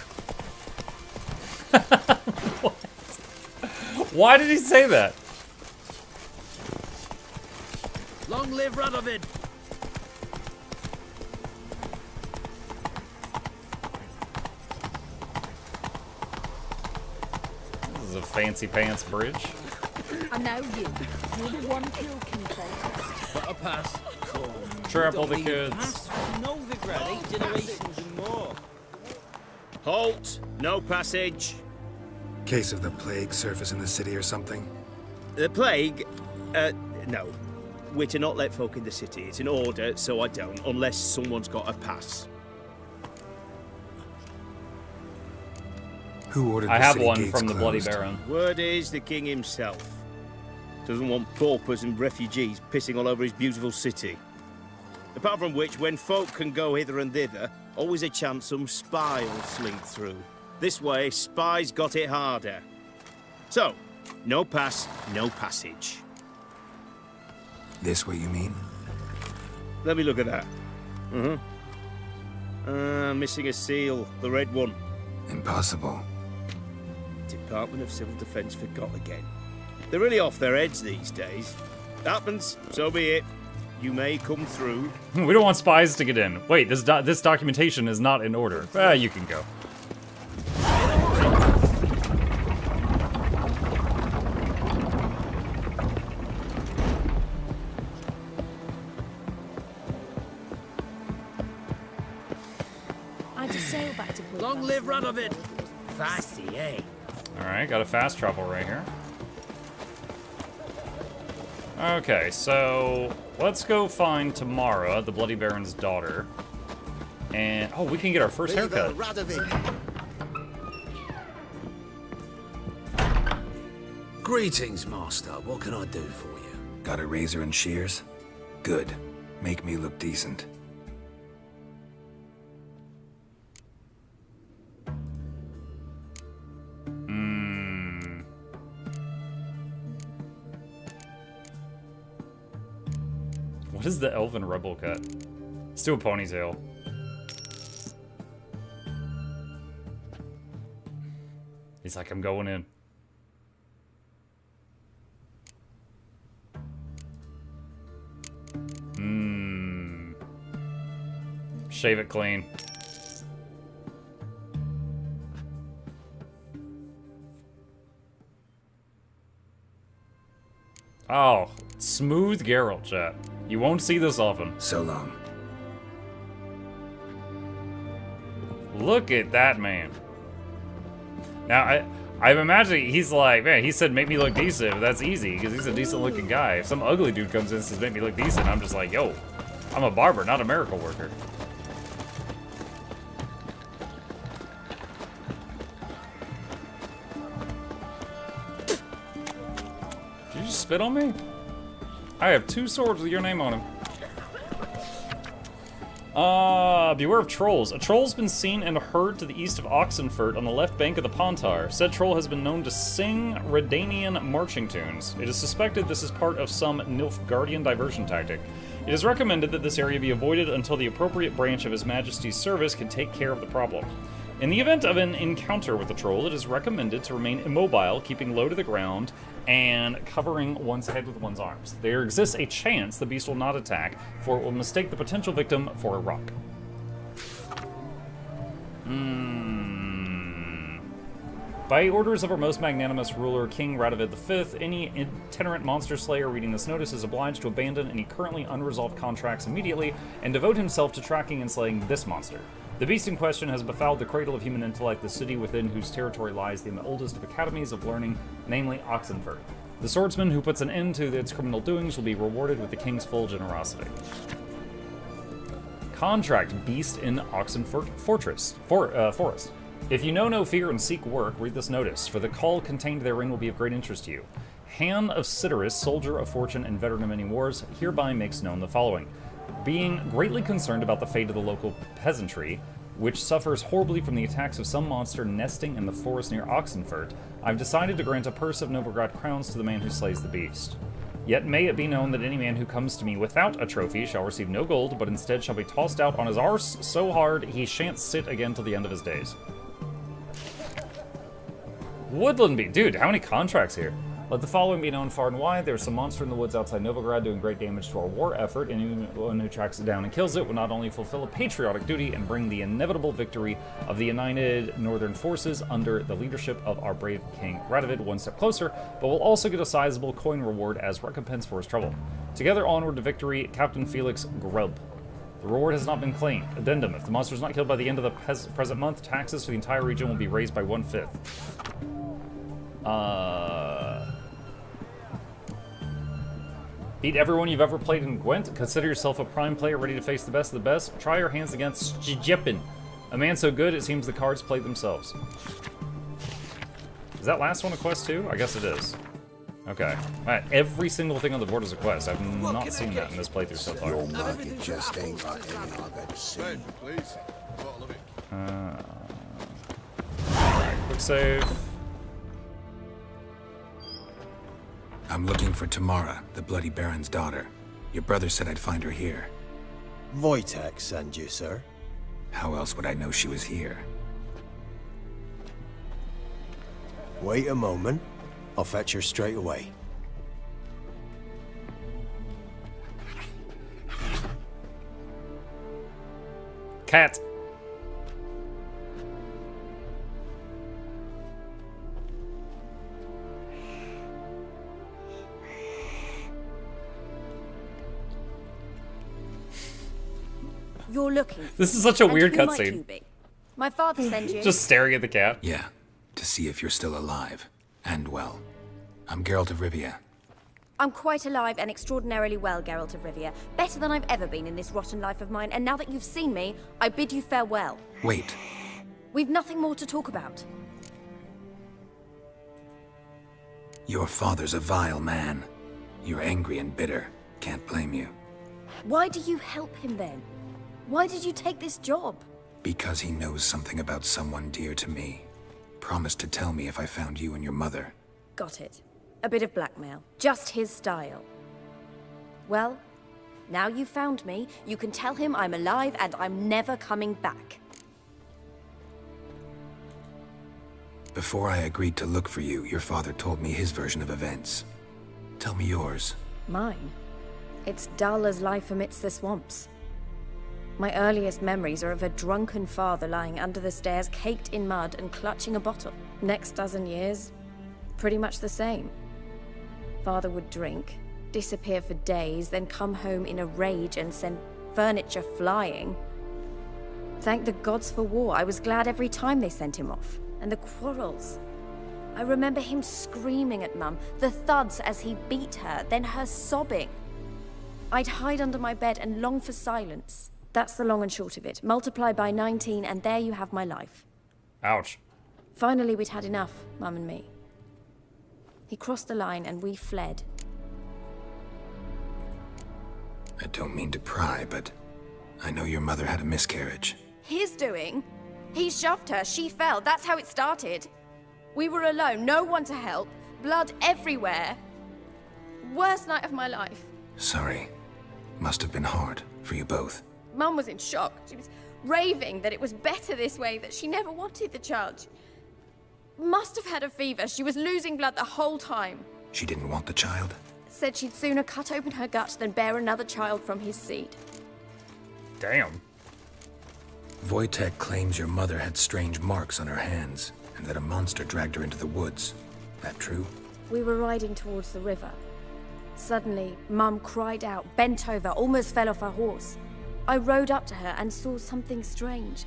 What? Why did he say that? Long live Radovid! This is a fancy pants bridge. And now you. You're the one kill can focused. But a pass. Trample the kids. No regret, 8 generations and more. Halt! No passage. Case of the plague surface in the city or something? The plague? No. We're to not let folk in the city. It's an order, so I don't, unless someone's got a pass. Who ordered I the have city one gates from the Bloody closed? Baron. Word is the king himself. Doesn't want paupers and refugees pissing all over his beautiful city. Apart from which, when folk can go hither and thither, always a chance some spy will slink through. This way, spies got it harder. So, no pass, no passage. This what you mean? Let me look at that. Missing a seal, the red one. Impossible. Department of Civil Defence forgot again. They're really off their heads these days. Happens, so be it. You may come through. We don't want spies to get in. Wait, this documentation is not in order. You can go. I just sail back to Woodland. Long live Radovid! Fasty, eh? Alright, got a fast travel right here. Okay, so let's go find Tamara, the Bloody Baron's daughter. And, oh, we can get our first haircut. Greetings, master. What can I do for you? Got a razor and shears? Good. Make me look decent. What is the elven rebel cut? Let's do a ponytail. He's like, I'm going in. Shave it clean. Oh, smooth Geralt, chat. You won't see this often. So long. Look at that man. Now, I'm imagining he's like, man, he said make me look decent, but that's easy, because he's a decent looking guy. If some ugly dude comes in and says make me look decent, I'm just like, yo, I'm a barber, not a miracle worker. Did you just spit on me? I have 2 swords with your name on them. Beware of trolls. A troll's been seen and heard to the east of Oxenfurt on the left bank of the Pontar. Said troll has been known to sing Redanian marching tunes. It is suspected this is part of some Nilfgaardian diversion tactic. It is recommended that this area be avoided until the appropriate branch of His Majesty's service can take care of the problem. In the event of an encounter with the troll, it is recommended to remain immobile, keeping low to the ground, and covering one's head with one's arms. There exists a chance the beast will not attack, for it will mistake the potential victim for a rock. By orders of our most magnanimous ruler, King Radovid V, any itinerant monster slayer reading this notice is obliged to abandon any currently unresolved contracts immediately and devote himself to tracking and slaying this monster. The beast in question has befouled the cradle of human intellect, the city within whose territory lies the oldest of academies of learning, namely Oxenfurt. The swordsman who puts an end to its criminal doings will be rewarded with the king's full generosity. Contract beast in Oxenfurt forest. If you know no fear and seek work, read this notice, for the call contained therein will be of great interest to you. Han of Cidaris, soldier of fortune and veteran of many wars, hereby makes known the following. Being greatly concerned about the fate of the local peasantry, which suffers horribly from the attacks of some monster nesting in the forest near Oxenfurt, I've decided to grant a purse of Novigrad crowns to the man who slays the beast. Yet may it be known that any man who comes to me without a trophy shall receive no gold, but instead shall be tossed out on his arse so hard he shan't sit again till the end of his days. Woodland Beast. Dude, how many contracts here? Let the following be known far and wide. There's some monster in the woods outside Novigrad doing great damage to our war effort. Anyone who tracks it down and kills it will not only fulfill a patriotic duty and bring the inevitable victory of the united northern forces under the leadership of our brave King Radovid one step closer, but will also get a sizable coin reward as recompense for his trouble. Together onward to victory, Captain Felix Grubb. The reward has not been claimed. Addendum. If the monster is not killed by the end of the present month, taxes for the entire region will be raised by 1/5. Beat everyone you've ever played in Gwent. Consider yourself a prime player ready to face the best of the best. Try your hands against Stjepan, a man so good it seems the cards played themselves. Is that last one a quest too? I guess it is. Okay. Alright, every single thing on the board is a quest. I've not seen that in this playthrough so far. Your market just ain't got any other sin. Alright, quick save. I'm looking for Tamara, the Bloody Baron's daughter. Your brother said I'd find her here. Wojtek send you, sir. How else would I know she was here? Wait a moment. I'll fetch her straight away. Cat. You're looking. This is such a weird And who might cutscene. you be? My father sent you. Just staring at the cat. Yeah, to see if you're still alive. And well. I'm Geralt of Rivia. I'm quite alive and extraordinarily well, Geralt of Rivia. Better than I've ever been in this rotten life of mine, and now that you've seen me, I bid you farewell. Wait. We've nothing more to talk about. Your father's a vile man. You're angry and bitter. Can't blame you. Why do you help him then? Why did you take this job? Because he knows something about someone dear to me. Promised to tell me if I found you and your mother. Got it. A bit of blackmail. Just his style. Well, now you've found me, you can tell him I'm alive and I'm never coming back. Before I agreed to look for you, your father told me his version of events. Tell me yours. Mine? It's dull as life amidst the swamps. My earliest memories are of a drunken father lying under the stairs, caked in mud and clutching a bottle. Next dozen years, pretty much the same. Father would drink, disappear for days, then come home in a rage and send furniture flying. Thank the gods for war. I was glad every time they sent him off. And the quarrels. I remember him screaming at Mum, the thuds as he beat her, then her sobbing. I'd hide under my bed and long for silence. That's the long and short of it. Multiply by 19 and there you have my life. Ouch. Finally, we'd had enough, Mum and me. He crossed the line and we fled. I don't mean to pry, but I know your mother had a miscarriage. His doing? He shoved her, she fell, that's how it started. We were alone, no one to help, blood everywhere. Worst night of my life. Sorry. Must have been hard for you both. Mum was in shock. She was raving that it was better this way, that she never wanted the child. She must have had a fever. She was losing blood the whole time. She didn't want the child? Said she'd sooner cut open her gut than bear another child from his seed. Damn. Wojtek claims your mother had strange marks on her hands, and that a monster dragged her into the woods. That true? We were riding towards the river. Suddenly, Mum cried out, bent over, almost fell off her horse. I rode up to her and saw something strange.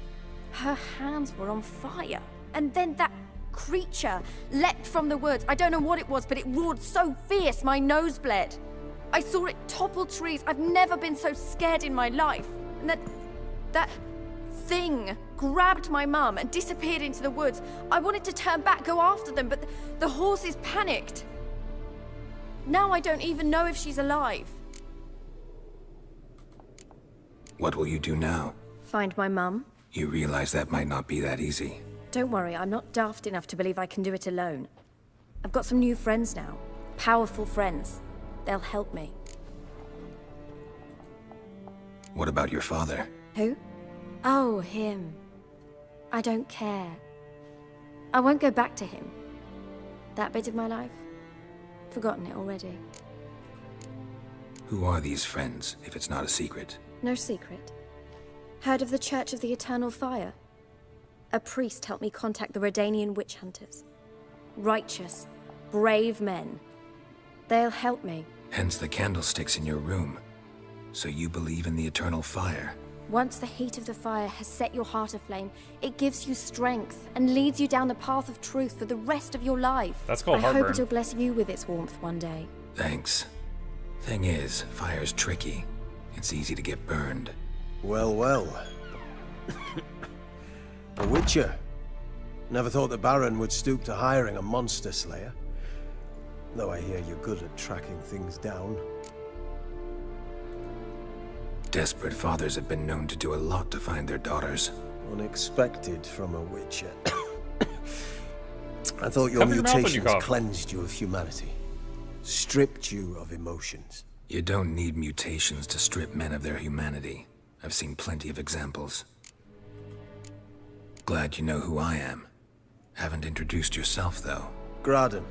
Her hands were on fire. And then that creature leapt from the woods. I don't know what it was, but it roared so fierce my nose bled. I saw it topple trees. I've never been so scared in my life. And that thing grabbed my mum and disappeared into the woods. I wanted to turn back, go after them, but the horses panicked. Now I don't even know if she's alive. What will you do now? Find my mum. You realize that might not be that easy. Don't worry, I'm not daft enough to believe I can do it alone. I've got some new friends now. Powerful friends. They'll help me. What about your father? Who? Oh, him. I don't care. I won't go back to him. That bit of my life? Forgotten it already. Who are these friends, if it's not a secret? No secret. Heard of the Church of the Eternal Fire? A priest helped me contact the Redanian witch hunters. Righteous, brave men. They'll help me. Hence the candlesticks in your room. So you believe in the eternal fire? Once the heat of the fire has set your heart aflame, it gives you strength and leads you down the path of truth for the rest of your life. That's called I heartburn. hope it'll bless you with its warmth one day. Thanks. Thing is, fire's tricky. It's easy to get burned. Well, well. A witcher. Never thought the Baron would stoop to hiring a monster slayer. Though I hear you're good at tracking things down. Desperate fathers have been known to do a lot to find their daughters. Unexpected from a witcher. I thought your Cover your mouth when you mutations cough. cleansed you of humanity. Stripped you of emotions. You don't need mutations to strip men of their humanity. I've seen plenty of examples. Glad you know who I am. Haven't introduced yourself, though. Graden,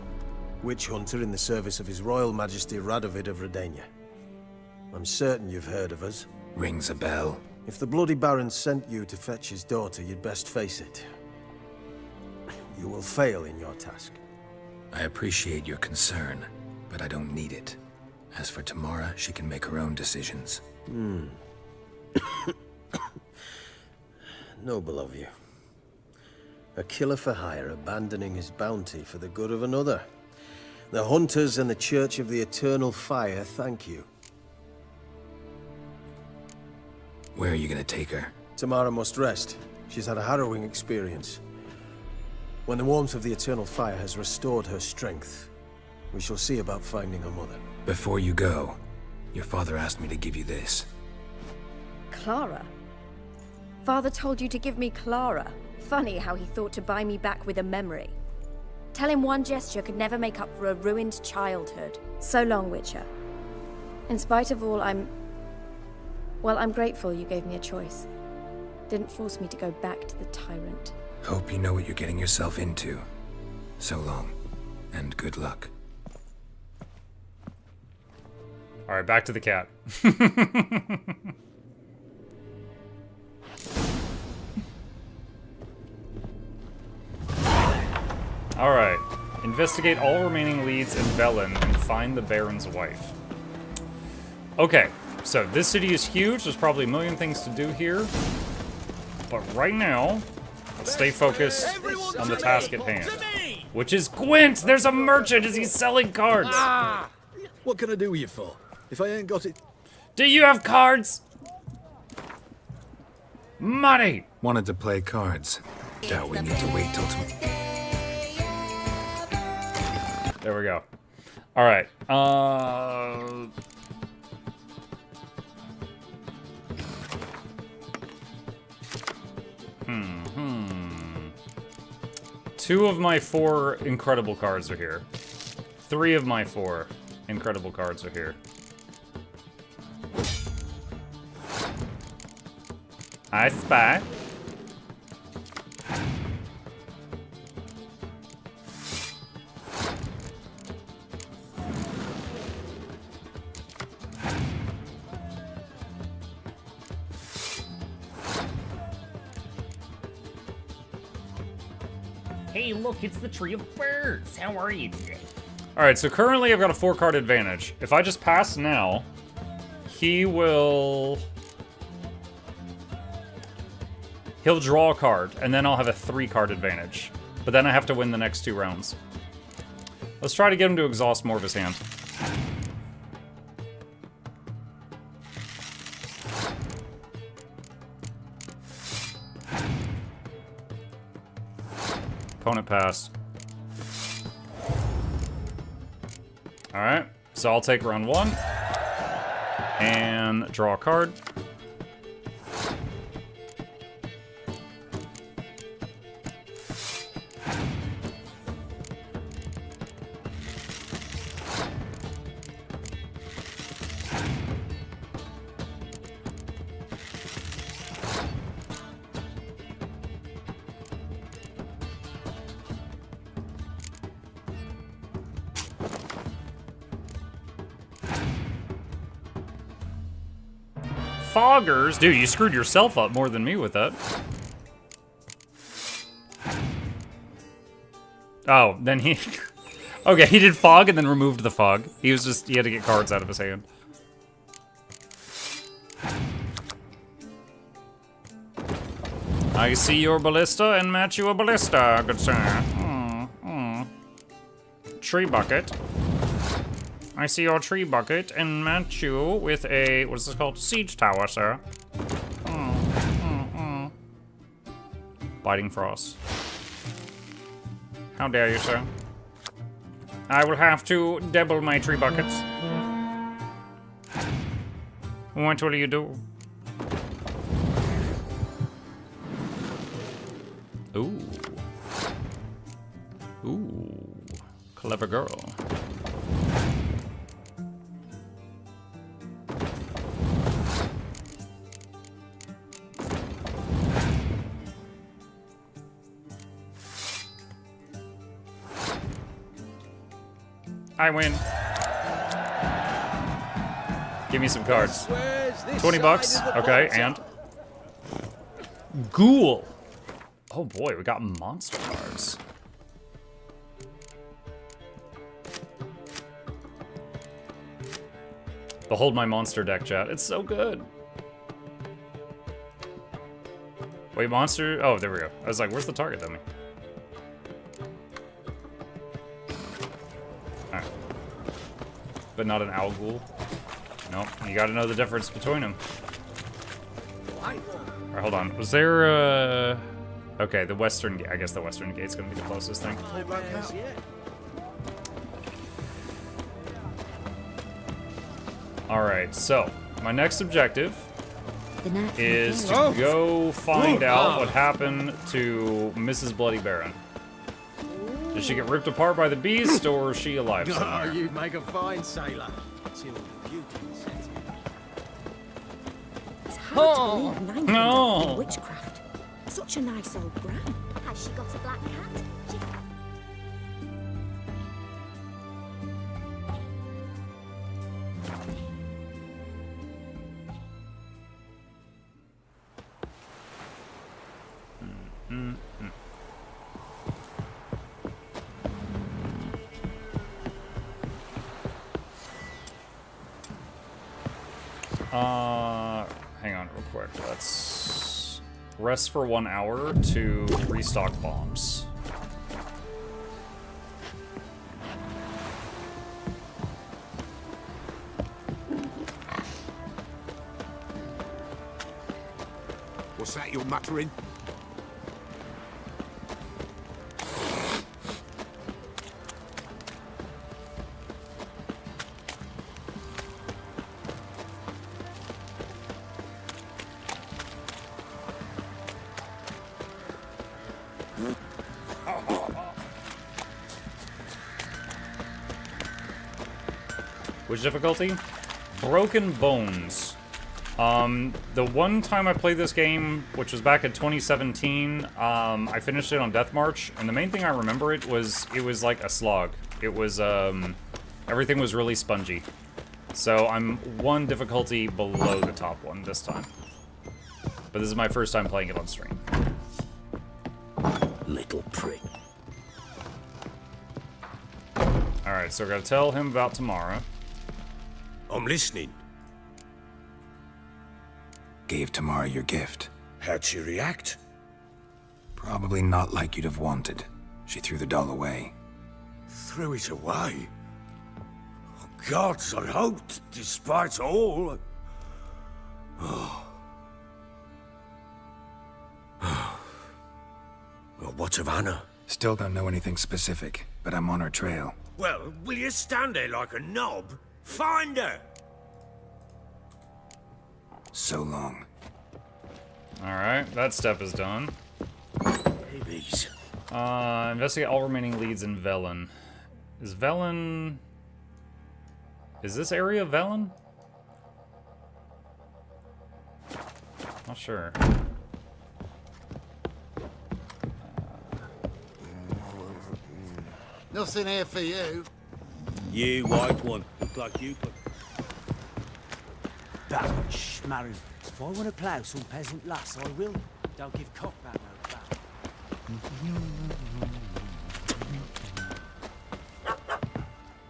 witch hunter in the service of His Royal Majesty Radovid of Redania. I'm certain you've heard of us. Rings a bell. If the Bloody Baron sent you to fetch his daughter, you'd best face it. You will fail in your task. I appreciate your concern, but I don't need it. As for Tamara, she can make her own decisions. Noble of you. A killer for hire abandoning his bounty for the good of another. The hunters and the Church of the Eternal Fire thank you. Where are you gonna take her? Tamara must rest. She's had a harrowing experience. When the warmth of the Eternal Fire has restored her strength, we shall see about finding her mother. Before you go, your father asked me to give you this. Clara? Father told you to give me Clara. Funny how he thought to buy me back with a memory. Tell him one gesture could never make up for a ruined childhood. So long, Witcher. In spite of all, I'm grateful you gave me a choice. Didn't force me to go back to the tyrant. Hope you know what you're getting yourself into. So long, and good luck. Alright, back to the cat. Alright. Investigate all remaining leads in Velen and find the Baron's wife. Okay, so this city is huge. There's probably a million things to do here. But right now, let's stay focused on the task at hand. Which is Gwent! There's a merchant! Is he selling cards? Ah! What can I do with you for? If I ain't got it... Do you have cards? Money! Wanted to play cards. Doubt we need to wait till tomorrow. There we go. Alright. Two of my 4 incredible cards are here. 3 of my 4 incredible cards are here. I spy. Hey, look, it's the Tree of Birds. How are you today? Alright, so currently I've got a 4-card advantage. If I just pass now, he'll draw a card, and then I'll have a 3-card advantage. But then I have to win the next 2 rounds. Let's try to get him to exhaust more of his hand. Opponent passed. Alright, so I'll take round 1 and draw a card. Foggers? Dude, you screwed yourself up more than me with that. Oh, then he... Okay, he did fog and then removed the fog. He had to get cards out of his hand. I see your ballista and match you a ballista, good sir. Tree bucket. I see your tree bucket and match you with a, what is this called? Siege tower, sir. Biting frost. How dare you, sir? I will have to double my tree buckets. What will you do? Ooh. Ooh. Clever girl. I win. Give me some cards. 20 bucks. Okay, and Ghoul. Oh boy, we got monster cards. Behold my monster deck, chat. It's so good. Wait, monster? Oh, there we go. I was like, where's the target dummy? Alright. But not an owl ghoul. Nope, you gotta know the difference between them. Alright, hold on. Was there, okay, the western gate. I guess the western gate's gonna be the closest thing. Alright, so, my next objective is to go find out what happened to Mrs. Bloody Baron. Did she get ripped apart by the beast, or is she alive somewhere? Oh, you'd make a fine sailor. It's hard to believe 9 No. in witchcraft. Such a nice old gran. Has she got a black cat? Hang on real quick. Let's rest for 1 hour to restock bombs. What's that you're muttering? Which difficulty? Broken Bones. The one time I played this game, which was back in 2017, I finished it on Death March, and the main thing I remember it was like a slog. It was, everything was really spongy. So I'm one difficulty below the top one this time. But this is my first time playing it on stream. Little prick. Alright, so I gotta tell him about tomorrow. I'm listening. Gave Tamara your gift. How'd she react? Probably not like you'd have wanted. She threw the doll away. Threw it away? Oh, gods, I hoped, despite all. Oh. Well, what of Anna? Still don't know anything specific, but I'm on her trail. Well, will you stand there like a knob? Find her! So long. Alright, that step is done. Babies. Investigate all remaining leads in Velen. Is Velen... Is this area Velen? Not sure. Nothing here for you. You white one. Look like you. That schmaroo. If I want to plough some peasant lass, I will. Don't give cock that no back.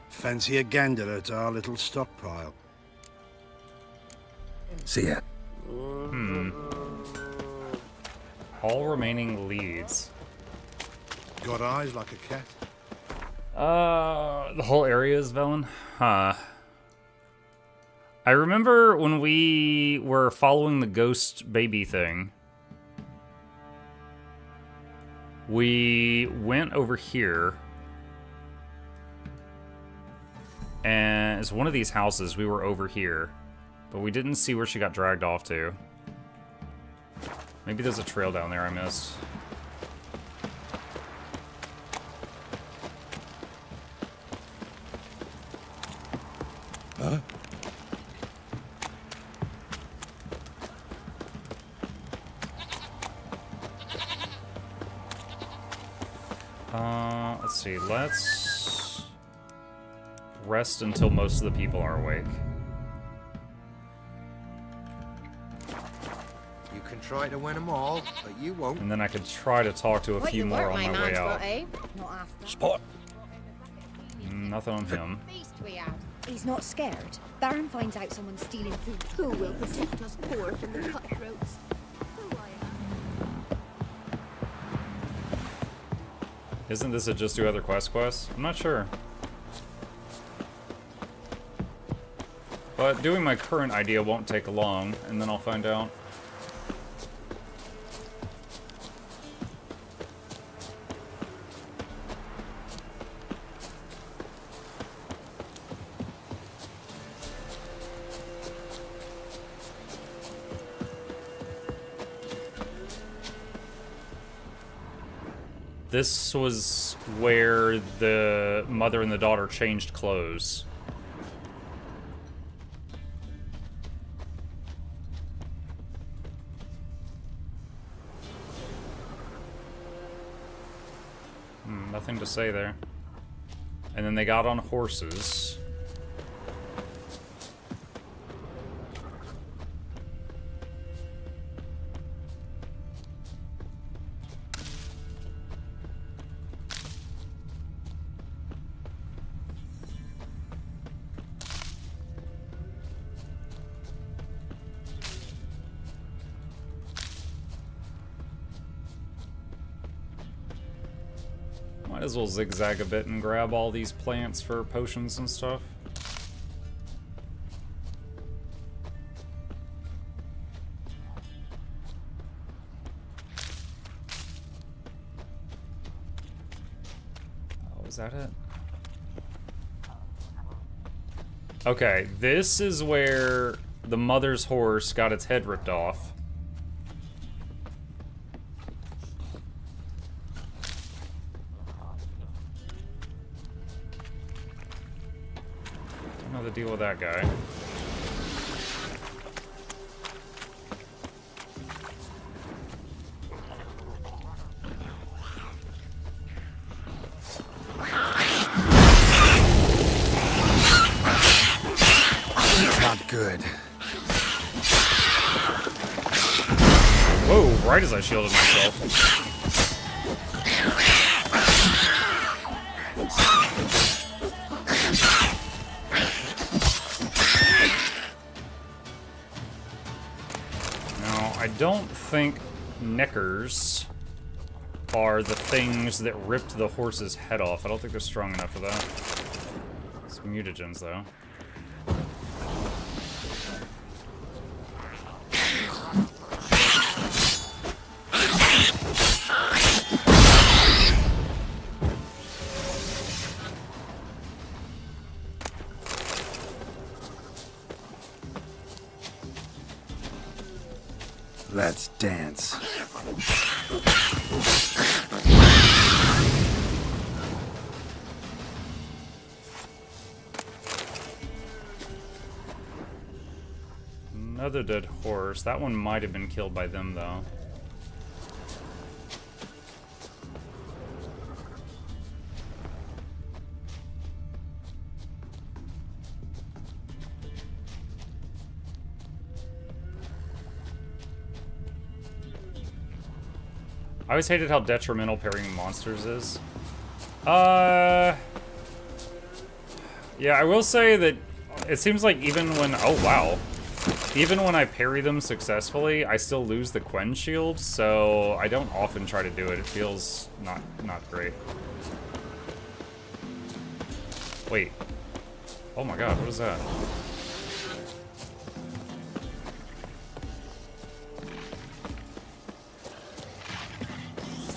Fancy a gander at our little stockpile. See ya. All remaining leads. Got eyes like a cat. The whole area is Velen? Huh. I remember when we were following the ghost baby thing. We went over here. And it's one of these houses. We were over here. But we didn't see where she got dragged off to. Maybe there's a trail down there I missed. Huh? Let's see, let's rest until most of the people are awake. You can try to win them all, but you won't. And then I could try to talk to a few more on my way out. Spot. Nothing on him. He's not scared. Baron finds out someone's stealing food. Who will protect us poor from the cutthroats? Isn't this a just do other quest? I'm not sure. But doing my current idea won't take long, and then I'll find out. This was where the mother and the daughter changed clothes. Nothing to say there. And then they got on horses. Might as well zigzag a bit and grab all these plants for potions and stuff. Oh, is that it? Okay, this is where the mother's horse got its head ripped off. Don't know the deal with that guy. Not good. Whoa, right as I shielded myself. Now, I don't think knickers are the things that ripped the horse's head off. I don't think they're strong enough for that. It's mutagens, though. Let's dance. Another dead horse. That one might have been killed by them, though. I always hated how detrimental parrying monsters is. Yeah, I will say that it seems like even when... Oh, wow. Even when I parry them successfully, I still lose the Quen shield, so I don't often try to do it. It feels not great. Wait. Oh my god, what is that?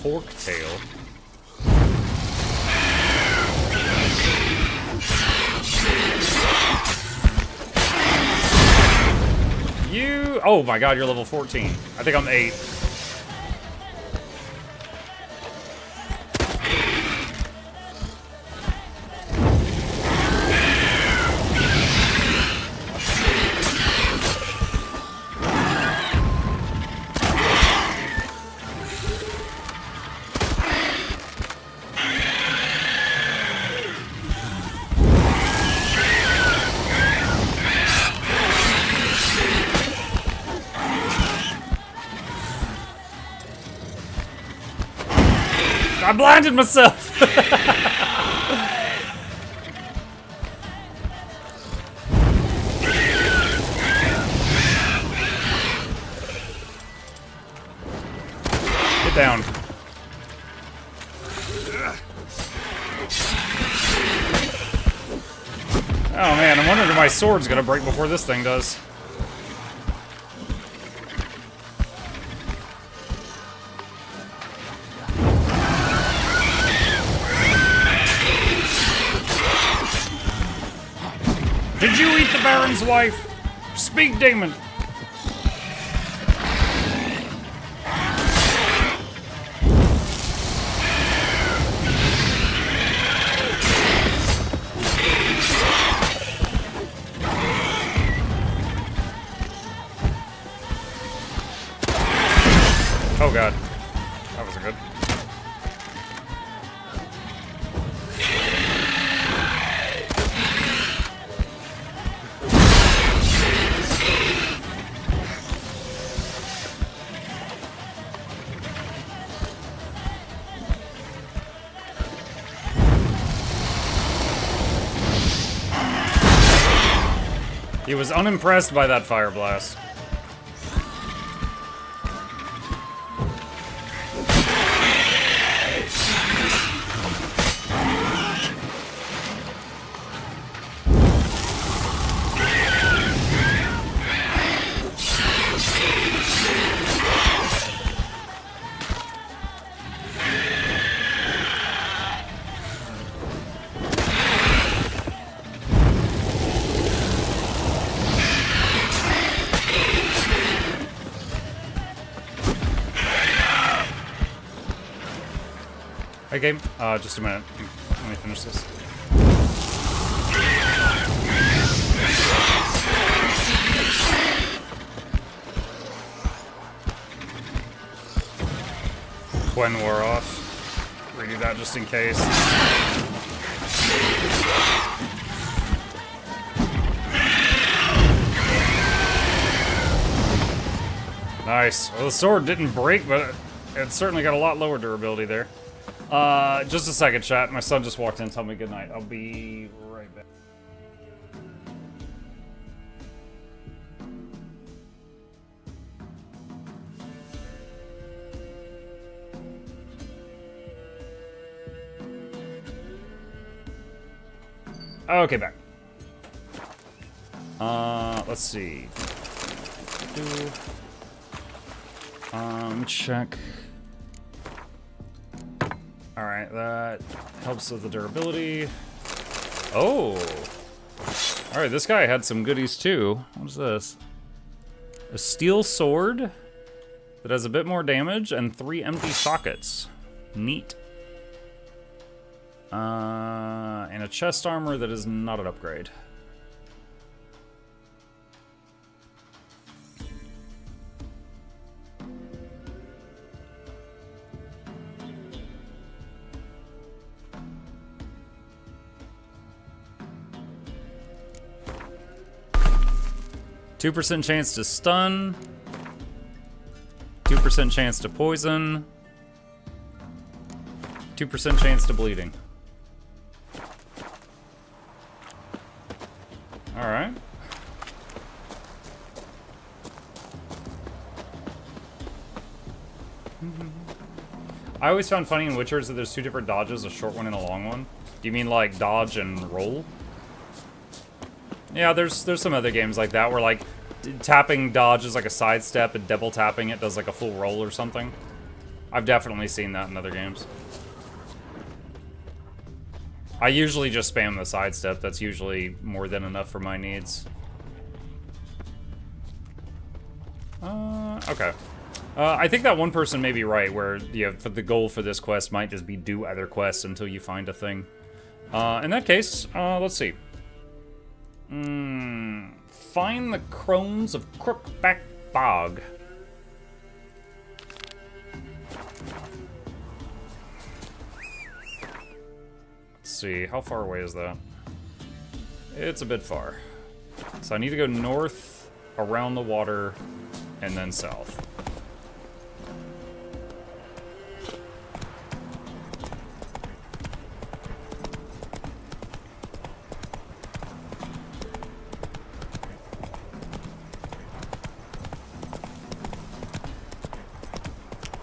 Forktail. You... Oh my god, you're level 14. I think I'm 8. I blinded myself! Get down. Oh man, I'm wondering if my sword's gonna break before this thing does. Did you eat the Baron's wife? Speak, demon! Oh god. That wasn't good. He was unimpressed by that fire blast. Hey, game. Just a minute. Let me finish this. When we're off, redo that just in case. Nice. Well, the sword didn't break, but it certainly got a lot lower durability there. Just a second, chat. My son just walked in. Tell me goodnight. I'll be right back. Okay, back. Let's see. Check. Alright, that helps with the durability. Oh! Alright, this guy had some goodies too. What is this? A steel sword that has a bit more damage and 3 empty sockets. Neat. And a chest armor that is not an upgrade. %2 chance to stun, 2% chance to poison, 2% chance to bleeding. Alright. I always found funny in Witchers that there's 2 different dodges, a short one and a long one. Do you mean like dodge and roll? Yeah, there's some other games like that where like tapping dodge is like a sidestep and double tapping it does like a full roll or something. I've definitely seen that in other games. I usually just spam the sidestep. That's usually more than enough for my needs. Okay. I think that one person may be right, where for the goal for this quest might just be do other quests until you find a thing. In that case, let's see. Find the crones of Crookback Bog. Let's see, how far away is that? It's a bit far. So I need to go north, around the water, and then south.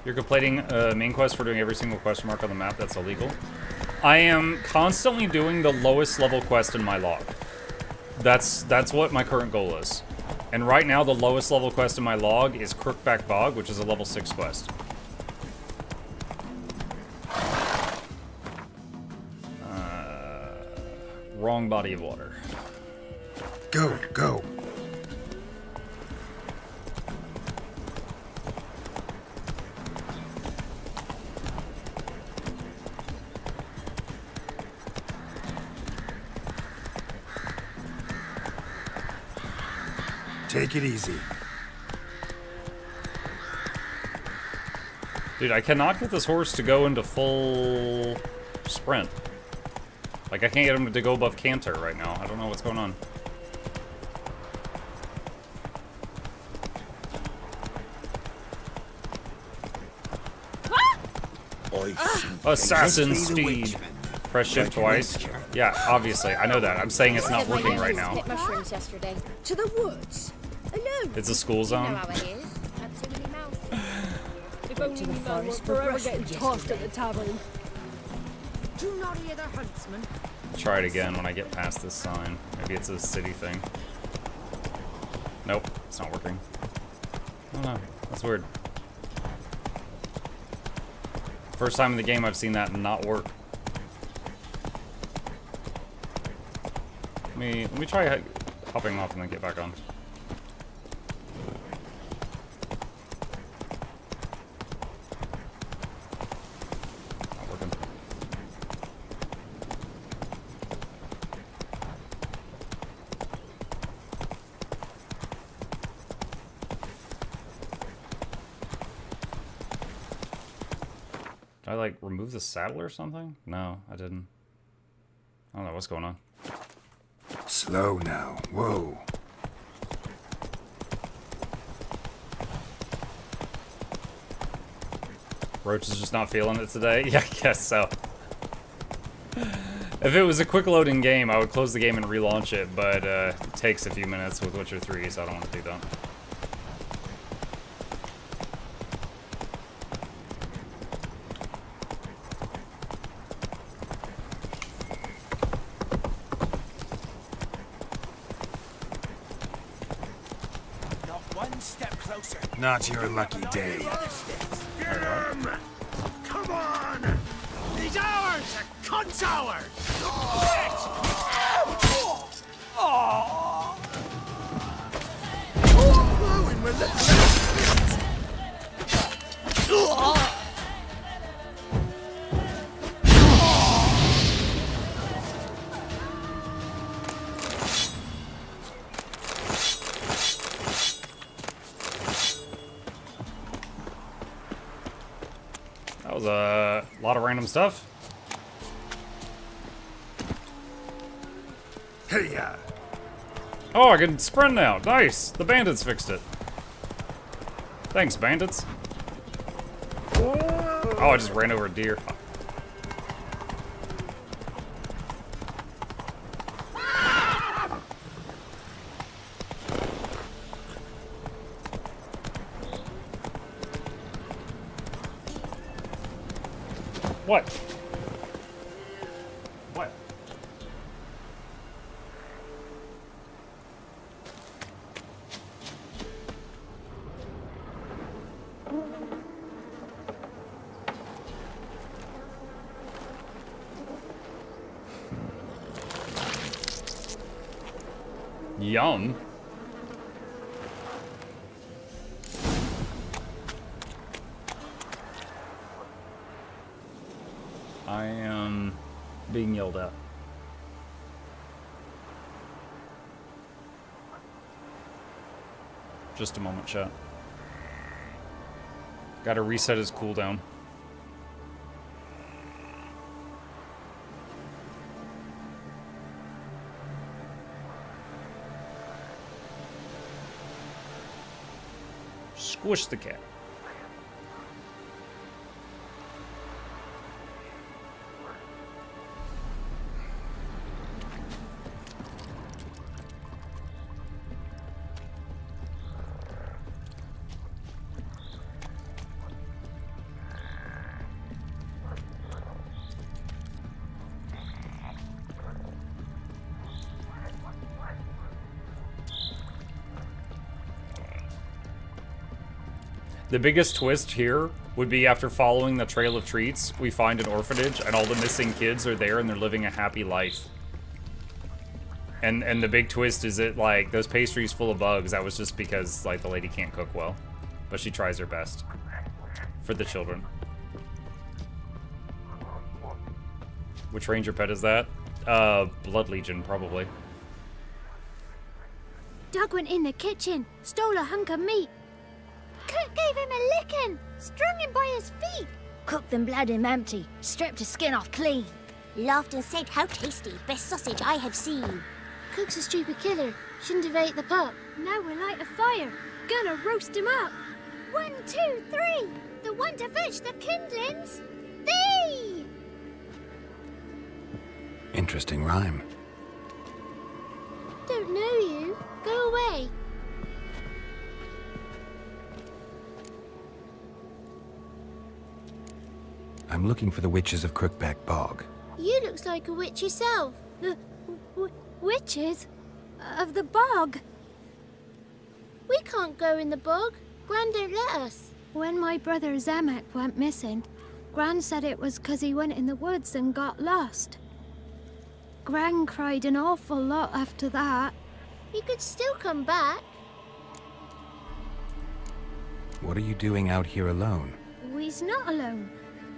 You're completing a main quest for doing every single question mark on the map. That's illegal. I am constantly doing the lowest level quest in my log. That's what my current goal is. And right now, the lowest level quest in my log is Crookback Bog, which is a level 6 quest. Wrong body of water. Go, go. Take it easy. Dude, I cannot get this horse to go into full sprint. Like, I can't get him to go above canter right now. I don't know what's going on. Assassin speed. Press shift twice. Yeah, obviously. I know that. I'm saying it's not working right now. Hit mushrooms yesterday. To the woods. Alone. It's a school zone. You know how it is. Had too many mouths. If only we man were forever getting tossed at the tavern. Do not hear the huntsman. Try it again when I get past this sign. Maybe it's a city thing. Nope, it's not working. I don't know. That's weird. First time in the game I've seen that not work. Let me try hopping off and then get back on. Not working. I like remove the saddle or something? No, I didn't. I don't know what's going on. Slow now. Whoa. Roach is just not feeling it today? Yeah, I guess so. If it was a quick loading game, I would close the game and relaunch it, but it takes a few minutes with Witcher 3, so I don't want to do that. Not one step closer. Not your lucky day. Come on! He's ours! Cunt's ours! That was a lot of random stuff. Hey, Oh, I can sprint now. Nice. The bandits fixed it. Thanks, bandits. Oh, I just ran over a deer. What? What? Yum. I am being yelled at. Just a moment, chat. Gotta reset his cooldown. Squish the cat. The biggest twist here would be after following the trail of treats, we find an orphanage and all the missing kids are there and they're living a happy life. And the big twist is that, like, those pastries full of bugs, that was just because, like, the lady can't cook well. But she tries her best. For the children. Which ranger pet is that? Blood Legion, probably. Doug went in the kitchen, stole a hunk of meat. Cook gave him a licking, strung him by his feet. Cooked and bled him empty, stripped his skin off clean. Laughed and said, "How tasty, best sausage I have seen." Cook's a stupid killer, shouldn't have ate the pup. Now we'll light a fire, gonna roast him up. 1, 2, 3, the one to fetch the kindlings. Thee! Interesting rhyme. Don't know you. Go away. I'm looking for the witches of Crookback Bog. You looks like a witch yourself. The witches of the bog. We can't go in the bog. Gran don't let us. When my brother Zemek went missing, Gran said it was 'cause he went in the woods and got lost. Gran cried an awful lot after that. He could still come back. What are you doing out here alone? We's not alone.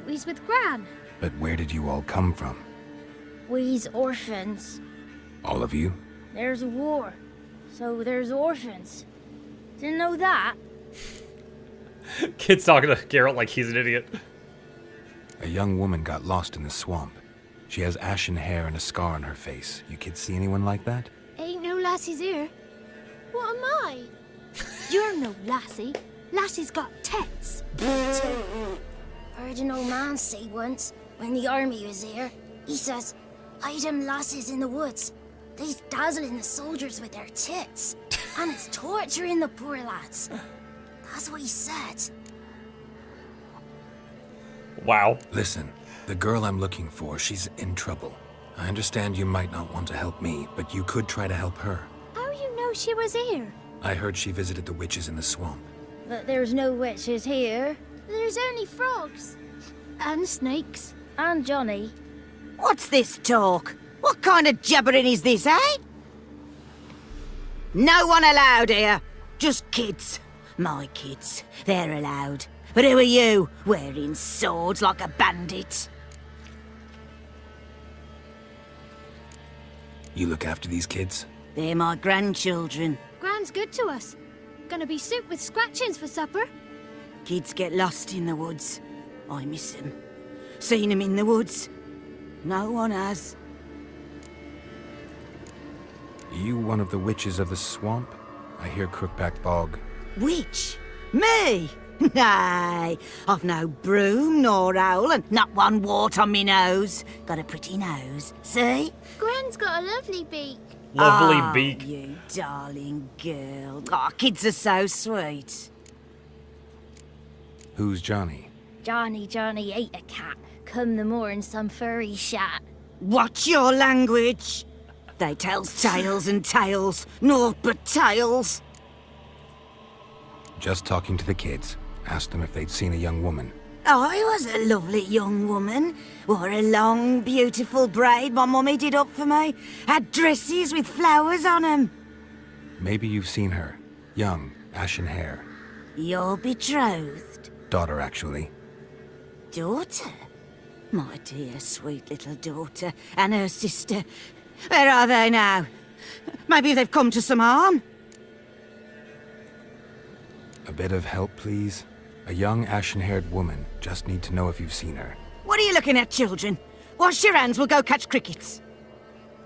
We's with Gran. But where did you all come from? We's orphans. All of you? There's a war, so there's orphans. Didn't know that. Kid's talking to Geralt like he's an idiot. A young woman got lost in the swamp. She has ashen hair and a scar on her face. You kids see anyone like that? Ain't no lassies here. What am I? You're no lassie. Lassie's got tits. Heard an old man say once, when the army was here, he says, "Hide them lasses in the woods. They's dazzling the soldiers with their tits, and it's torturing the poor lads." That's what he said. Wow. Listen, the girl I'm looking for, she's in trouble. I understand you might not want to help me, but you could try to help her. How you know she was here? I heard she visited the witches in the swamp. But there's no witches here. There's only frogs. And snakes. And Johnny. What's this talk? What kind of jabbering is this, eh? No one allowed here. Just kids. My kids. They're allowed. But who are you, wearing swords like a bandit? You look after these kids? They're my grandchildren. Gran's good to us. Gonna be soup with scratchings for supper. Kids get lost in the woods. I miss them. Seen them in the woods. No one has. You one of the witches of the swamp? I hear Crookback Bog. Witch? Me? Nay, I've no broom nor owl and not one wart on me nose. Got a pretty nose, see? Gran's got a lovely beak. Lovely Oh, beak. You darling girl. Oh, kids are so sweet. Who's Johnny? Johnny ate a cat. Come the morn some furry shat. Watch your language. They tells tales and tales, naught but tales. Just talking to the kids. Asked them if they'd seen a young woman. I was a lovely young woman. Wore a long, beautiful braid my mummy did up for me. Had dresses with flowers on 'em. Maybe you've seen her. Young, ashen hair. You're betrothed? Daughter, actually. Daughter? My dear, sweet little daughter. And her sister. Where are they now? Maybe they've come to some harm? A bit of help, please? A young, ashen-haired woman. Just need to know if you've seen her. What are you looking at, children? Wash your hands, we'll go catch crickets.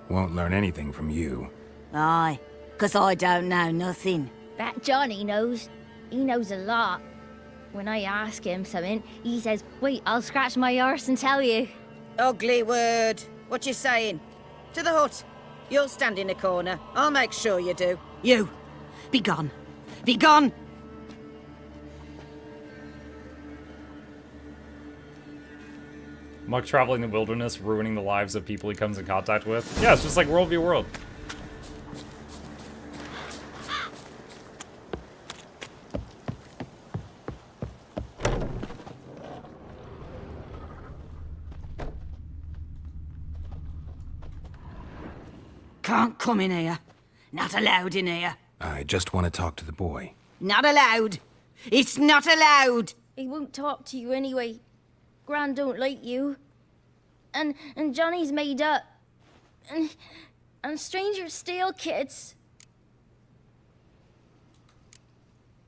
Won't learn anything from you. Aye, 'cause I don't know nothing. That Johnny knows. He knows a lot. When I ask him something, he says, "Wait, I'll scratch my arse and tell you." Ugly word. What you saying? To the hut. You'll stand in a corner. I'll make sure you do. You, be gone. Be gone! Muck traveling the wilderness, ruining the lives of people he comes in contact with. Yeah, it's just like World v. World. Can't come in here. Not allowed in here. I just want to talk to the boy. Not allowed. It's not allowed. He won't talk to you anyway. Gran don't like you. And Johnny's made up. And strangers steal kids.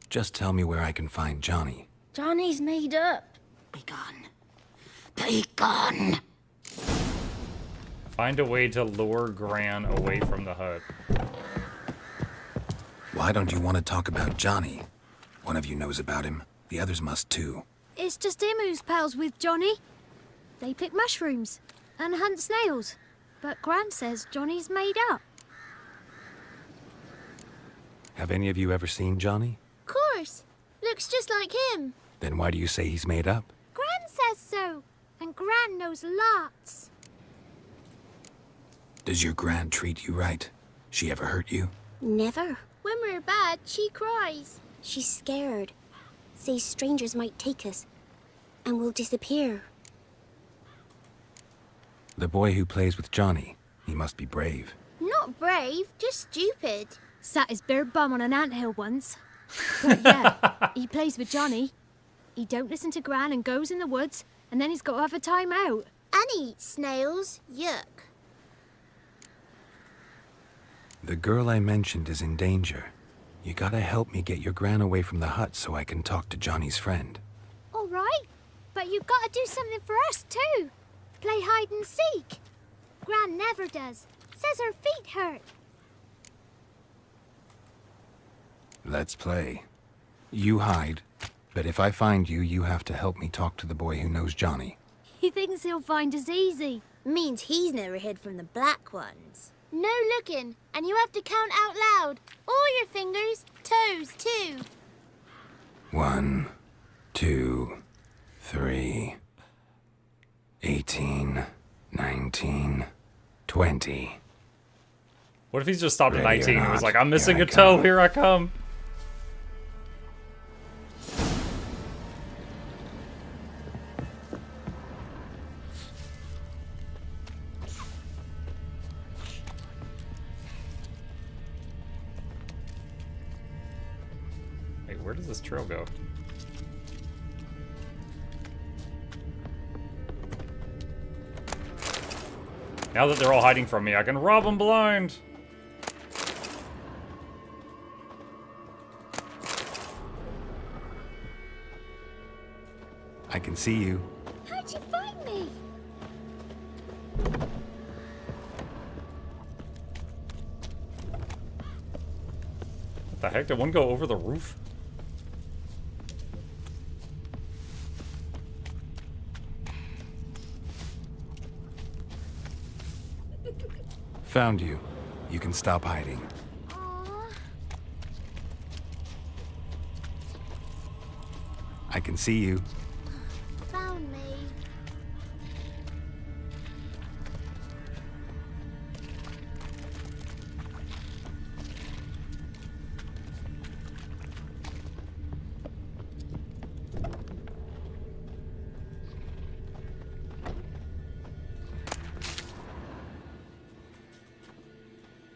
Just tell me where I can find Johnny. Johnny's made up. Be gone. Be gone. Find a way to lure Gran away from the hut. Why don't you want to talk about Johnny? One of you knows about him. The others must too. It's just him who's pals with Johnny. They pick mushrooms and hunt snails. But Gran says Johnny's made up. Have any of you ever seen Johnny? Of course. Looks just like him. Then why do you say he's made up? Gran says so. And Gran knows lots. Does your Gran treat you right? She ever hurt you? Never. When we're bad, she cries. She's scared. Says strangers might take us. And we'll disappear. The boy who plays with Johnny, he must be brave. Not brave, just stupid. Sat his bare bum on an anthill once. But yeah, he plays with Johnny. He don't listen to Gran and goes in the woods, and then he's got to have a time out. And he eats snails. Yuck. The girl I mentioned is in danger. You gotta help me get your Gran away from the hut so I can talk to Johnny's friend. All right, but But you've got to do something for us too. Play hide and seek. Gran never does. Says her feet hurt. Let's play. You hide, but if I find you, you have to help me talk to the boy who knows Johnny. He thinks he'll find us easy. Means he's never hid from the black ones. No looking, and you have to count out loud. All your fingers, toes too. 1, 2, 3, 18, 19, 20. What if he's just stopped at Ready or 19 and was not, like, I'm missing here a I toe, come. here I come. Wait, where does this trail go? Now that they're all hiding from me, I can rob them blind. I can see you. How'd you find me? What the heck? Did one go over the roof? Found you. You can stop hiding. I can see you. Found me.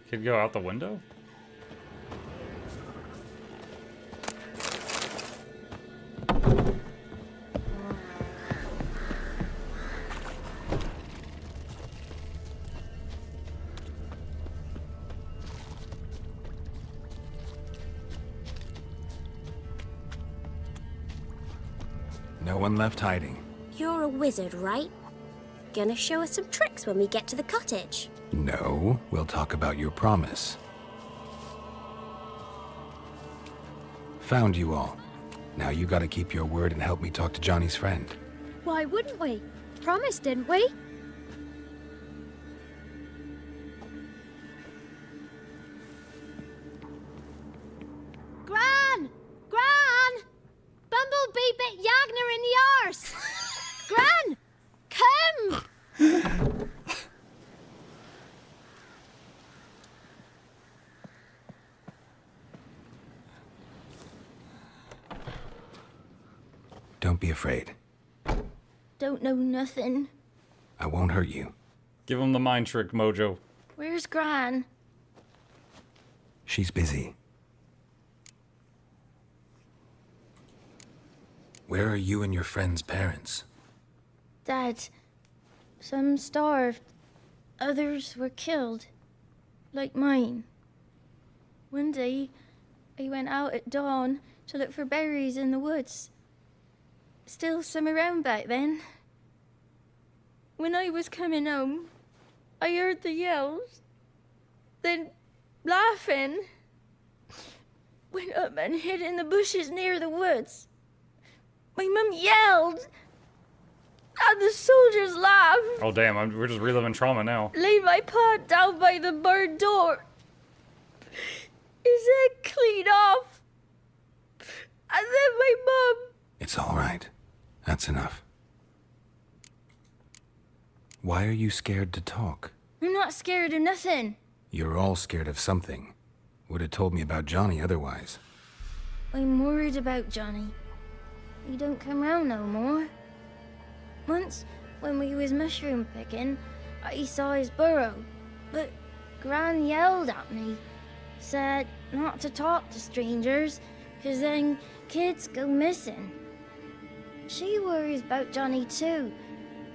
Could go out the window? No one left hiding. You're a wizard, right? Gonna show us some tricks when we get to the cottage. No, we'll talk about your promise. Found you all. Now you gotta keep your word and help me talk to Johnny's friend. Why wouldn't we? Promised, didn't we? Gran! Gran! Bumblebee bit Yagner in the arse! Gran! Come! Don't be afraid. Don't know nothing. I won't hurt you. Give him the mind trick, Mojo. Where's Gran? She's busy. Where are you and your friend's parents? Dad, some starved. Others were killed. Like mine. One day, I went out at dawn to look for berries in the woods. Still some around back then. When I was coming home, I heard the yells. Then, laughing. Went up and hid in the bushes near the woods. My mum yelled. And the soldiers laughed. Oh, damn, we're just reliving trauma now. Laid my paw down by the barn door. His head clean off. And then my mum. It's all right. That's enough. Why are you scared to talk? I'm not scared of nothing. You're all scared of something. Would have told me about Johnny otherwise. I'm worried about Johnny. He don't come round no more. Once, when we was mushroom picking, I saw his burrow. But Gran yelled at me. Said not to talk to strangers, 'cause then kids go missing. She worries about Johnny too,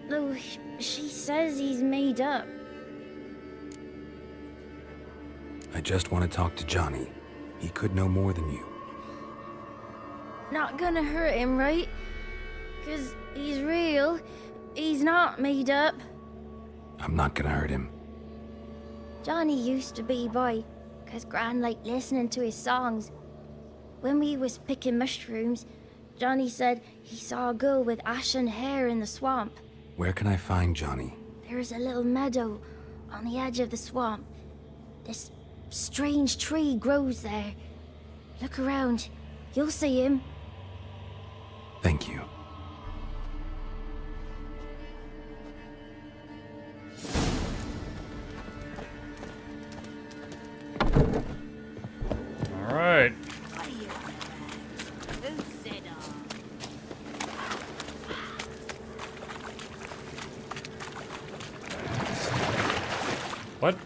though she says he's made up. I just want to talk to Johnny. He could know more than you. Not gonna hurt him, right? 'Cause he's real. He's not made up. I'm not gonna hurt him. Johnny used to be by, 'cause Gran liked listening to his songs. When we was picking mushrooms, Johnny said he saw a girl with ashen hair in the swamp. Where can I find Johnny? There's a little meadow on the edge of the swamp. This strange tree grows there. Look around. You'll see him. Thank you. All right. What?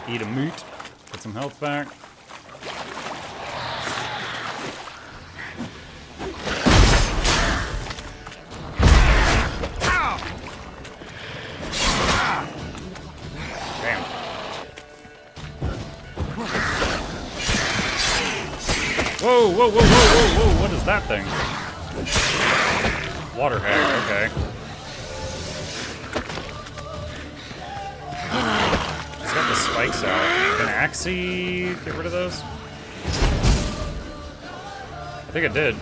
Eat a moot. Get some health back. Damn. Whoa, whoa, whoa, whoa, whoa, whoa, what is that thing? Water hag, okay. It's got the spikes out. Can Axie get rid of those? I think it did.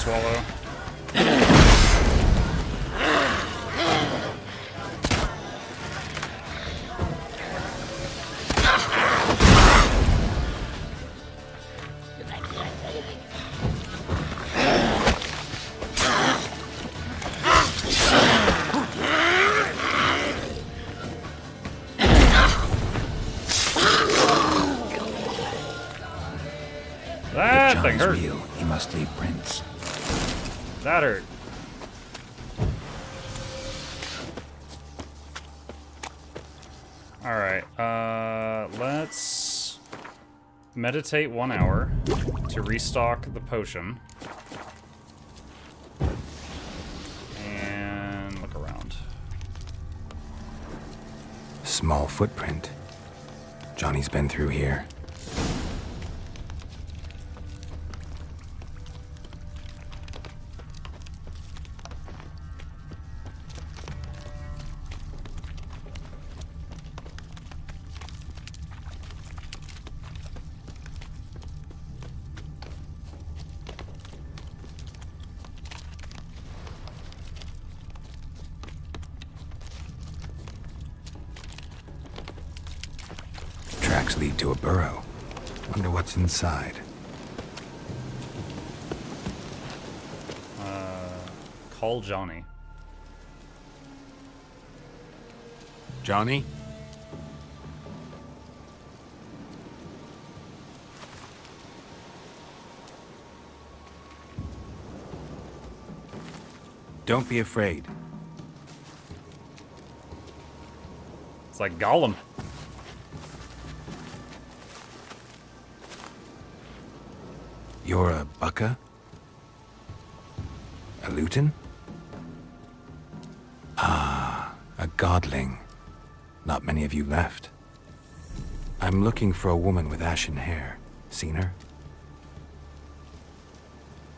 Swallow. That thing hurt. Real. He must leave prints. That hurt. Alright, let's meditate 1 hour to restock the potion. And look around. Small footprint. Johnny's been through here. Tracks lead to a burrow. Wonder what's inside. Call Johnny. Johnny? Don't be afraid. It's like Gollum. You're a Bucka? A Luton? Ah, a godling. Not many of you left. I'm looking for a woman with ashen hair. Seen her?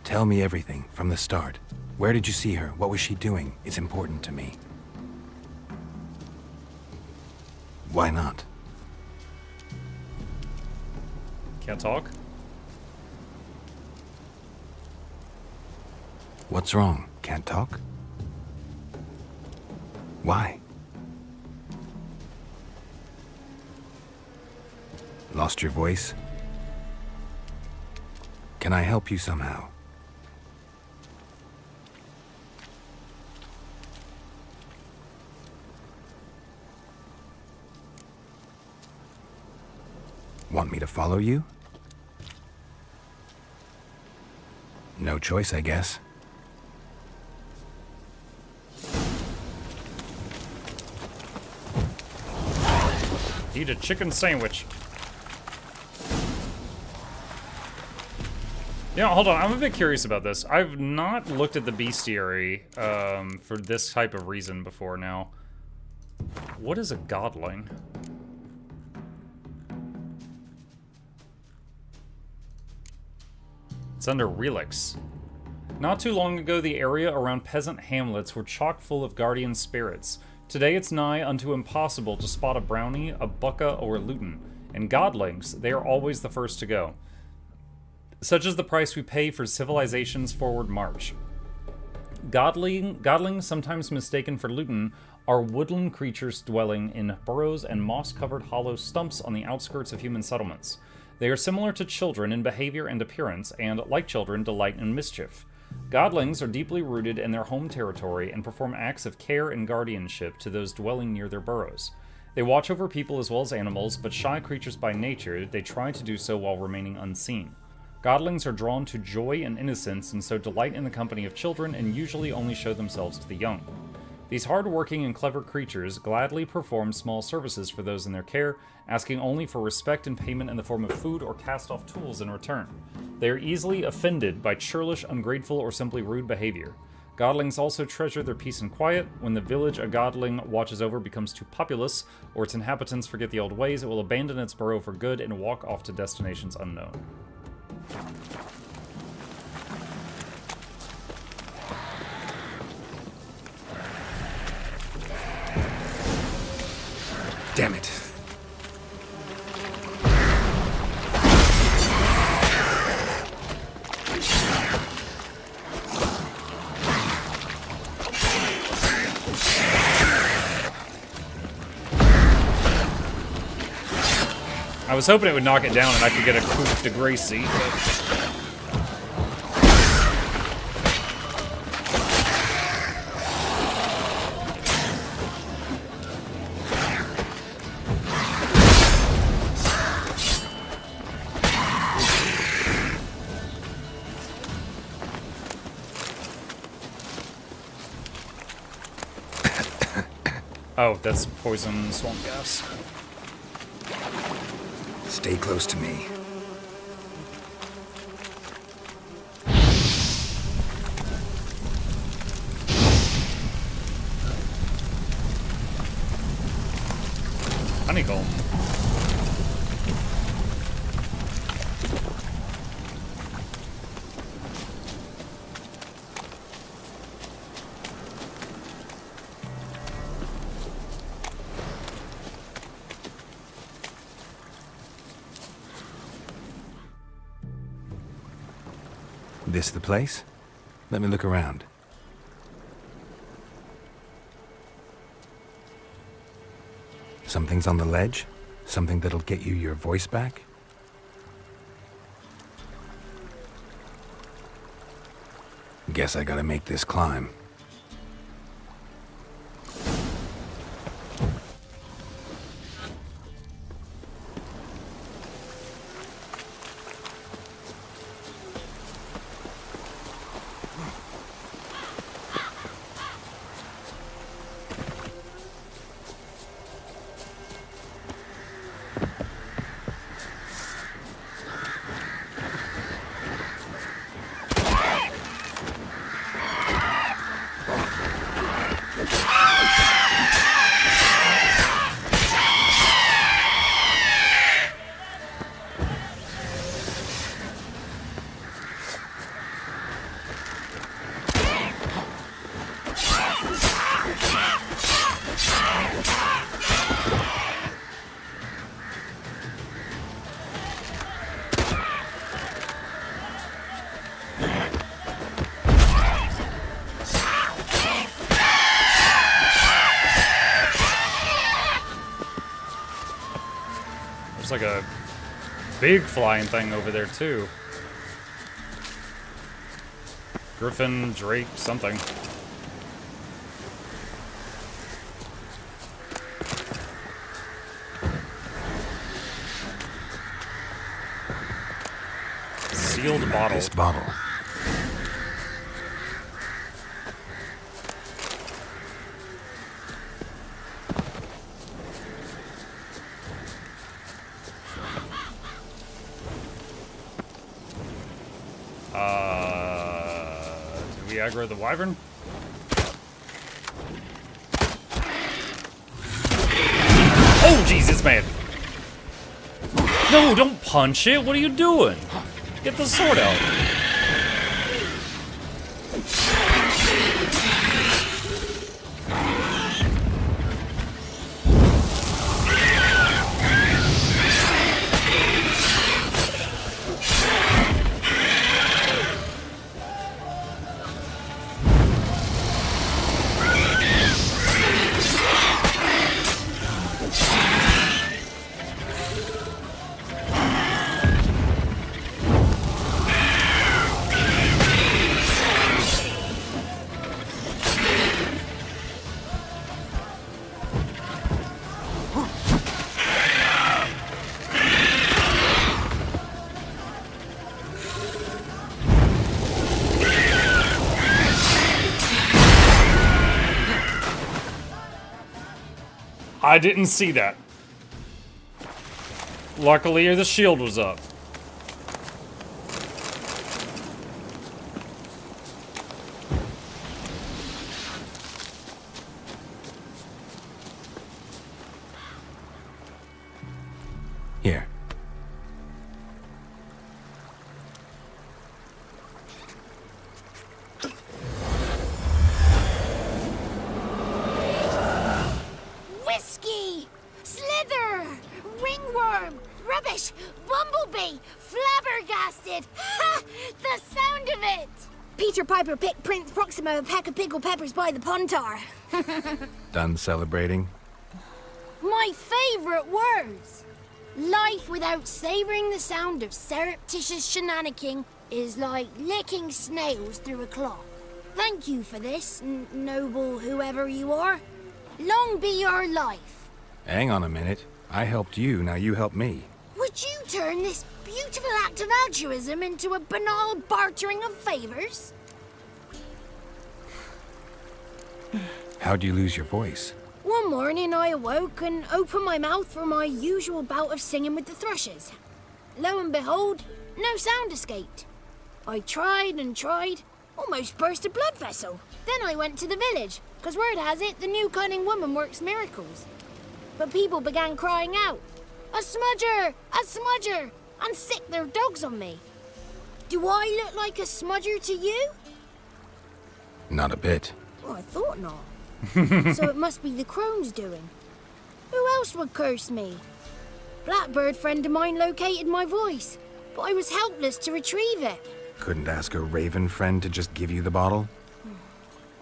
Tell me everything from the start. Where did you see her? What was she doing? It's important to me. Why not? Can't talk? What's wrong? Can't talk? Why? Lost your voice? Can I help you somehow? Want me to follow you? No choice, I guess. Eat a chicken sandwich. Yeah, hold on. I'm a bit curious about this. I've not looked at the bestiary for this type of reason before now. What is a godling? It's under relics. Not too long ago, the area around peasant hamlets were chock full of guardian spirits. Today it's nigh unto impossible to spot a brownie, a bucka, or a luton. And godlings, they are always the first to go. Such is the price we pay for civilization's forward march. Godlings, sometimes mistaken for luton, are woodland creatures dwelling in burrows and moss-covered hollow stumps on the outskirts of human settlements. They are similar to children in behavior and appearance, and, like children, delight in mischief. Godlings are deeply rooted in their home territory and perform acts of care and guardianship to those dwelling near their burrows. They watch over people as well as animals, but shy creatures by nature, they try to do so while remaining unseen. Godlings are drawn to joy and innocence, and so delight in the company of children and usually only show themselves to the young. These hard-working and clever creatures gladly perform small services for those in their care, asking only for respect and payment in the form of food or cast-off tools in return. They are easily offended by churlish, ungrateful, or simply rude behavior. Godlings also treasure their peace and quiet. When the village a godling watches over becomes too populous, or its inhabitants forget the old ways, it will abandon its burrow for good and walk off to destinations unknown. Damn it. I was hoping it would knock it down and I could get a coup de grace, but... Oh, that's poison swamp gas. Stay close to me. Honeycomb. This the place? Let me look around. Something's on the ledge? Something that'll get you your voice back? Guess I gotta make this climb. There's like a big flying thing over there too. Griffin, Drake, something. Sealed bottle. This bottle. Did we aggro the wyvern? Oh, Jesus, man! No, don't punch it! What are you doing? Get the sword out. I didn't see that. Luckily, the shield was up. Here. Whiskey! Slither! Ringworm! Rubbish! Bumblebee! Flabbergasted! Ha! The sound of it! Peter Piper picked Prince Proximo a pack of pickled peppers by the pontar. Done celebrating? My favorite words! Life without savoring the sound of surreptitious shenanigans is like licking snails through a cloth. Thank you for this, noble whoever you are. Long be your life. Hang on a minute. I helped you, now you help me. Would you turn this beautiful act of altruism into a banal bartering of favors? How'd you lose your voice? One morning I awoke and opened my mouth for my usual bout of singing with the thrushes. Lo and behold, no sound escaped. I tried and tried, almost burst a blood vessel. Then I went to the village, because word has it the new cunning woman works miracles. But people began crying out, "A smudger! A smudger!" and sick their dogs on me. Do I look like a smudger to you? Not a bit. Oh, I thought not. So it must be the crone's doing. Who else would curse me? Blackbird friend of mine located my voice, but I was helpless to retrieve it. Couldn't ask a raven friend to just give you the bottle?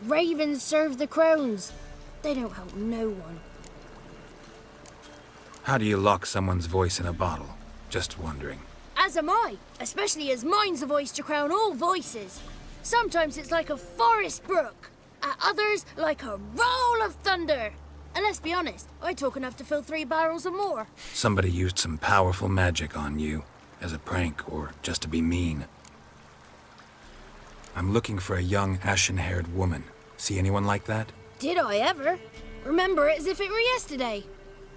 Ravens serve the crones. They don't help no one. How do you lock someone's voice in a bottle? Just wondering. As am I, especially as mine's a voice to crown all voices. Sometimes it's like a forest brook, at others like a roll of thunder. And let's be honest, I talk enough to fill 3 barrels or more. Somebody used some powerful magic on you, as a prank or just to be mean. I'm looking for a young, ashen-haired woman. See anyone like that? Did I ever? Remember it as if it were yesterday.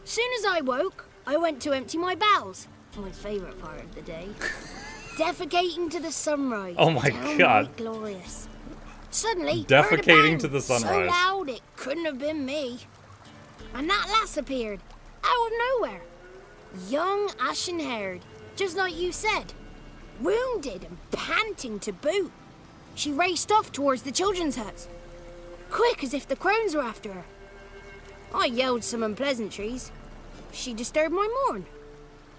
Soon as I woke, I went to empty my bowels. My favourite part of the day. Defecating to the sunrise. Oh my God. Glorious. Suddenly, Defecating to the so sunrise. loud it couldn't have been me. And that lass appeared, out of nowhere. Young, ashen-haired, just like you said. Wounded and panting to boot. She raced off towards the children's huts. Quick as if the crones were after her. I yelled some unpleasantries. She disturbed my morn.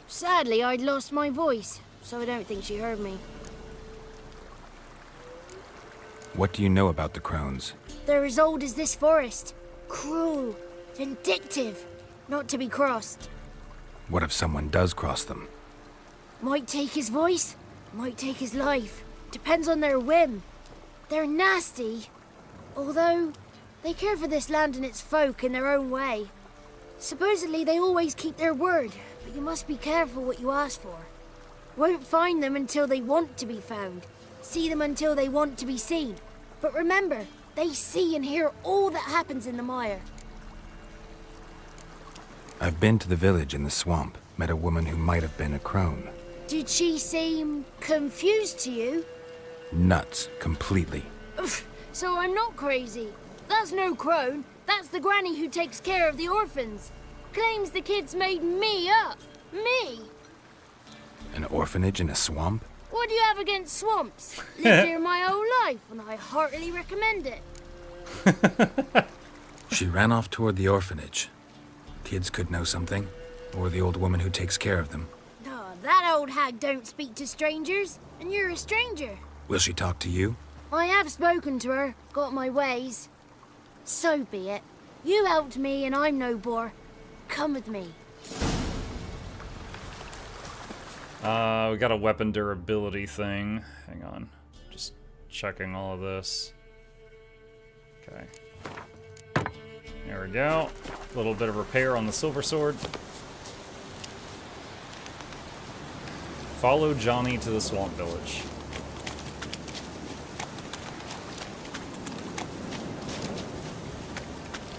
Sadly, I'd lost my voice, so I don't think she heard me. What do you know about the crones? They're as old as this forest. Cruel, vindictive, not to be crossed. What if someone does cross them? Might take his voice, might take his life. Depends on their whim. They're nasty. Although, they care for this land and its folk in their own way. Supposedly they always keep their word, but you must be careful what you ask for. Won't find them until they want to be found. See them until they want to be seen. But remember, they see and hear all that happens in the mire. I've been to the village in the swamp, met a woman who might have been a crone. Did she seem confused to you? Nuts, completely. So I'm not crazy. That's no crone. That's the granny who takes care of the orphans. Claims the kids made me up. Me! An orphanage in a swamp? What do you have against swamps? Lived here my whole life, and I heartily recommend it. She ran off toward the orphanage. Kids could know something, or the old woman who takes care of them. Oh, that old hag don't speak to strangers, and you're a stranger. Will she talk to you? I have spoken to her, got my ways. So be it. You helped me, and I'm no bore. Come with me. We got a weapon durability thing. Hang on. Just checking all of this. Okay. There we go. A little bit of repair on the silver sword. Follow Johnny to the swamp village.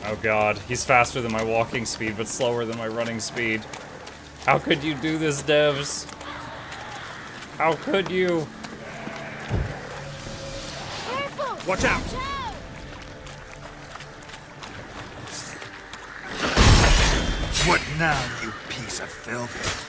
Oh god, he's faster than my walking speed, but slower than my running speed. How could you do this, devs? How could you? Careful! Watch out! What now, you piece of filth?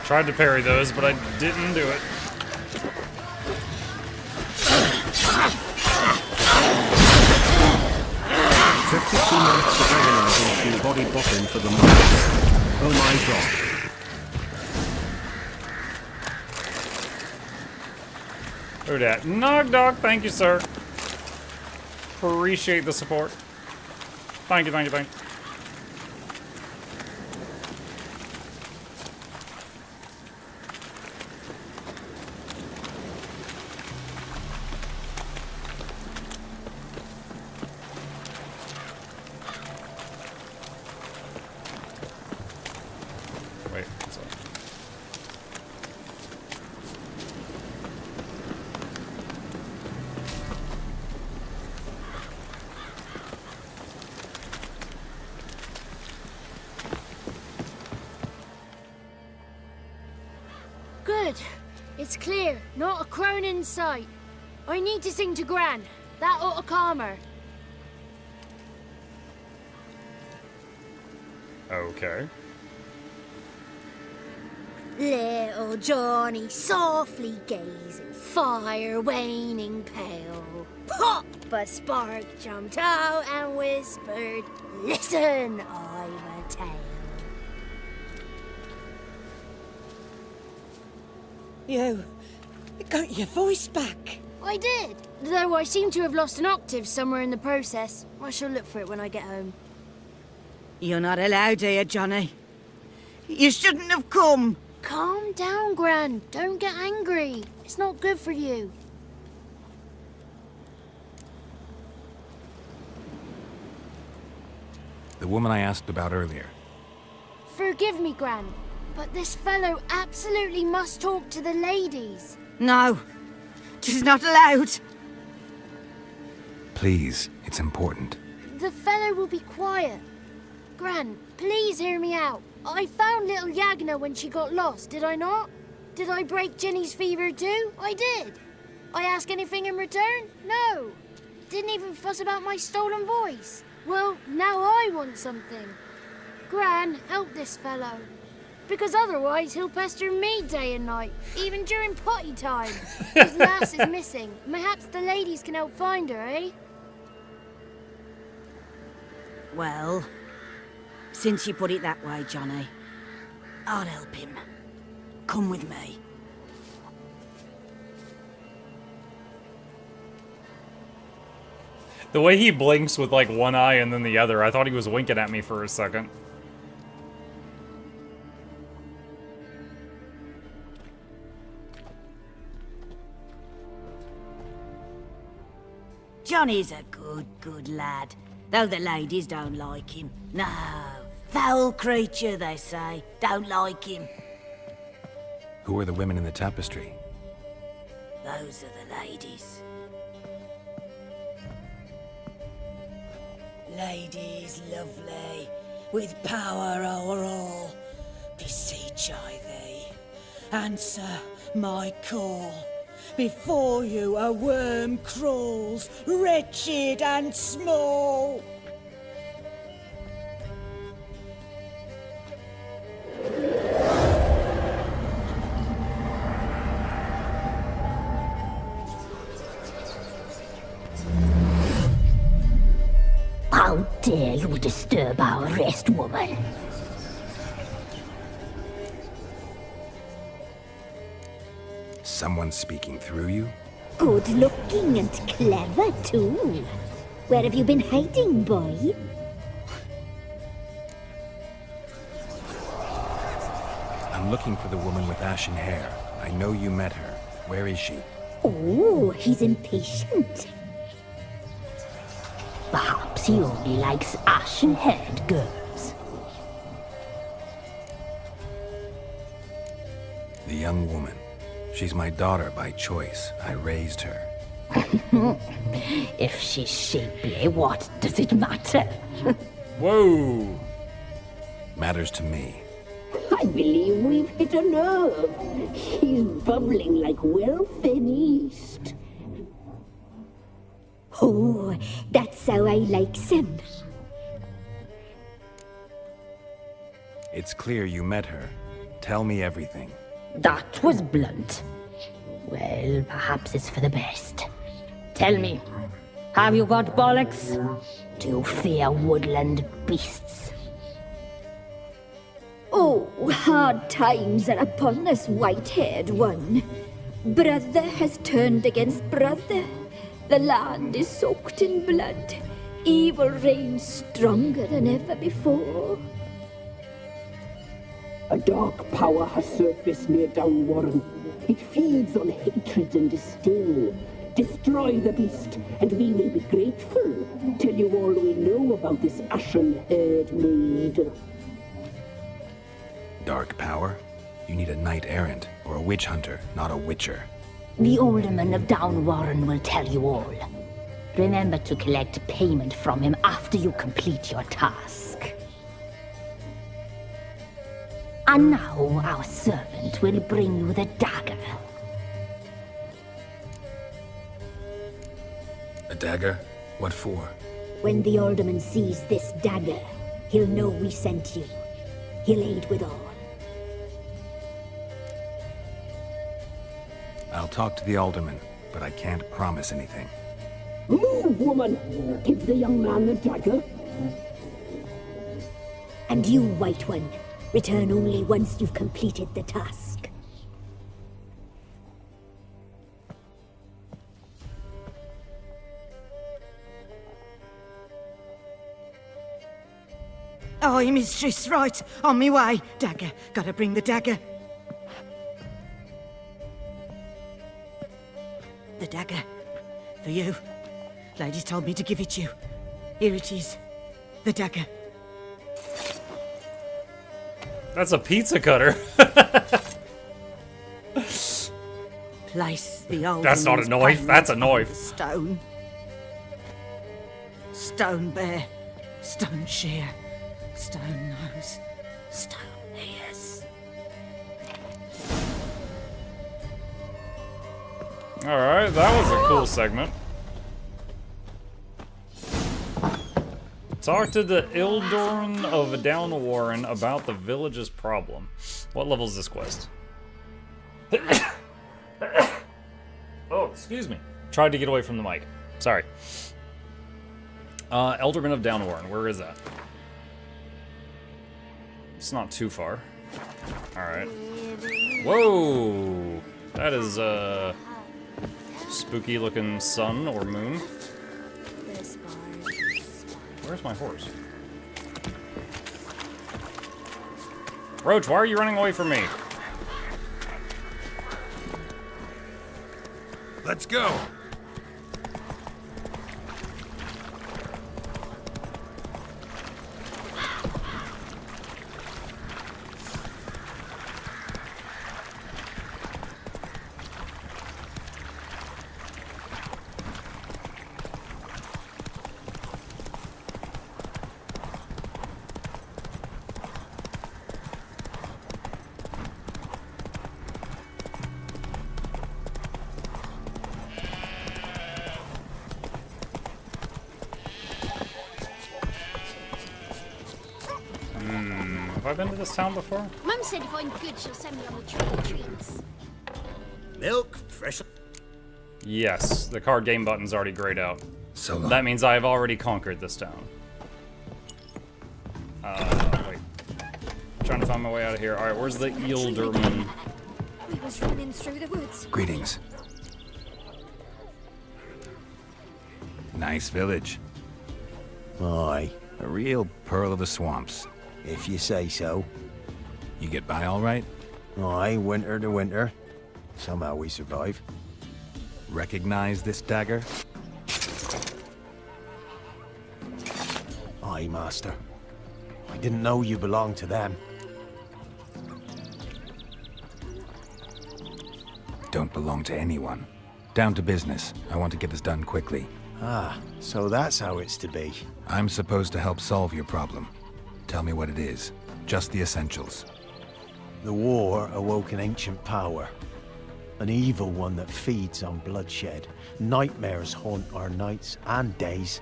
Tried to parry those, but I didn't do it. Months of agonizing to body bottom for the month. Oh my god. Who dat? Nog Dog, thank you, sir. Appreciate the support. Thank you, thank you, thank you. Wait, what's up? Good. It's clear. Not a crone in sight. I need to sing to Gran. That ought to calm her. Okay. Little Johnny softly gazing, fire waning pale. Pop! A spark jumped out and whispered, "Listen, I'm a tale." You got your voice back. I did, though I seem to have lost an octave somewhere in the process. I shall look for it when I get home. You're not allowed here, Johnny. You shouldn't have come. Calm down, Gran. Don't get angry. It's not good for you. The woman I asked about earlier. Forgive me, Gran, but this fellow absolutely must talk to the ladies. No, she's not allowed. Please, it's important. The fellow will be quiet. Gran, please hear me out. I found little Yagna when she got lost, did I not? Did I break Jenny's fever too? I did. I ask anything in return? No. Didn't even fuss about my stolen voice. Well, now I want something. Gran, help this fellow. Because otherwise he'll pester me day and night, even during potty time. His lass is missing. Perhaps the ladies can help find her, eh? Well, since you put it that way, Johnny, I'll help him. Come with me. The way he blinks with like one eye and then the other, I thought he was winking at me for a second. Johnny's a good lad, though the ladies don't like him. No, foul creature, they say. Don't like him. Who are the women in the tapestry? Those are the ladies. Ladies lovely, with power o'er all, beseech I thee, answer my call. Before you a worm crawls, wretched and small. How dare you disturb our rest, woman? Someone speaking through you? Good looking and clever, too. Where have you been hiding, boy? I'm looking for the woman with ashen hair. I know you met her. Where is she? Oh, he's impatient. Perhaps he only likes ashen-haired girls. The young woman. She's my daughter by choice. I raised her. If she's shapely, what does it matter? Whoa! Matters to me. I believe we've hit a nerve. He's bubbling like well-fed yeast. Oh, that's how I likes him. It's clear you met her. Tell me everything. That was blunt. Well, perhaps it's for the best. Tell me, have you got bollocks? Do you fear woodland beasts? Oh, hard times are upon this white-haired one. Brother has turned against brother. The land is soaked in blood. Evil reigns stronger than ever before. A dark power has surfaced near Downwarren. It feeds on hatred and disdain. Destroy the beast, and we will be grateful. Tell you all we know about this ashen-haired maid. Dark power? You need a knight-errant or a witch hunter, not a witcher. The alderman of Downwarren will tell you all. Remember to collect payment from him after you complete your task. And now our servant will bring you the dagger. A dagger? What for? When the alderman sees this dagger, he'll know we sent you. He'll aid with all. I'll talk to the alderman, but I can't promise anything. Move, woman! Give the young man the dagger. And you, White One, return only once you've completed the task. Aye, mistress, right. On me way. Dagger. Gotta bring the dagger. The dagger. For you. Ladies told me to give it you. Here it is. The dagger. That's a pizza cutter. Place the old. That's not a knife. That's a knife. Stone. Stone bear. Stone shear. Stone knows. Stone hears. Alright, that was a cool segment. Talk to the Ildorn of Downwarren about the village's problem. What level is this quest? Oh, excuse me. Tried to get away from the mic. Sorry. Elderman of Downwarren, where is that? It's not too far. Alright. Whoa! That is a spooky looking sun or moon. Where's my horse? Roach, why are you running away from me? Let's go. Have I been to this town before? Mum said if I'm good, she'll send me on the trick or treats. Milk, fresh. Yes, the card game button's already grayed out. So long. That means I have already conquered this town. Wait. Trying to find my way out of here. Alright, where's the Eilderman? We was running through the woods. Greetings. Nice village. Aye. A real pearl of the swamps. If you say so. You get by all right? Aye, winter to winter. Somehow we survive. Recognize this dagger? Aye, master. I didn't know you belonged to them. Don't belong to anyone. Down to business. I want to get this done quickly. Ah, so that's how it's to be. I'm supposed to help solve your problem. Tell me what it is. Just the essentials. The war awoke an ancient power. An evil one that feeds on bloodshed. Nightmares haunt our nights and days.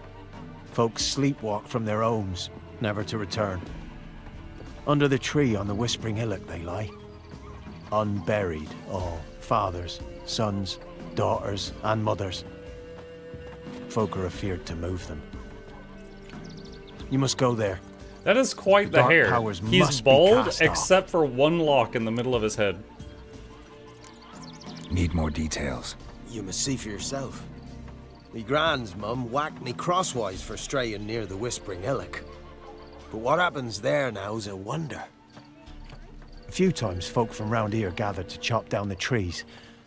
Folks sleepwalk from their homes, never to return. Under the tree on the Whispering Hillock they lie. Unburied, all. Fathers, sons, daughters, and mothers. Folk are afeard to move them. You must go there. That is quite the Dark hair. powers He's must be bald, cast off. except for one lock in the middle of his head. Need more details. You must see for yourself. Me grand's mum whacked me crosswise for straying near the Whispering Hillock. But what happens there now's a wonder. A few times folk from round here gathered to chop down the trees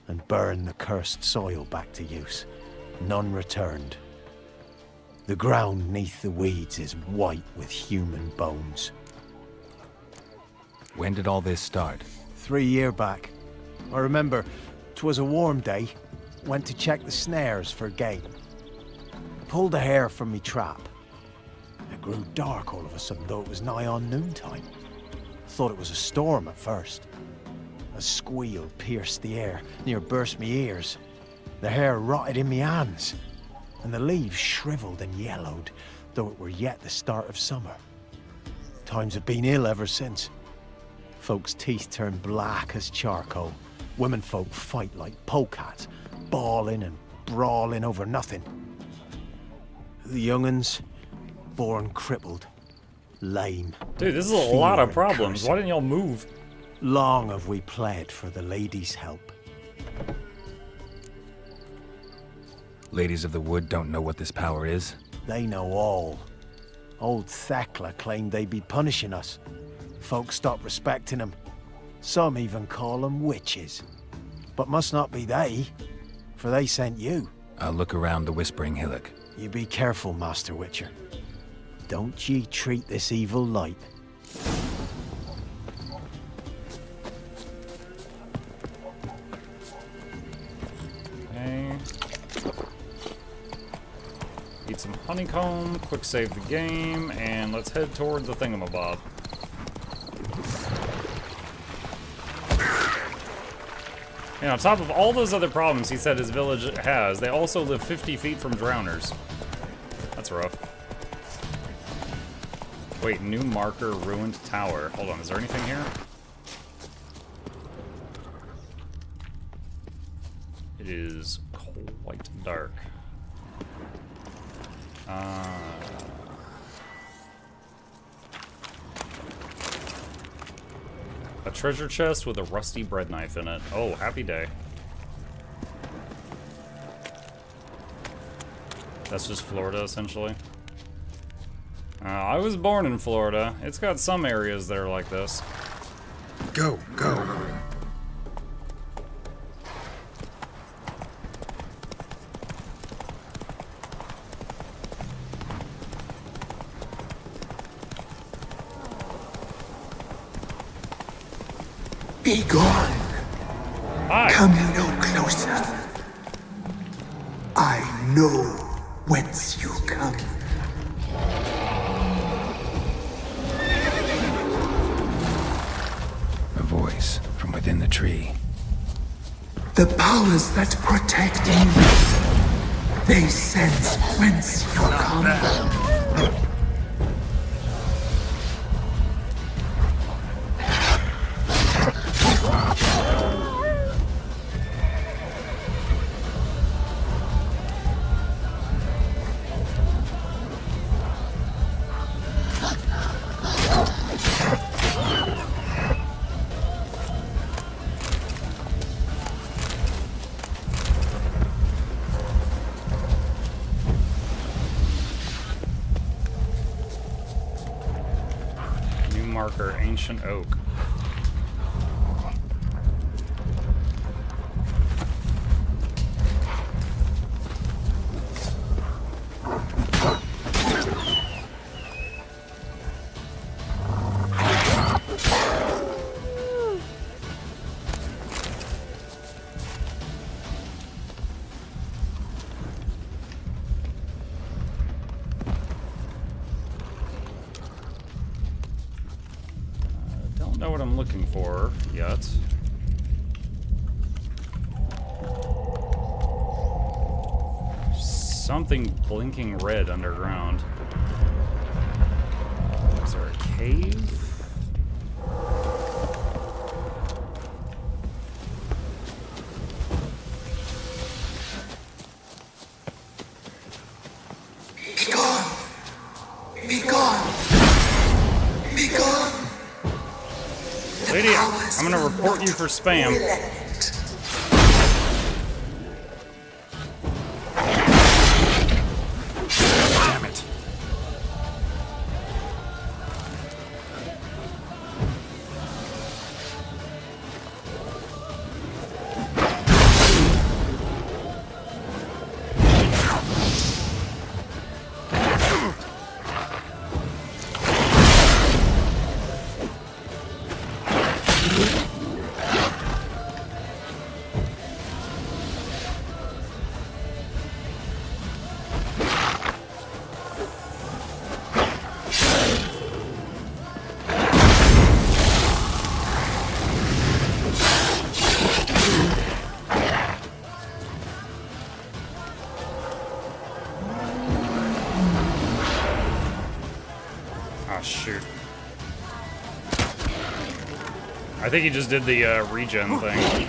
and burn the cursed soil back to use. None returned. The ground neath the weeds is white with human bones. When did all this start? 3 years back. I remember 'twas a warm day. Went to check the snares for game. Pulled a hare from me trap. It grew dark all of a sudden, though it was nigh on noontime. Thought it was a storm at first. A squeal pierced the air, near burst me ears. The hare rotted in me hands, and the leaves shriveled and yellowed, though it were yet the start of summer. Times have been ill ever since. Folks' teeth turn black as charcoal. Womenfolk fight like polecats, bawling and brawling over nothing. The young'uns, born crippled, lame. Dude, this is a lot of fear and problems. cursing. Why didn't y'all move? Long have we pled for the lady's help. Ladies of the Wood don't know what this power is? They know all. Old Thekla claimed they'd be punishing us. Folks stopped respecting them. Some even call them witches. But must not be they, for they sent you. I'll look around the Whispering Hillock. You be careful, Master Witcher. Don't ye treat this evil light. Okay. Eat some honeycomb, quick save the game, and let's head toward the thingamabob. And on top of all those other problems he said his village has, they also live 50 feet from drowners. That's rough. Wait, new marker, ruined tower. Hold on, is there anything here? It is quite dark. A treasure chest with a rusty bread knife in it. Oh, happy day. That's just Florida, essentially. I was born in Florida. It's got some areas that are like this. Go, go. Be gone. Hi. Come no closer. I know whence you come. A voice from within the tree. The powers that protect you, they sense whence you come. Marker, ancient oak. Know what I'm looking for yet. Something blinking red underground. Is there a cave? Be gone. Be gone. Be gone. Lady, I'm gonna report you for spam. Damn it. Shoot. I think he just did the regen thing.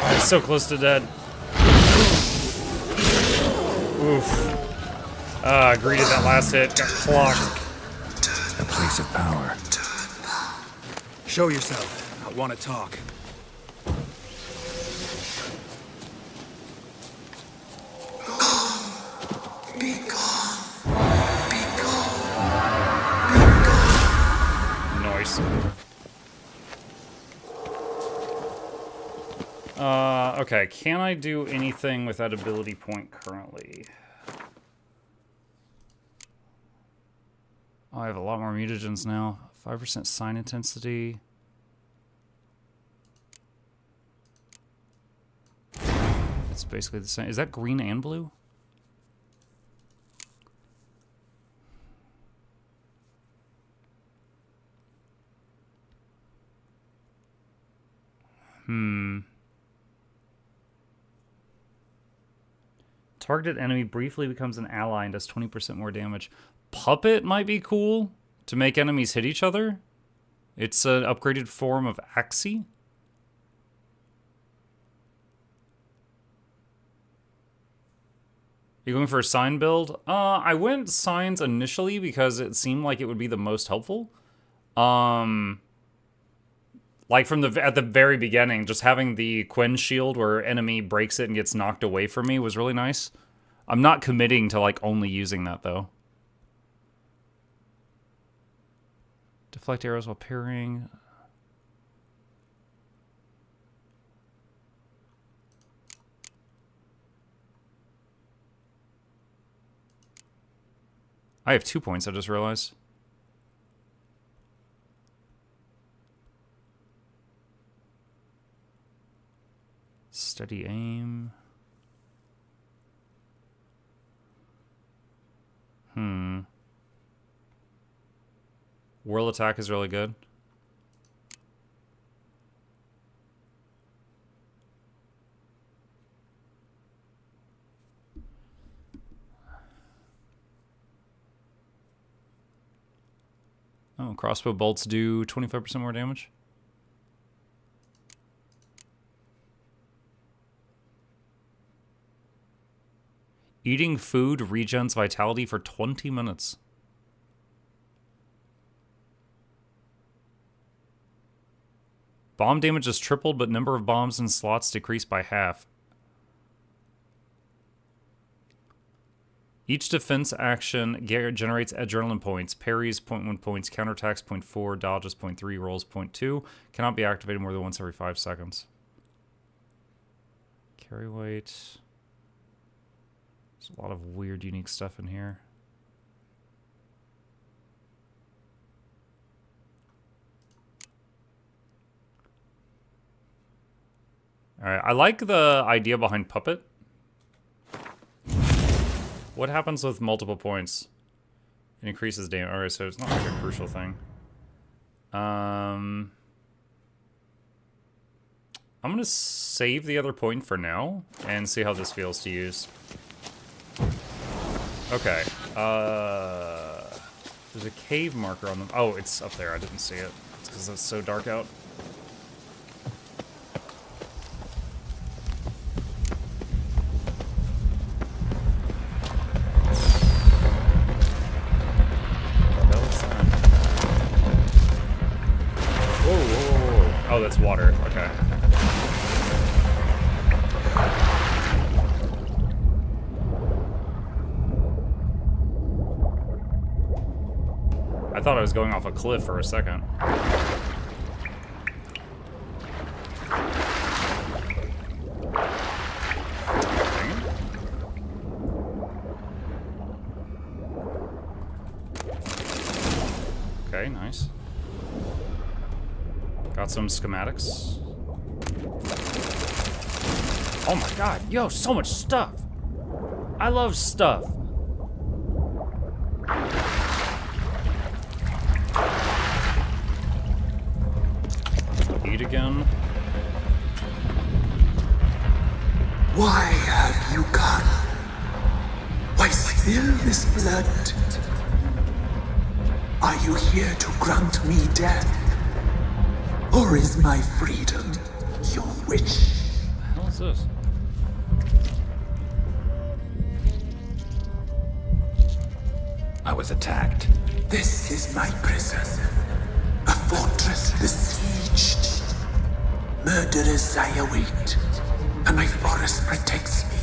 Oh, he's so close to dead. Oof. Greeted that last hit, got clocked. A place of power. Show yourself. I want to talk. Be gone. Be gone. Nice. Okay, can I do anything with that ability point currently? Oh, I have a lot more mutagens now. 5% sign intensity. It's basically the same. Is that green and blue? Targeted enemy briefly becomes an ally and does 20% more damage. Puppet might be cool to make enemies hit each other. It's an upgraded form of Axie. You going for a sign build? I went signs initially because it seemed like it would be the most helpful. Like from at the very beginning, just having the Quen shield where enemy breaks it and gets knocked away from me was really nice. I'm not committing to like only using that though. Deflect arrows while parrying. I have 2 points, I just realized. Steady aim. Whirl attack is really good. Oh, crossbow bolts do 25% more damage. Eating food regens vitality for 20 minutes. Bomb damage is tripled, but number of bombs and slots decreased by half. Each defense action generates adrenaline points. Parries 0.1 points, counterattacks 0.4, dodges 0.3, rolls 0.2. Cannot be activated more than once every 5 seconds. Carry weight. There's a lot of weird, unique stuff in here. Alright, I like the idea behind Puppet. What happens with multiple points? It increases damage. Alright, so it's not like a crucial thing. I'm gonna save the other point for now and see how this feels to use. Okay. There's a cave marker on them. Oh, it's up there. I didn't see it. It's because it's so dark out. Oh, that's water. Okay. I thought I was going off a cliff for a second. Okay, nice. Got some schematics. Oh my god, yo, so much stuff. I love stuff. Eat again. Why have you come? Why spill this blood? Are you here to grant me death? Or is my freedom your wish? What the hell is this? I was attacked. This is my prison. A fortress besieged. Murderers I await, and my forest protects me.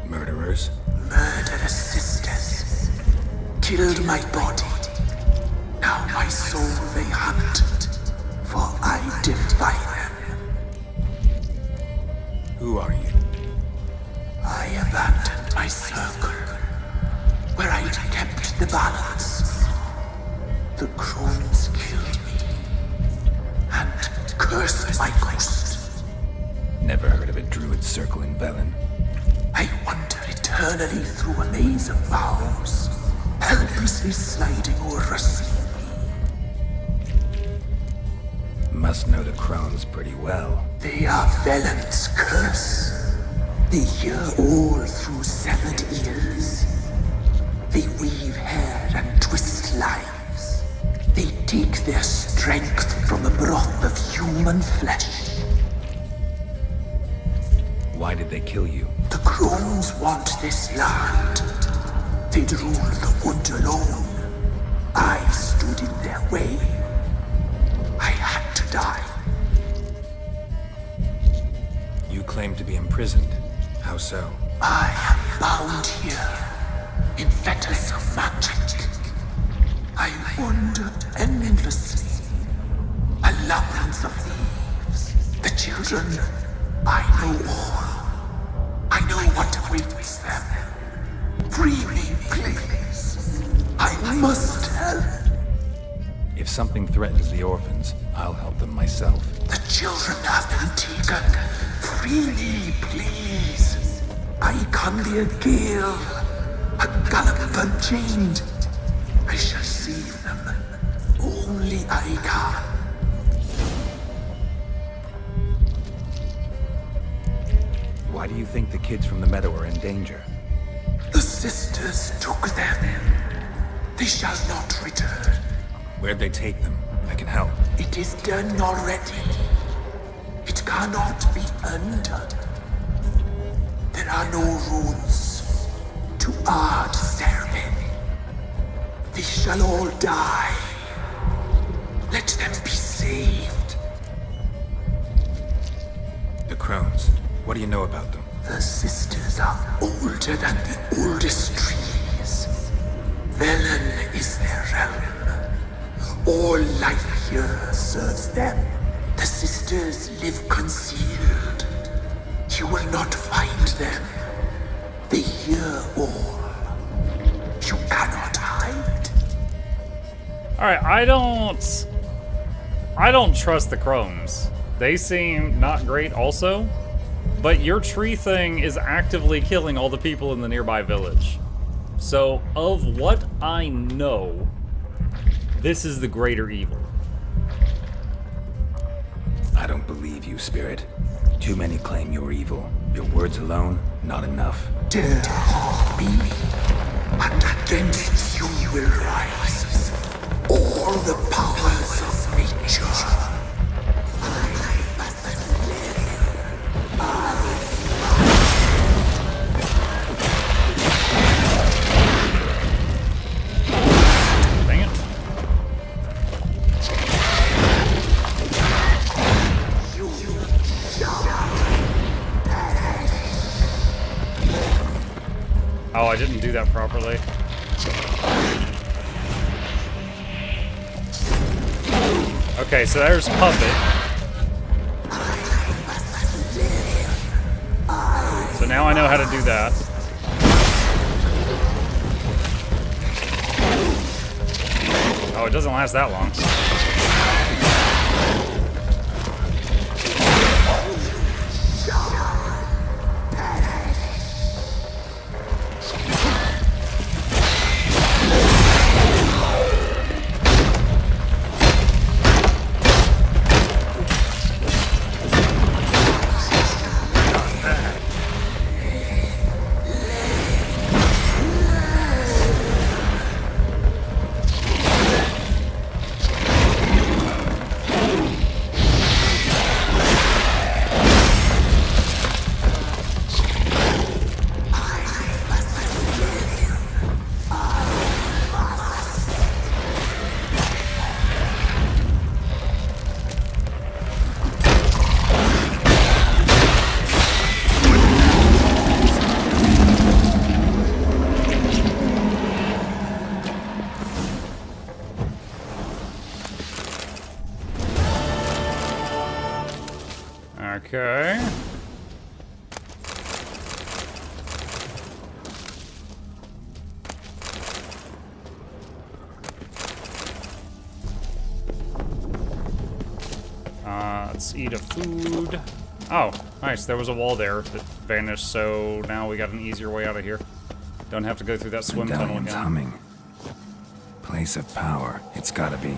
Murderers? Murderous sisters killed my body. Now my soul they hunt, for I defy them. Who are you? I abandoned my circle, where I'd kept the balance. The crones killed me, and cursed my ghost. Never heard of a druid circle in Velen. I wander eternally through a maze of vows, helplessly sliding o'er a sea. Must know the crones pretty well. They are Velen's curse. They hear all through severed ears. They weave hair and twist lives. They take their strength from the broth of human flesh. Why did they kill you? The crones want this land. They'd rule the wood alone. I stood in their way. I had to die. You claim to be imprisoned. How so? I am bound here, in fetters of magic. I wandered endlessly, a labyrinth of leaves. The children, I know all. I know what awaits them. Free me, please. I must help. If something threatens the orphans, I'll help them myself. The children have been taken. Free me, please. I can be a gale, a gallop unchained. I shall save them. Only I can. Why do you think the kids from the meadow are in danger? The sisters took them. They shall not return. Where'd they take them? I can help. It is done already. It cannot be undone. There are no rules to our ceremony. They shall all die. Let them be saved. The crones. What do you know about them? The sisters are older than the oldest trees. Velen is their realm. All life here serves them. The sisters live concealed. You will not find them. They hear all. You cannot hide. Alright, I don't trust the crones. They seem not great also. But your tree thing is actively killing all the people in the nearby village. So, of what I know, this is the greater evil. I don't believe you, Spirit. Too many claim you're evil. Your words alone, not enough. Dare harm me, and against you will rise all the powers of nature. Oh, I didn't do that properly. Okay, so there's Puppet. So now I know how to do that. Oh, it doesn't last that long. Okay. Let's eat a food. Oh, nice. There was a wall there that vanished, so now we got an easier way out of here. Don't have to go through that swim tunnel Medallion's again. humming. Place of power. It's gotta be.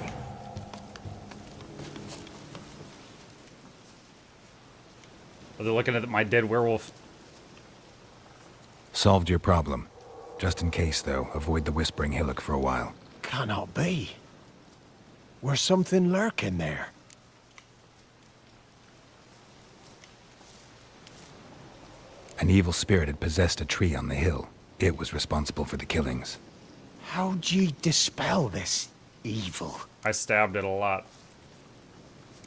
Oh, they're looking at my dead werewolf. Solved your problem. Just in case, though, avoid the Whispering Hillock for a while. Cannot be. Where's something lurking there? An evil spirit had possessed a tree on the hill. It was responsible for the killings. How'd ye dispel this evil? I stabbed it a lot.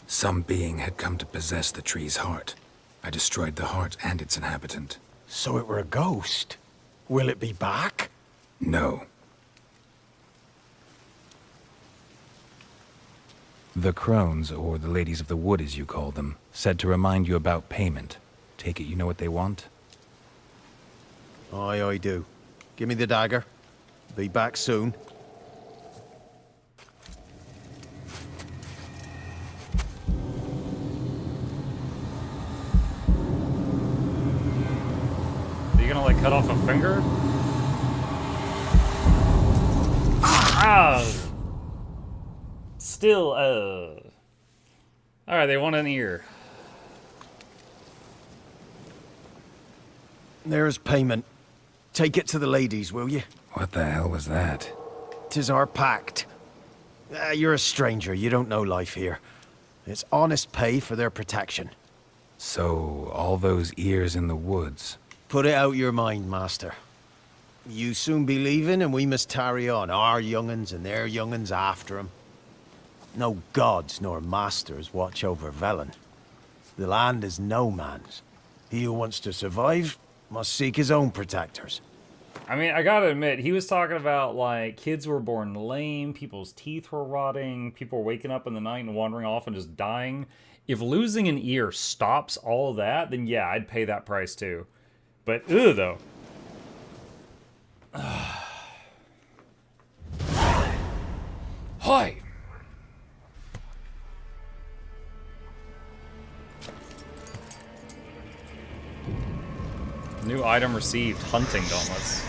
Some being had come to possess the tree's heart. I destroyed the heart and its inhabitant. So it were a ghost. Will it be back? No. The crones, or the ladies of the wood as you call them, said to remind you about payment. Take it you know what they want? Aye, I do. Give me the dagger. Be back soon. Are you gonna like cut off a finger? Ah! Still, Alright, they want an ear. There's payment. Take it to the ladies, will you? What the hell was that? 'Tis our pact. You're a stranger, you don't know life here. It's honest pay for their protection. So, all those ears in the woods. Put it out your mind, master. You soon be leaving and we must tarry on, our young'uns and their young'uns after 'em. No gods nor masters watch over Velen. The land is no man's. He who wants to survive must seek his own protectors. I mean, I gotta admit, he was talking about, like, kids were born lame, people's teeth were rotting, people were waking up in the night and wandering off and just dying. If losing an ear stops all that, then yeah, I'd pay that price too. But, ew, though. Hi! New item received, hunting gauntlets.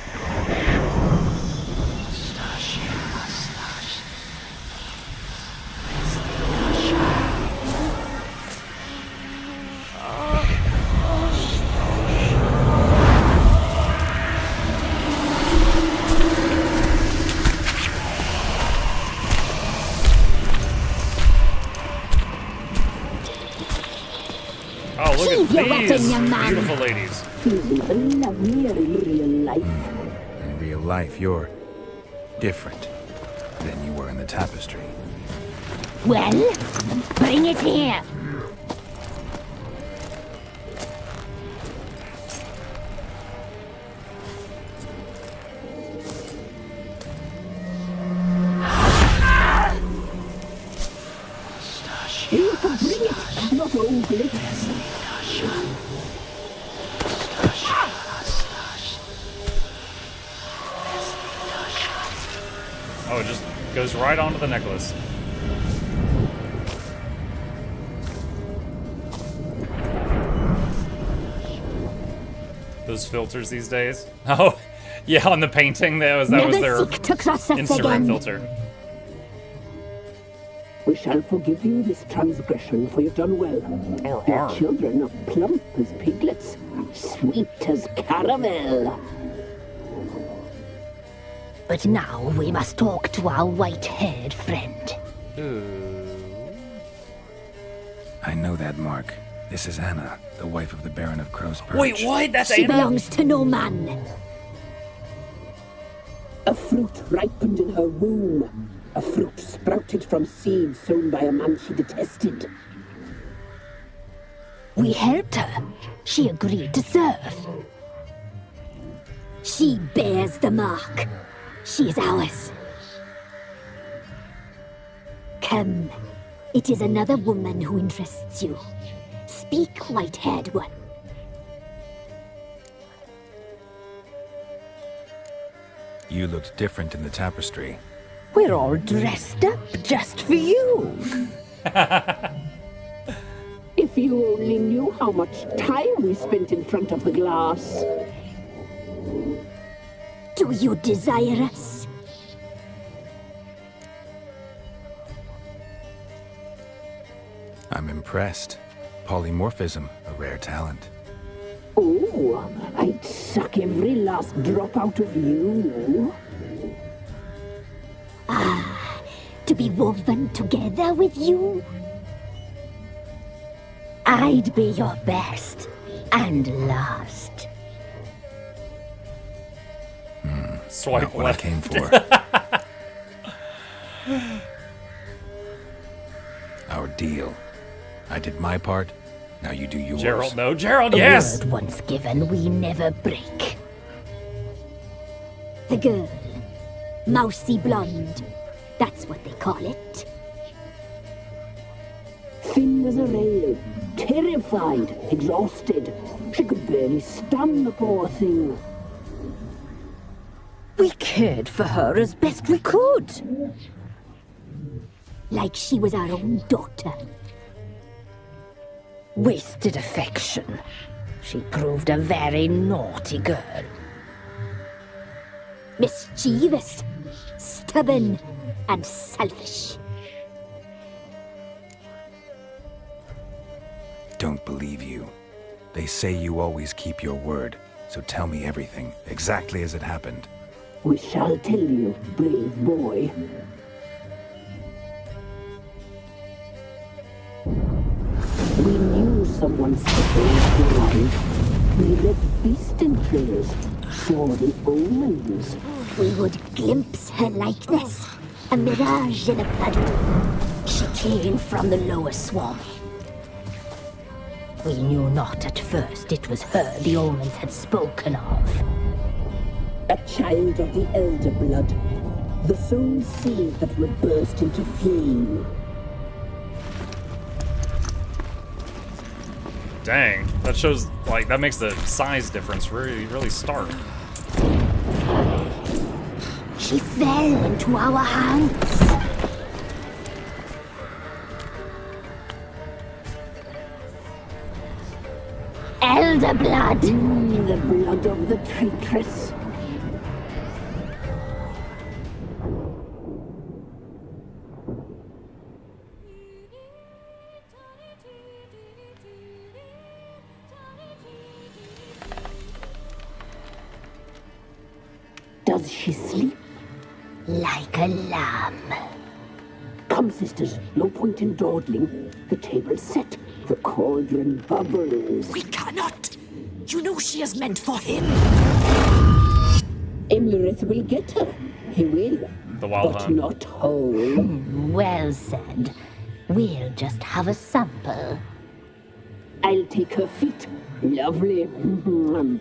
Oh, look Keep your at weapon, these young man. beautiful ladies. He's even lovelier in real life. In real life, you're different than you were in the tapestry. Well, bring it here. You can bring it, not ogle it. Oh, it just goes right onto the necklace. Those filters these days. Oh, yeah, on the painting, that was their Instagram filter. We shall forgive you this transgression, for you've done well. Your children are plump as piglets, sweet as caramel. But now we must talk to our white-haired friend. I know that mark. This is Anna, the wife of the Baron of Crow's Perch. Wait, what? That's She Anna? belongs to no man. A fruit ripened in her womb. A fruit sprouted from seeds sown by a man she detested. We helped her. She agreed to serve. She bears the mark. She is ours. Come. It is another woman who interests you. Speak, white-haired one. You looked different in the tapestry. We're all dressed up just for you. you only knew how much time we spent in front of the glass. Do you desire us? I'm impressed. Polymorphism, a rare talent. Oh, I'd suck every last drop out of you. Ah, to be woven together with you? I'd be your best and last. Swipe Not what I left. came for. Our deal. I did my part, now you do yours. Gerald, no. Gerald, A yes! word once given, we never break. The girl. Mousy blonde. That's what they call it. Thin as a rail, terrified, exhausted. She could barely stand, the poor thing. We cared for her as best we could. Like she was our own daughter. Wasted affection. She proved a very naughty girl. Mischievous, stubborn, and selfish. Don't believe you. They say you always keep your word, so tell me everything, exactly as it happened. We shall tell you, brave boy. We knew someone supposed to arrive. We left beast entrails, saw the omens. We would glimpse her likeness, a mirage in a puddle. She came from the lower swamp. We knew not at first it was her the omens had spoken of. A child of the elder blood, the soul seed that would burst into flame. Dang, that shows, like, that makes the size difference really, really stark. She fell into our hands. Elder blood. The blood of the traitress. Does she sleep? Like a lamb. Come, sisters, no point in dawdling. The table's set. The cauldron bubbles. We cannot. You know she is meant for him. Emlyrith will get her. He will. The wild but hunt. not whole. Well said. We'll just have a sample. I'll take her feet. Lovely.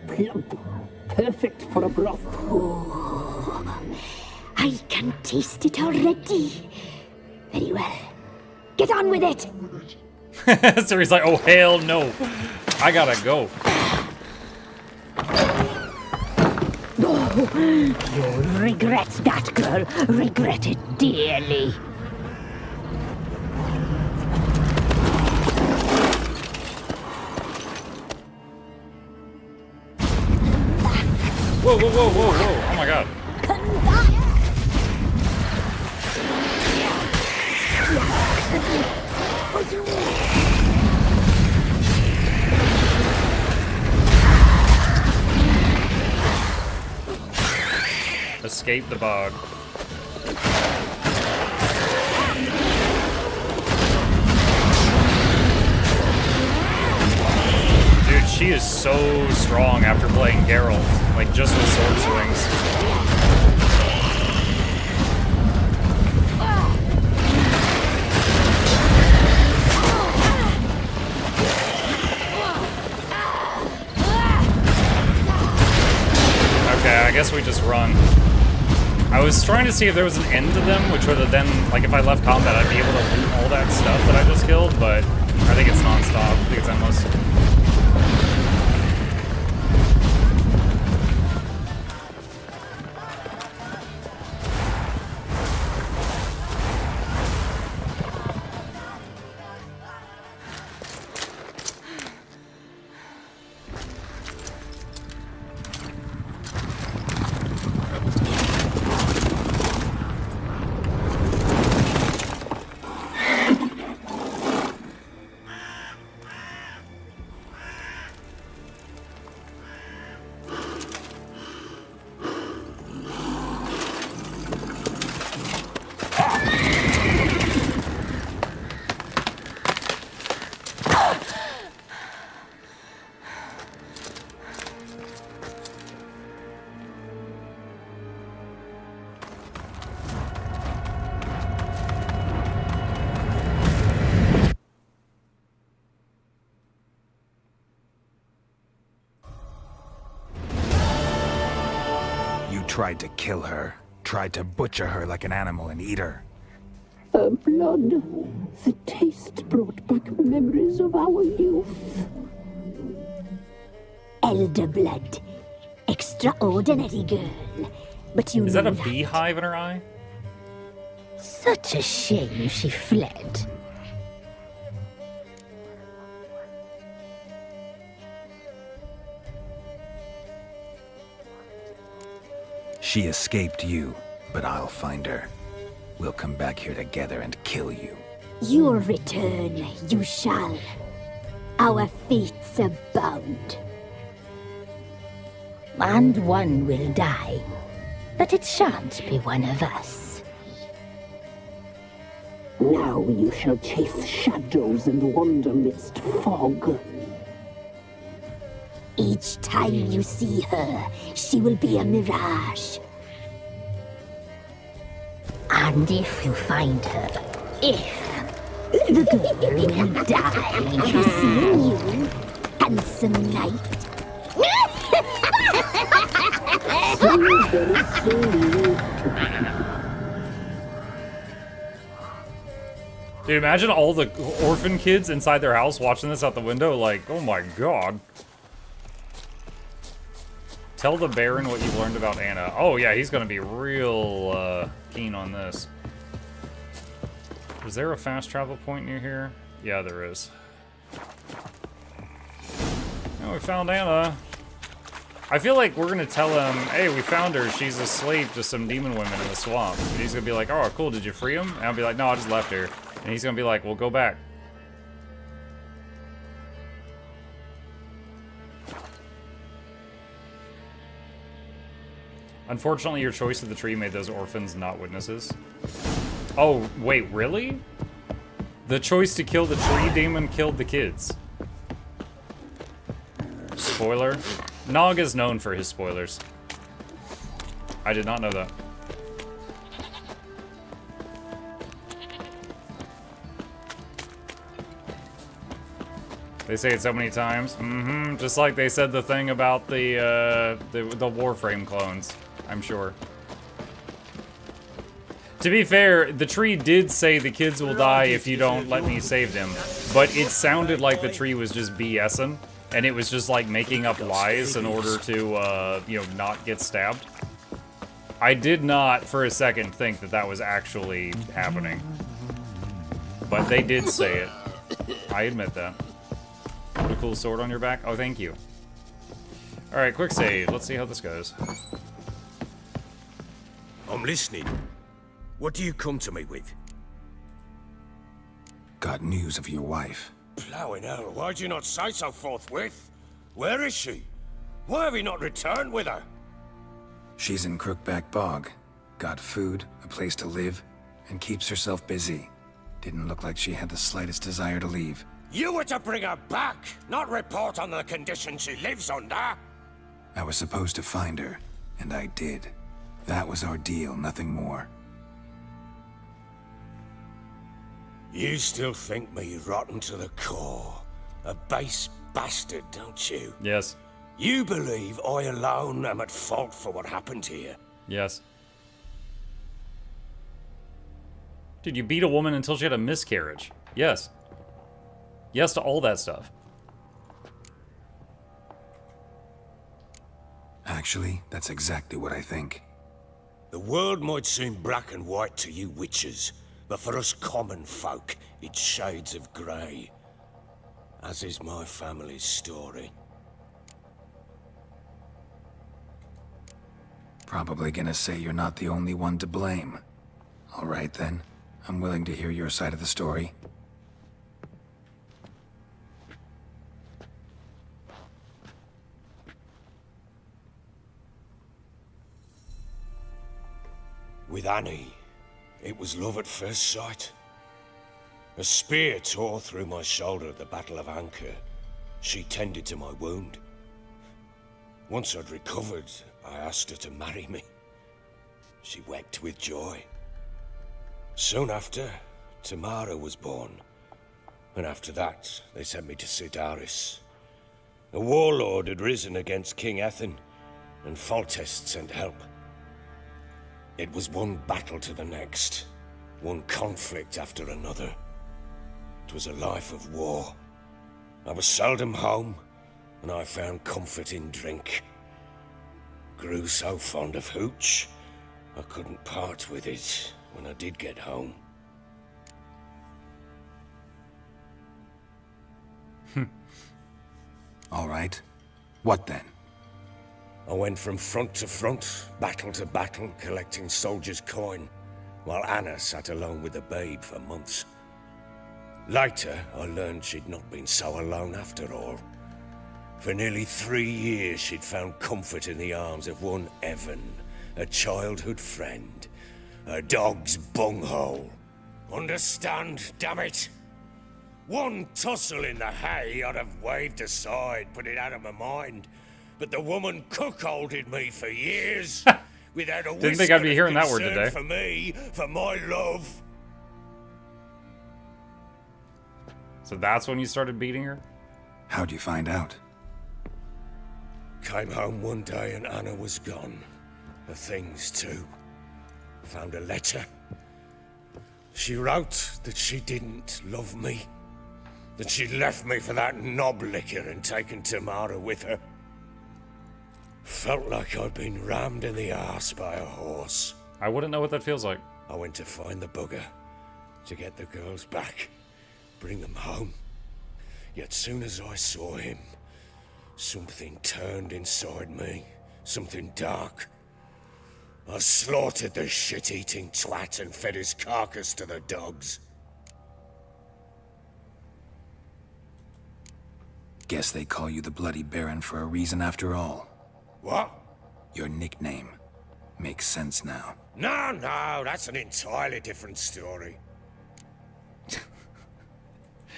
Plump. Perfect for a broth. Oh, I can taste it already. Very well. Get on with it. So he's like, oh, hell no. I gotta go. Oh, you'll regret that, girl. Regret it dearly. Whoa, whoa, whoa, whoa, whoa. Oh my god. Escape the bog. Dude, she is so strong after playing Geralt, like just with sword swings. Okay, I guess we just run. I was trying to see if there was an end to them, which would have then, like if I left combat, I'd be able to loot all that stuff that I just killed, but I think it's non-stop. I think it's endless. tried to kill her, tried to butcher her like an animal and eat her. Her blood, the taste brought back memories of our youth. Elder blood. Extraordinary girl. But you Is that know a beehive in her eye? Such a shame she fled. She escaped you, but I'll find her. We'll come back here together and kill you. You'll return, you shall. Our fates are bound. And one will die, but it shan't be one of us. Now you shall chase shadows and wander midst fog. Each time you see her, she will be a mirage. And if you find her, the girl will die, seeing you, handsome knight. Dude, imagine all the orphan kids inside their house watching this out the window, like, oh my god. Tell the Baron what you've learned about Anna. Oh yeah, he's gonna be real keen on this. Is there a fast travel point near here? Yeah, there is. Oh, we found Anna. I feel like we're gonna tell him, hey, we found her. She's a slave to some demon women in the swamp. And he's gonna be like, oh, cool, did you free him? And I'll be like, no, I just left her. And he's gonna be like, well, go back. Unfortunately, your choice of the tree made those orphans not witnesses. Oh, wait, really? The choice to kill the tree demon killed the kids. Spoiler. Nog is known for his spoilers. I did not know that. They say it so many times. Mm-hmm. Just like they said the thing about the Warframe clones, I'm sure. To be fair, the tree did say the kids will die if you don't let me save them, but it sounded like the tree was just BSing, and it was just like making up lies in order to, you know, not get stabbed. I did not, for a second, think that that was actually happening. But they did say it. I admit that. What a cool sword on your back. Oh, thank you. Alright, quick save. Let's see how this goes. I'm listening. What do you come to me with? Got news of your wife. Plowing hell, why'd you not say so forthwith? Where is she? Why have you not returned with her? She's in Crookback Bog. Got food, a place to live, and keeps herself busy. Didn't look like she had the slightest desire to leave. You were to bring her back, not report on the conditions she lives under. I was supposed to find her, and I did. That was our deal, nothing more. You still think me rotten to the core. A base bastard, don't you? Yes. You believe I alone am at fault for what happened here? Yes. Dude, you beat a woman until she had a miscarriage. Yes. Yes to all that stuff. Actually, that's exactly what I think. The world might seem black and white to you witches, but for us common folk, it's shades of grey. As is my family's story. Probably gonna say you're not the only one to blame. All right then, I'm willing to hear your side of the story. With Annie, it was love at first sight. A spear tore through my shoulder at the Battle of Anchor. She tended to my wound. Once I'd recovered, I asked her to marry me. She wept with joy. Soon after, Tamara was born. And after that, they sent me to Sidaris. A warlord had risen against King Ethan, and Foltest sent help. It was one battle to the next, one conflict after another. It was a life of war. I was seldom home, and I found comfort in drink. Grew so fond of hooch, I couldn't part with it when I did get home. All right. What then? I went from front to front, battle to battle, collecting soldiers' coin, while Anna sat alone with the babe for months. Later, I learned she'd not been so alone after all. For nearly 3 years, she'd found comfort in the arms of one Evan, a childhood friend, a dog's bunghole. Understand, damn it? One tussle in the hay I'd have waved aside, put it out of my mind. But the woman cuckolded me for years, without a Didn't think I'd be hearing that word concern today. for me, for my love. So that's when you started beating her? How'd you find out? Came home one day and Anna was gone. Her things too. Found a letter. She wrote that she didn't love me. That she'd left me for that knob licker and taken Tamara with her. Felt like I'd been rammed in the arse by a horse. I wouldn't know what that feels like. I went to find the bugger, to get the girls back, bring them home. Yet soon as I saw him, something turned inside me, something dark. I slaughtered the shit-eating twat and fed his carcass to the dogs. Guess they call you the Bloody Baron for a reason after all. What? Your nickname. Makes sense now. No, that's an entirely different story.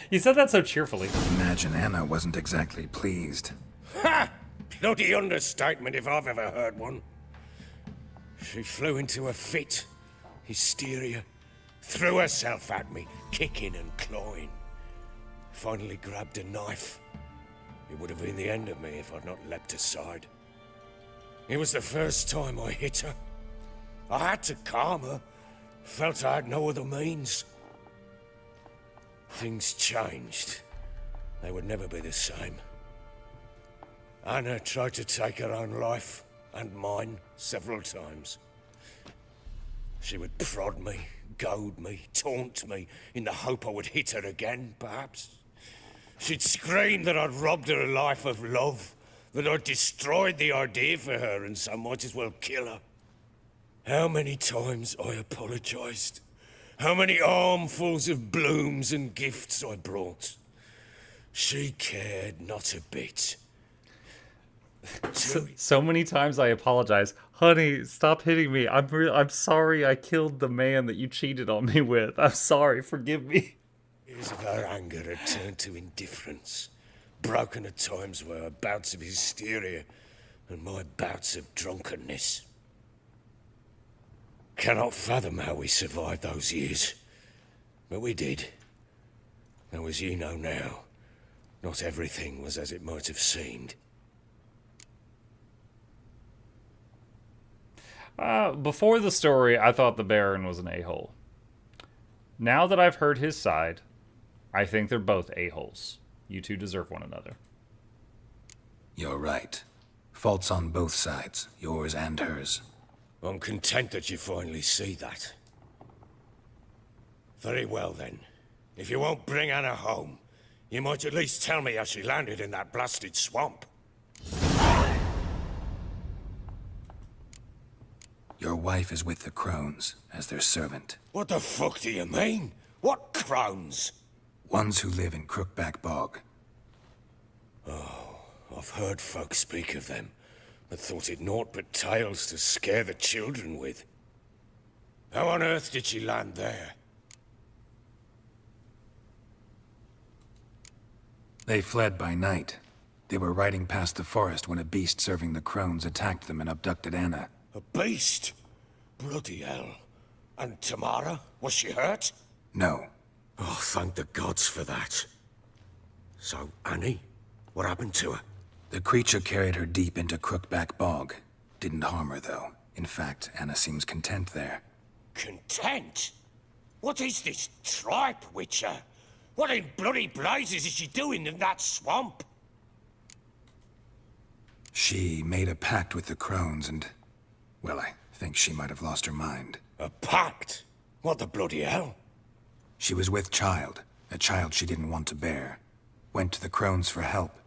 You said that so cheerfully. Imagine Anna wasn't exactly pleased. Ha! Bloody understatement if I've ever heard one. She flew into a fit, hysteria, threw herself at me, kicking and clawing. Finally grabbed a knife. It would have been the end of me if I'd not leapt aside. It was the first time I hit her. I had to calm her. Felt I had no other means. Things changed. They would never be the same. Anna tried to take her own life, and mine, several times. She would prod me, goad me, taunt me, in the hope I would hit her again, perhaps. She'd scream that I'd robbed her a life of love, that I'd destroyed the idea for her and so might as well kill her. How many times I apologized. How many armfuls of blooms and gifts I brought. She cared not a bit. So many times I apologize. Honey, stop hitting me. I'm sorry I killed the man that you cheated on me with. I'm sorry, forgive me. Years of her anger had turned to indifference, broken at times by her bouts of hysteria and my bouts of drunkenness. Cannot fathom how we survived those years, but we did. Though as you know now, not everything was as it might have seemed. Before the story, I thought the Baron was an a-hole. Now that I've heard his side, I think they're both a-holes. You two deserve one another. You're right. Faults on both sides, yours and hers. I'm content that you finally see that. Very well then. If you won't bring Anna home, you might at least tell me how she landed in that blasted swamp. Your wife is with the Crones, as their servant. What the fuck do you mean? What Crones? Ones who live in Crookback Bog. Oh, I've heard folk speak of them, but thought it naught but tales to scare the children with. How on earth did she land there? They fled by night. They were riding past the forest when a beast serving the Crones attacked them and abducted Anna. A beast? Bloody hell. And Tamara? Was she hurt? No. Oh, thank the gods for that. So, Annie? What happened to her? The creature carried her deep into Crookback Bog. Didn't harm her, though. In fact, Anna seems content there. Content? What is this tripe, Witcher? What in bloody blazes is she doing in that swamp? She made a pact with the crones and, well, I think she might have lost her mind. A pact? What the bloody hell? She was with child, a child she didn't want to bear. Went to the crones for help.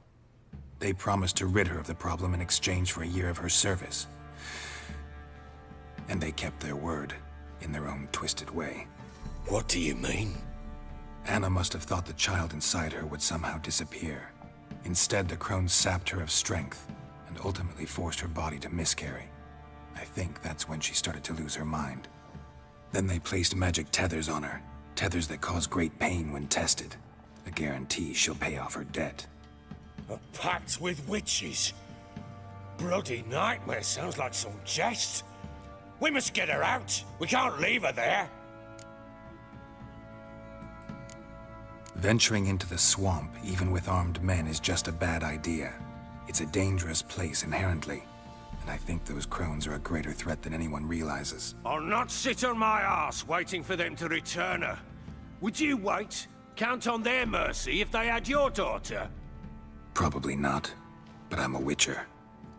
They promised to rid her of the problem in exchange for a year of her service. And they kept their word, in their own twisted way. What do you mean? Anna must have thought the child inside her would somehow disappear. Instead, the crones sapped her of strength, and ultimately forced her body to miscarry. I think that's when she started to lose her mind. Then they placed magic tethers on her, tethers that cause great pain when tested. A guarantee she'll pay off her debt. A pact with witches? Bloody nightmare, sounds like some jest. We must get her out. We can't leave her there. Venturing into the swamp, even with armed men, is just a bad idea. It's a dangerous place inherently, and I think those crones are a greater threat than anyone realizes. I'll not sit on my ass waiting for them to return her. Would you wait? Count on their mercy if they had your daughter? Probably not, but I'm a witcher.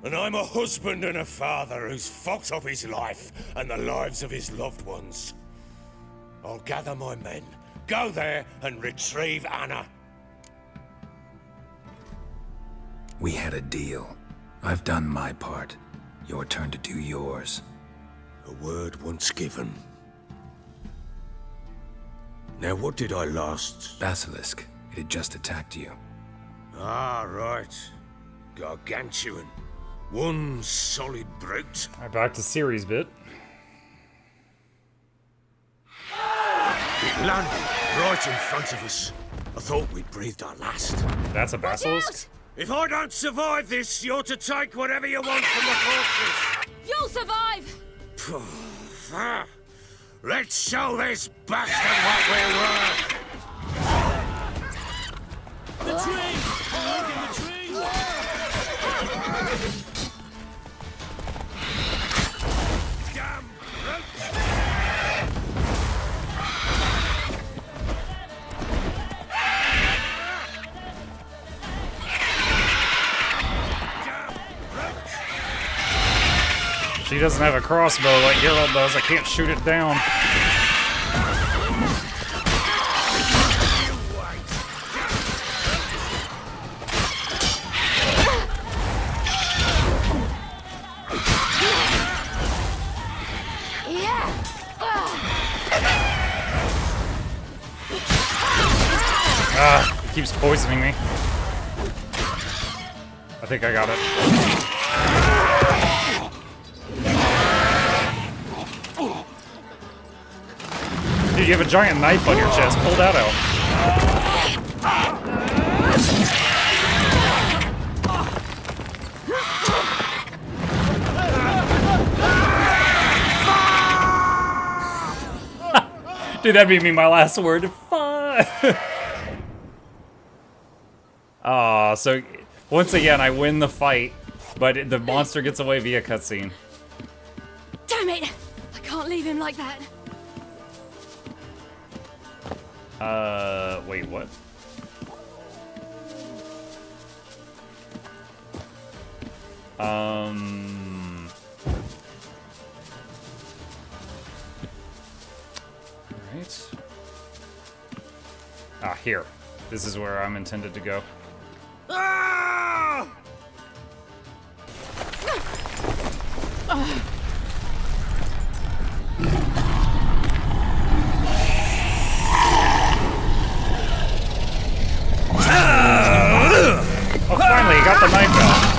And I'm a husband and a father who's fucked up his life and the lives of his loved ones. I'll gather my men, go there and retrieve Anna. We had a deal. I've done my part. Your turn to do yours. A word once given. Now what did I last? Basilisk. It had just attacked you. Ah, right. Gargantuan. One solid brute. Alright, back to series bit. It landed right in front of us. I thought we'd breathed our last. That's a basilisk? If I don't survive this, you're to take whatever you want from the fortress. You'll survive! Let's show this bastard what we're worth. The tree! Look at the tree! Damn She doesn't have a crossbow like Geralt does. I can't shoot it down. Ah, it keeps poisoning me. I think I got it. Dude, you have a giant knife on your chest. Pull that out. Dude, that'd be my last word. Aw, so once again, I win the fight, but the monster gets away via cutscene. Damn it! I can't leave him like that. Wait, what? Alright. Ah, here. This is where I'm intended to go. Ah! Oh, finally, got the knife out.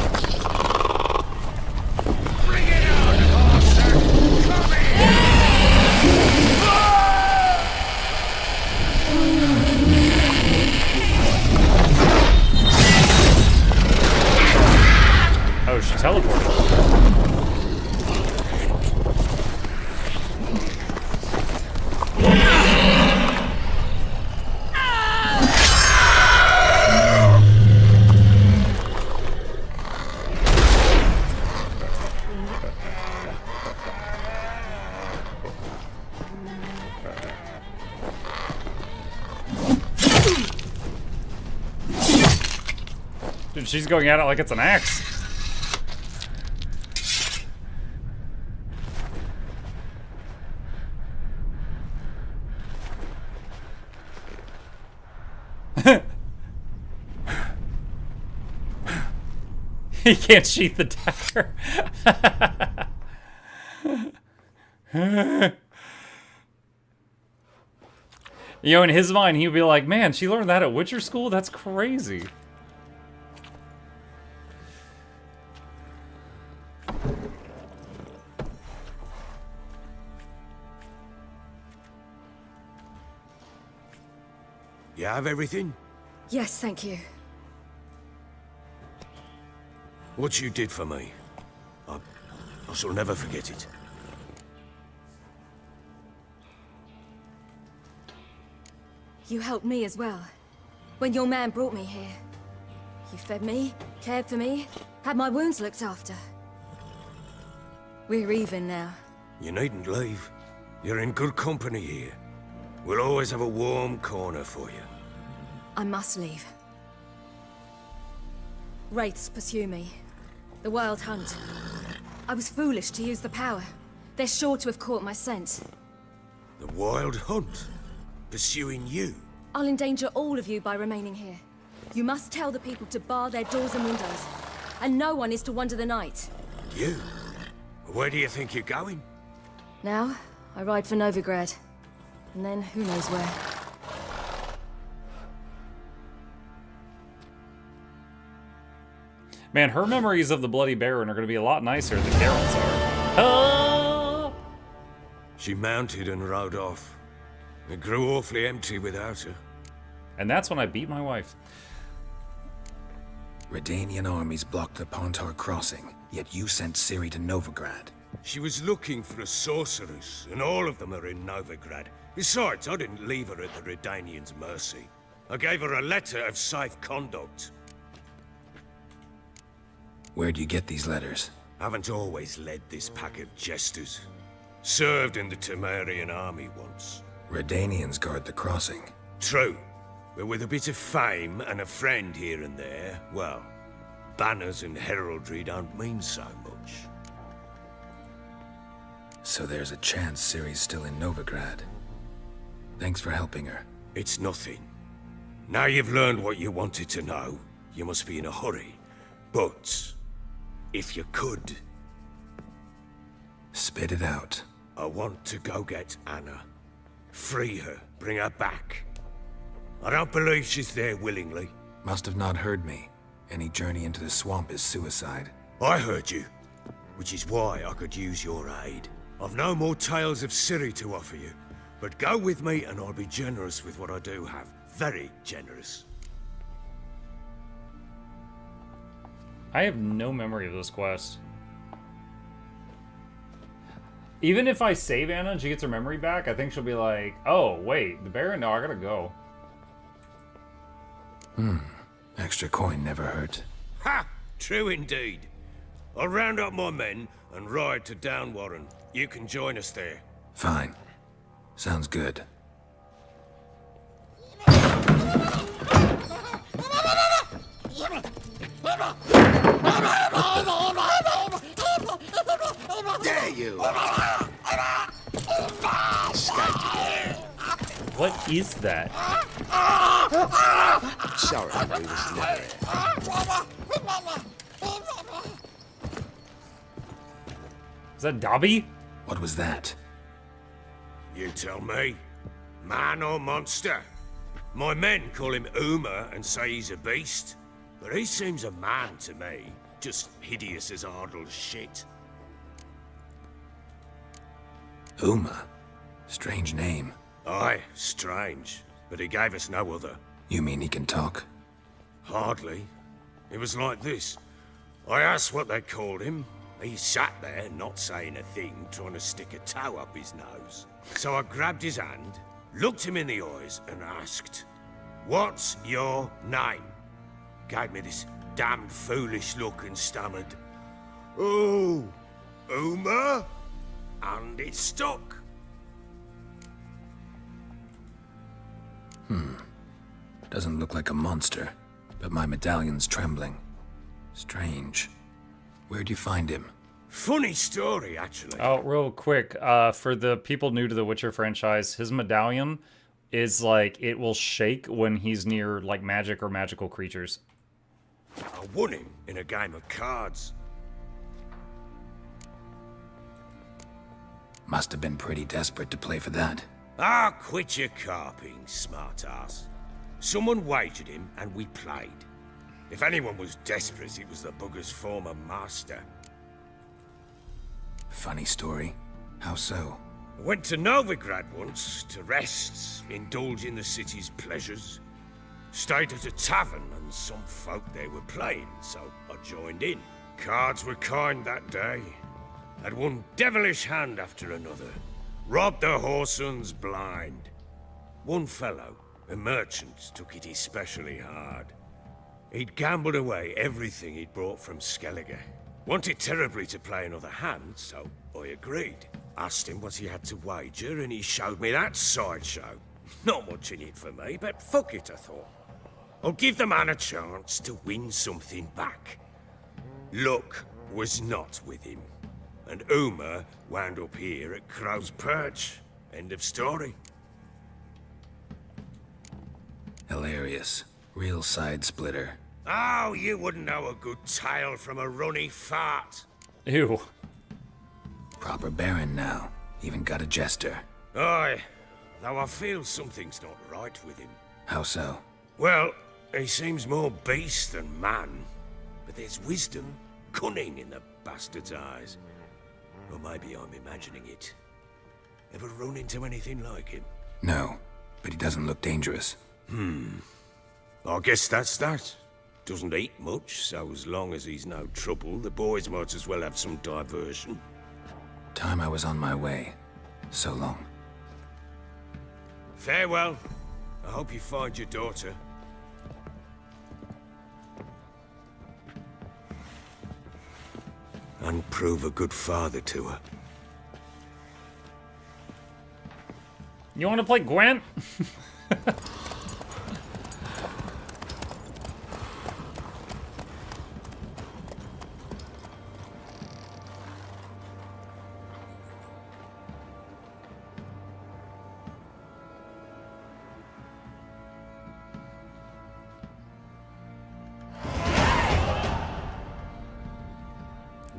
Oh, she teleported. She's going at it like it's an axe. He can't sheath the dagger. You know, in his mind, he'd be like, man, she learned that at Witcher school? That's crazy. You have everything? Yes, thank you. What you did for me, I shall never forget it. You helped me as well. When your man brought me here. You fed me, cared for me, had my wounds looked after. We're even now. You needn't leave. You're in good company here. We'll always have a warm corner for you. I must leave. Wraiths pursue me. The Wild Hunt. I was foolish to use the power. They're sure to have caught my scent. The Wild Hunt? Pursuing you? I'll endanger all of you by remaining here. You must tell the people to bar their doors and windows. And no one is to wander the night. You? Where do you think you're going? Now, I ride for Novigrad. And then, who knows where. Man, her memories of the Bloody Baron are going to be a lot nicer than Geralt's are. Oh! She mounted and rode off. It grew awfully empty without her. And that's when I beat my wife. Redanian armies blocked the Pontar crossing, yet you sent Ciri to Novigrad. She was looking for a sorceress, and all of them are in Novigrad. Besides, I didn't leave her at the Redanians' mercy. I gave her a letter of safe conduct. Where'd you get these letters? Haven't always led this pack of jesters. Served in the Temerian army once. Redanians guard the crossing. True. But with a bit of fame and a friend here and there, well, banners and heraldry don't mean so much. So there's a chance Ciri's still in Novigrad. Thanks for helping her. It's nothing. Now you've learned what you wanted to know, you must be in a hurry. But, if you could... Spit it out. I want to go get Anna. Free her, bring her back. I don't believe she's there willingly. Must have not heard me. Any journey into the swamp is suicide. I heard you, which is why I could use your aid. I've no more tales of Ciri to offer you, but go with me and I'll be generous with what I do have. Very generous. I have no memory of this quest. Even if I save Anna and she gets her memory back, I think she'll be like, oh, wait, the Baron? No, I gotta go. Extra coin never hurt. Ha! True indeed. I'll round up my men and ride to Downwarren. You can join us there. Fine. Sounds good. There you What is that? Sorry, we was never Is that Dobby? What was that? You tell me. Man or monster? My men call him Uma and say he's a beast, but he seems a man to me. Just hideous as Ardle's shit. Uma? Strange name. Aye, strange. But he gave us no other. You mean he can talk? Hardly. It was like this. I asked what they called him. He sat there, not saying a thing, trying to stick a toe up his nose. So I grabbed his hand, looked him in the eyes, and asked, "What's your name?" Gave me this damned foolish look and stammered, "Oh, Uma?" And it stuck. Doesn't look like a monster, but my medallion's trembling. Strange. Where'd you find him? Funny story, actually. Oh, real quick, for the people new to the Witcher franchise, his medallion is like, it will shake when he's near like magic or magical creatures. I won him in a game of cards. Must have been pretty desperate to play for that. Ah, quit your carping, smartass. Someone wagered him and we played. If anyone was desperate, it was the bugger's former master. Funny story. How so? I went to Novigrad once to rest, indulge in the city's pleasures. Stayed at a tavern and some folk there were playing, so I joined in. Cards were kind that day. Had one devilish hand after another. Robbed the whoresons blind. One fellow, a merchant, took it especially hard. He'd gambled away everything he'd brought from Skellige. Wanted terribly to play another hand, so I agreed. Asked him what he had to wager, and he showed me that sideshow. Not much in it for me, but fuck it, I thought. I'll give the man a chance to win something back. Luck was not with him, and Uma wound up here at Crow's Perch. End of story. Hilarious. Real side splitter. Oh, you wouldn't know a good tale from a runny fart. Ew. Proper baron now. Even got a jester. Aye, though I feel something's not right with him. How so? Well, he seems more beast than man. But there's wisdom, cunning in the bastard's eyes. Or maybe I'm imagining it. Ever run into anything like him? No, but he doesn't look dangerous. I guess that's that. Doesn't eat much, so as long as he's no trouble, the boys might as well have some diversion. Time I was on my way. So long. Farewell. I hope you find your daughter. And prove a good father to her. You want to play Gwent?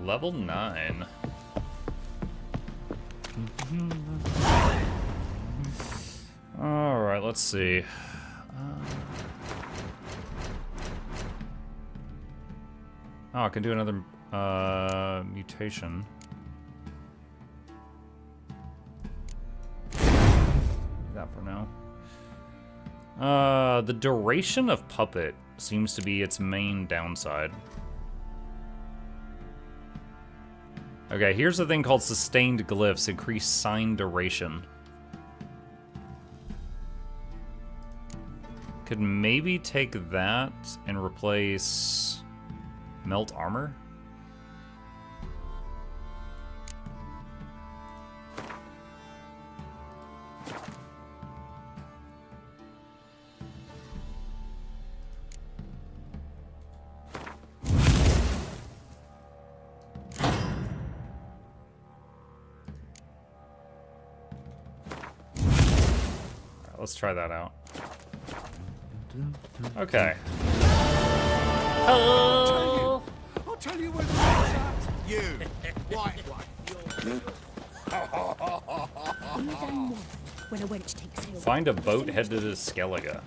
Level 9. Alright, let's see. Oh, I can do another mutation. Do that for now. The duration of Puppet seems to be its main downside. Okay, here's a thing called Sustained Glyphs. Increase sign duration. Could maybe take that and replace Melt Armor? Let's try that out. Okay. Hello. I'll tell you when it's at. You, white one. When a wench takes ill. Find a boat headed to Skellige.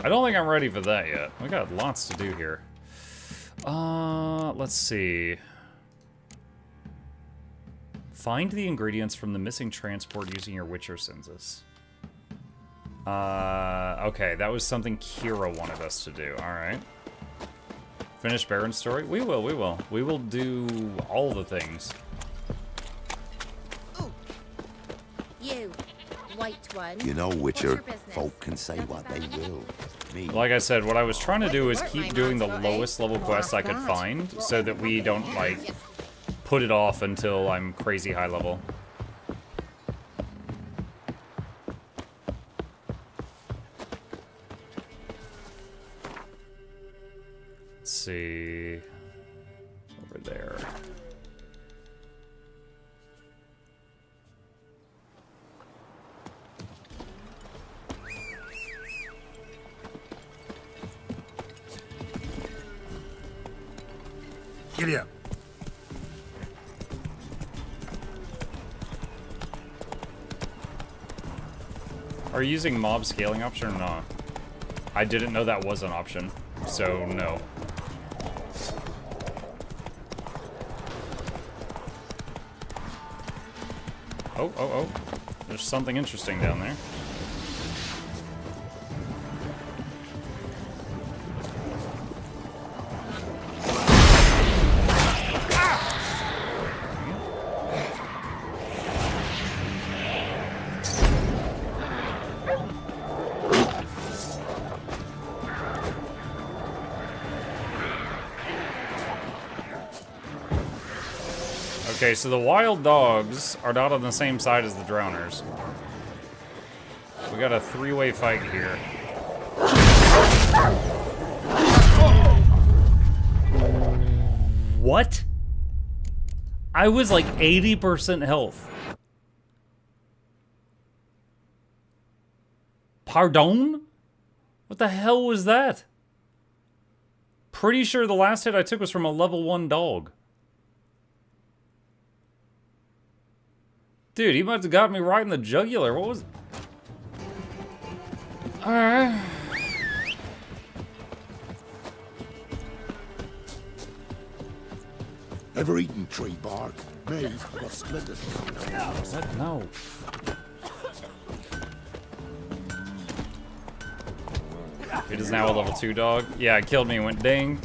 I don't think I'm ready for that yet. We got lots to do here. Let's see. Find the ingredients from the missing transport using your Witcher senses. Okay, that was something Kira wanted us to do. Alright. Finish Baron's story? We will, we will. We will do all the things. Ooh. You, white one. You know, Witcher, folk can say what they will. Me. Like I said, what I was trying to do is keep doing the lowest level quests I could find so that we don't, like, put it off until I'm crazy high level. Let's see. Giddy up. Are you using mob scaling option or not? I didn't know that was an option, so no. Oh, oh, oh. There's something interesting down there. Okay, so the wild dogs are not on the same side as the drowners. We got a three-way fight here. What? I was like 80% health. Pardon? What the hell was that? Pretty sure the last hit I took was from a level 1 dog. Dude, he must have got me right in the jugular. What was... Alright. Ever eaten tree bark? Me, got splinters. What? No. It is now a level 2 dog. Yeah, it killed me and went ding.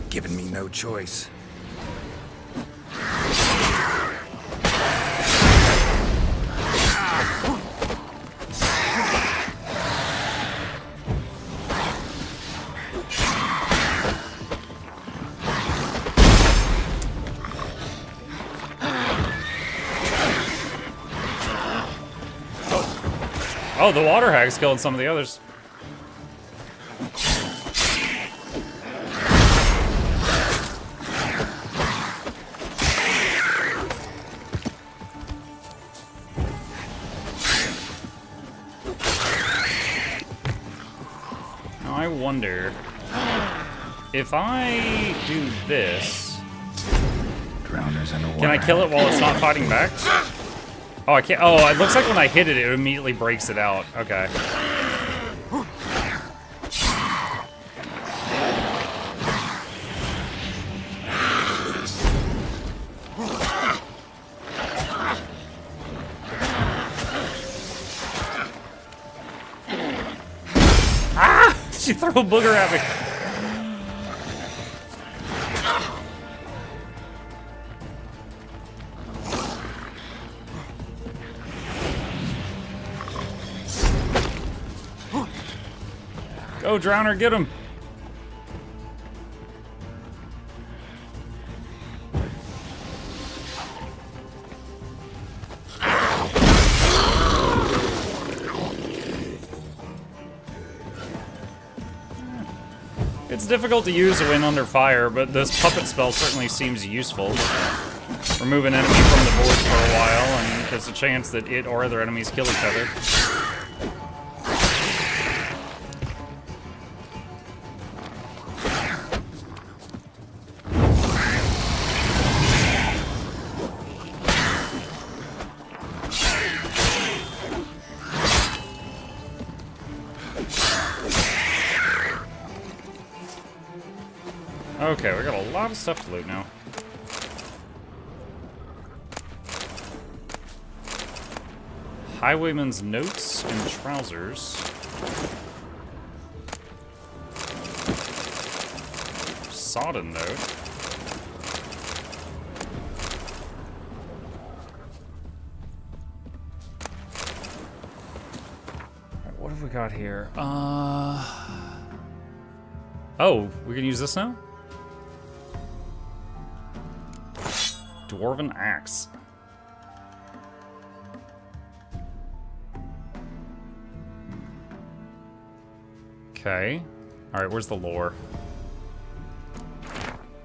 Given me no choice. Oh, the water hag's killed some of the others. Now I wonder if I do this. Drowners in a water. Can I kill it while it's not fighting back? Oh, I can't. Oh, it looks like when I hit it, it immediately breaks it out. Okay. Ah! She threw a booger at me. Go, Drowner, get him! It's difficult to use when under fire, but this puppet spell certainly seems useful. Remove an enemy from the board for a while, and there's a chance that it or other enemies kill each other. Okay, we got a lot of stuff to loot now. Highwayman's notes and trousers. Sodden note. got here? Oh, we can use this now? Dwarven axe. Okay. Alright, where's the lore?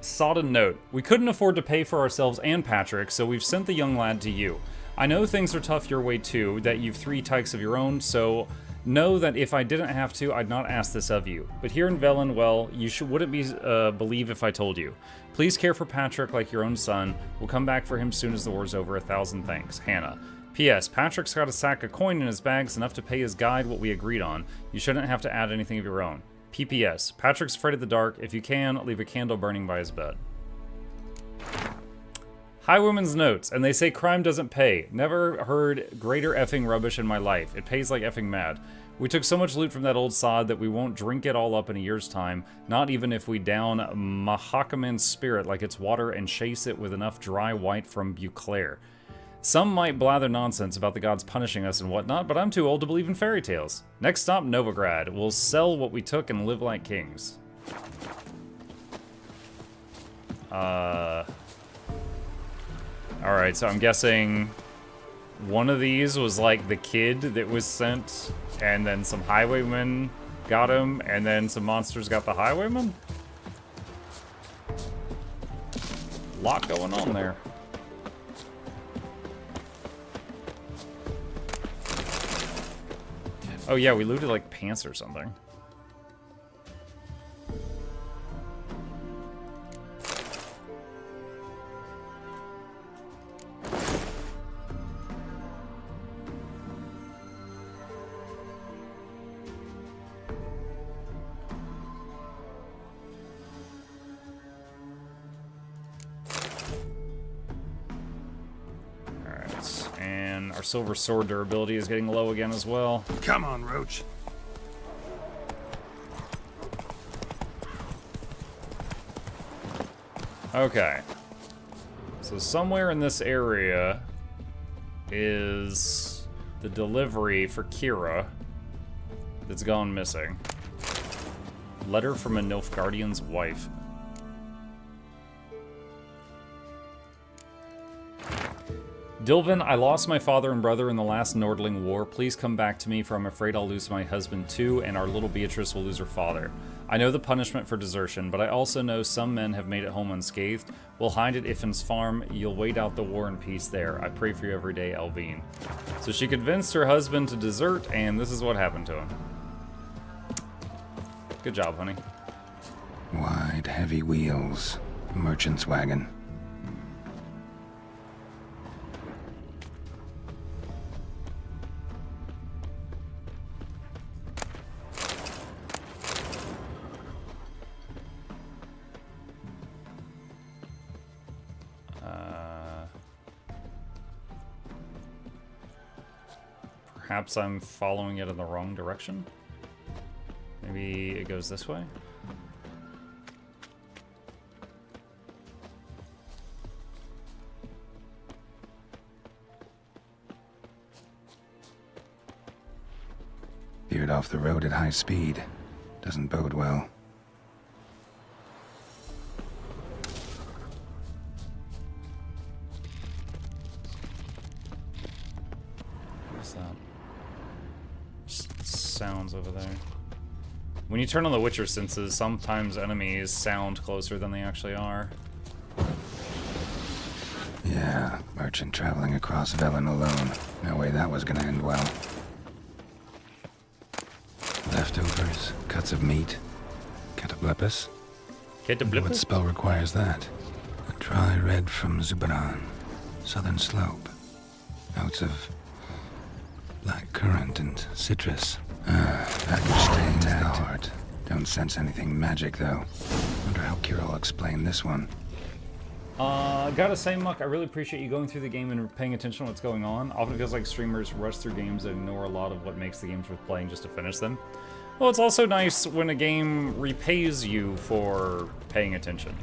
Sodden note. We couldn't afford to pay for ourselves and Patrick, so we've sent the young lad to you. I know things are tough your way too, that you've 3 tykes of your own, so know that if I didn't have to, I'd not ask this of you. But here in Velen, well, you wouldn't believe if I told you. Please care for Patrick like your own son. We'll come back for him soon as the war's over. 1,000 thanks. Hannah. P.S. Patrick's got a sack of coin in his bags, enough to pay his guide what we agreed on. You shouldn't have to add anything of your own. P.P.S. Patrick's afraid of the dark. If you can, leave a candle burning by his bed. Highwomen's notes, and they say crime doesn't pay. Never heard greater effing rubbish in my life. It pays like effing mad. We took so much loot from that old sod that we won't drink it all up in a year's time, not even if we down Mahakaman's spirit like it's water and chase it with enough dry white from Beauclair. Some might blather nonsense about the gods punishing us and whatnot, but I'm too old to believe in fairy tales. Next stop, Novigrad. We'll sell what we took and live like kings. Alright, so I'm guessing one of these was like the kid that was sent, and then some highwaymen got him, and then some monsters got the highwayman? Lot going on there. Oh yeah, we looted like pants or something. Our silver sword durability is getting low again as well. Come on, Roach. Okay. So somewhere in this area is the delivery for Kira that's gone missing. Letter from a Nilfgaardian's wife. Dilvin, I lost my father and brother in the last Nordling War. Please come back to me, for I'm afraid I'll lose my husband too, and our little Beatrice will lose her father. I know the punishment for desertion, but I also know some men have made it home unscathed. We'll hide at Iffin's farm. You'll wait out the war in peace there. I pray for you every day, Elvine. So she convinced her husband to desert, and this is what happened to him. Good job, honey. Wide, heavy wheels. Merchant's wagon. Perhaps I'm following it in the wrong direction? Maybe it goes this way? Veered off the road at high speed. Doesn't bode well. What's that? Sounds over there. When you turn on the Witcher senses, sometimes enemies sound closer than they actually are. Yeah, merchant traveling across Velen alone. No way that was gonna end well. Leftovers, cuts of meat, cataplepis. Cataplepis? What spell requires that? A dry red from Zubran, southern slope. Notes of black currant and citrus. Package stained to the heart. Don't sense anything magic though. Wonder how Kira will explain this one. Gotta say, Muck, I really appreciate you going through the game and paying attention to what's going on. Often feels like streamers rush through games and ignore a lot of what makes the games worth playing just to finish them. Well, it's also nice when a game repays you for paying attention.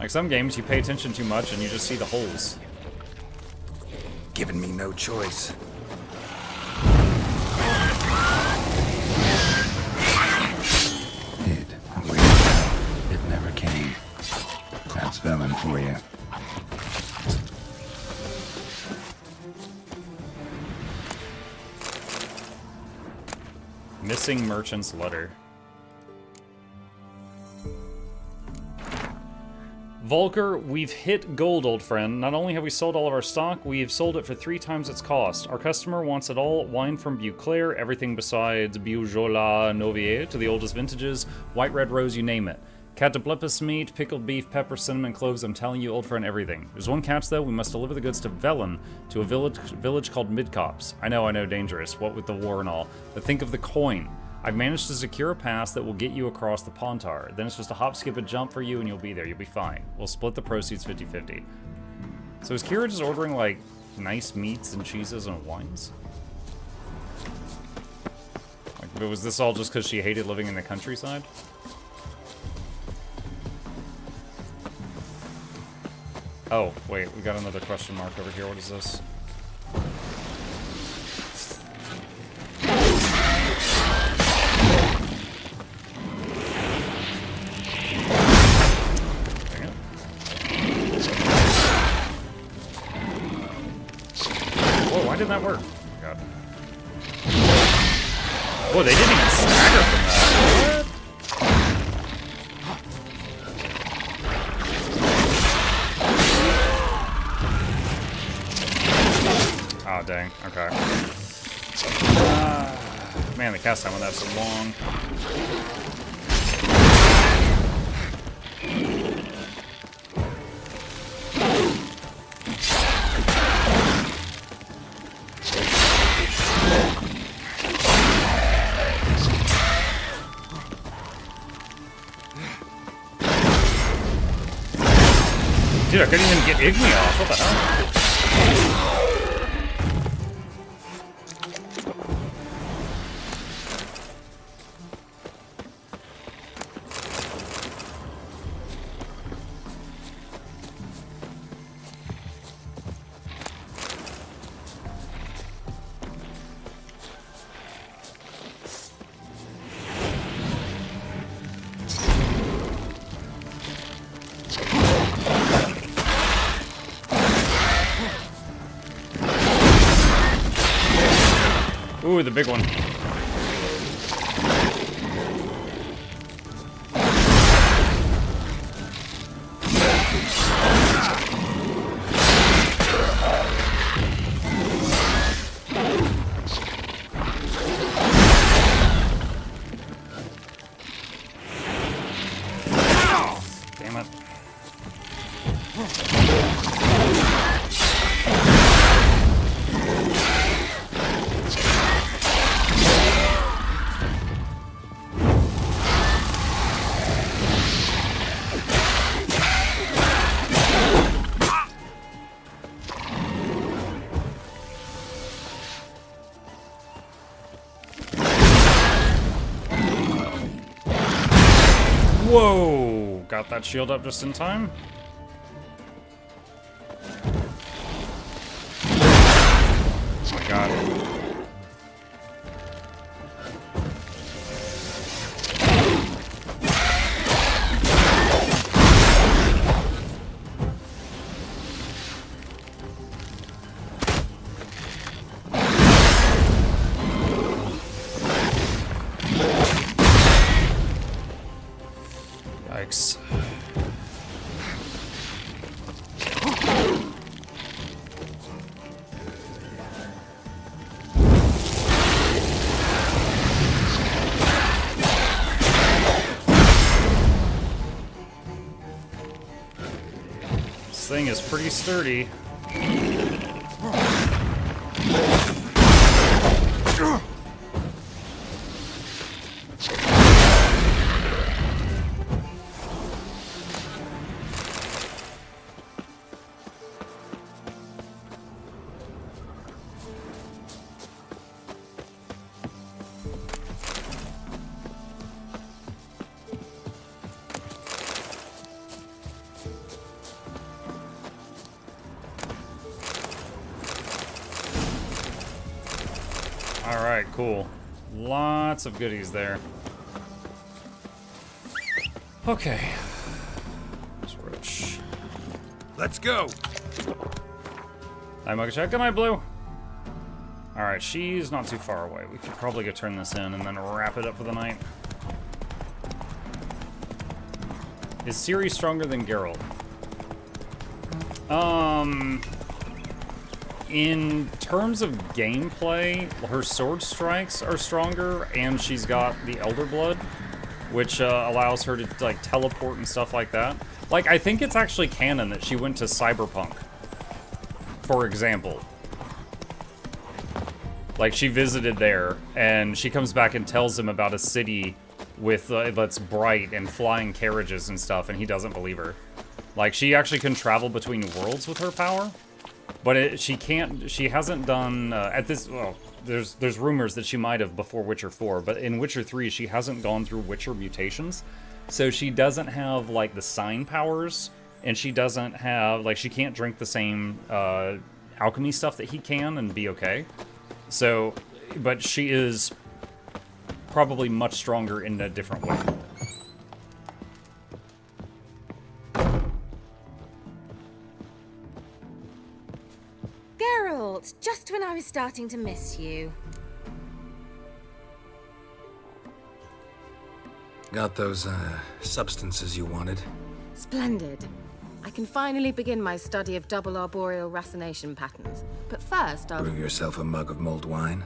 Like some games, you pay attention too much and you just see the holes. Giving me no choice. Velen for you. Missing merchant's letter. Volker, we've hit gold, old friend. Not only have we sold all of our stock, we've sold it for 3 times its cost. Our customer wants it all: wine from Beauclair, everything besides Beaujolais Nouvier to the oldest vintages, white red rose, you name it. Cataplepus meat, pickled beef, pepper, cinnamon, cloves. I'm telling you, old friend, everything. There's one catch, though. We must deliver the goods to Velen, to a village called Midcops. I know, dangerous. What with the war and all. But think of the coin. I've managed to secure a pass that will get you across the Pontar. Then it's just a hop, skip, a jump for you, and you'll be there. You'll be fine. We'll split the proceeds 50-50. So is Kira just ordering, like, nice meats and cheeses and wines? Like, but was this all just because she hated living in the countryside? Oh, wait, we got another question mark over here. What is this? Whoa, why didn't that work? Oh my god. Whoa, they didn't even stagger from that. What? Oh, dang. Okay. Man, the cast time on that's so long. Dude, I couldn't even get Igni off. What the hell? Ooh, the big one. Damn it. Whoa! Got that shield up just in time. Oh my god. Yikes. This thing is pretty sturdy. Alright, cool. Lots of goodies there. Okay. It's rich. Let's go. Hi, MuklukYoutube. Good night, Blue. Alright, she's not too far away. We could probably go turn this in and then wrap it up for the night. Is Ciri stronger than Geralt? In terms of gameplay, her sword strikes are stronger, and she's got the Elder Blood, which allows her to like teleport and stuff like that. Like, I think it's actually canon that she went to Cyberpunk, for example. Like, she visited there, and she comes back and tells him about a city with that's bright and flying carriages and stuff, and he doesn't believe her. Like, she actually can travel between worlds with her power, but she hasn't done at this. Well, there's rumors that she might have before Witcher 4, but in Witcher 3 she hasn't gone through Witcher mutations, so she doesn't have like the sign powers, and she doesn't have like she can't drink the same alchemy stuff that he can and be okay. So, but she is probably much stronger in a different way. Geralt, just when I was starting to miss you. Got those, substances you wanted? Splendid. I can finally begin my study of double arboreal racination patterns. But first, I'll... Brew yourself a mug of mulled wine.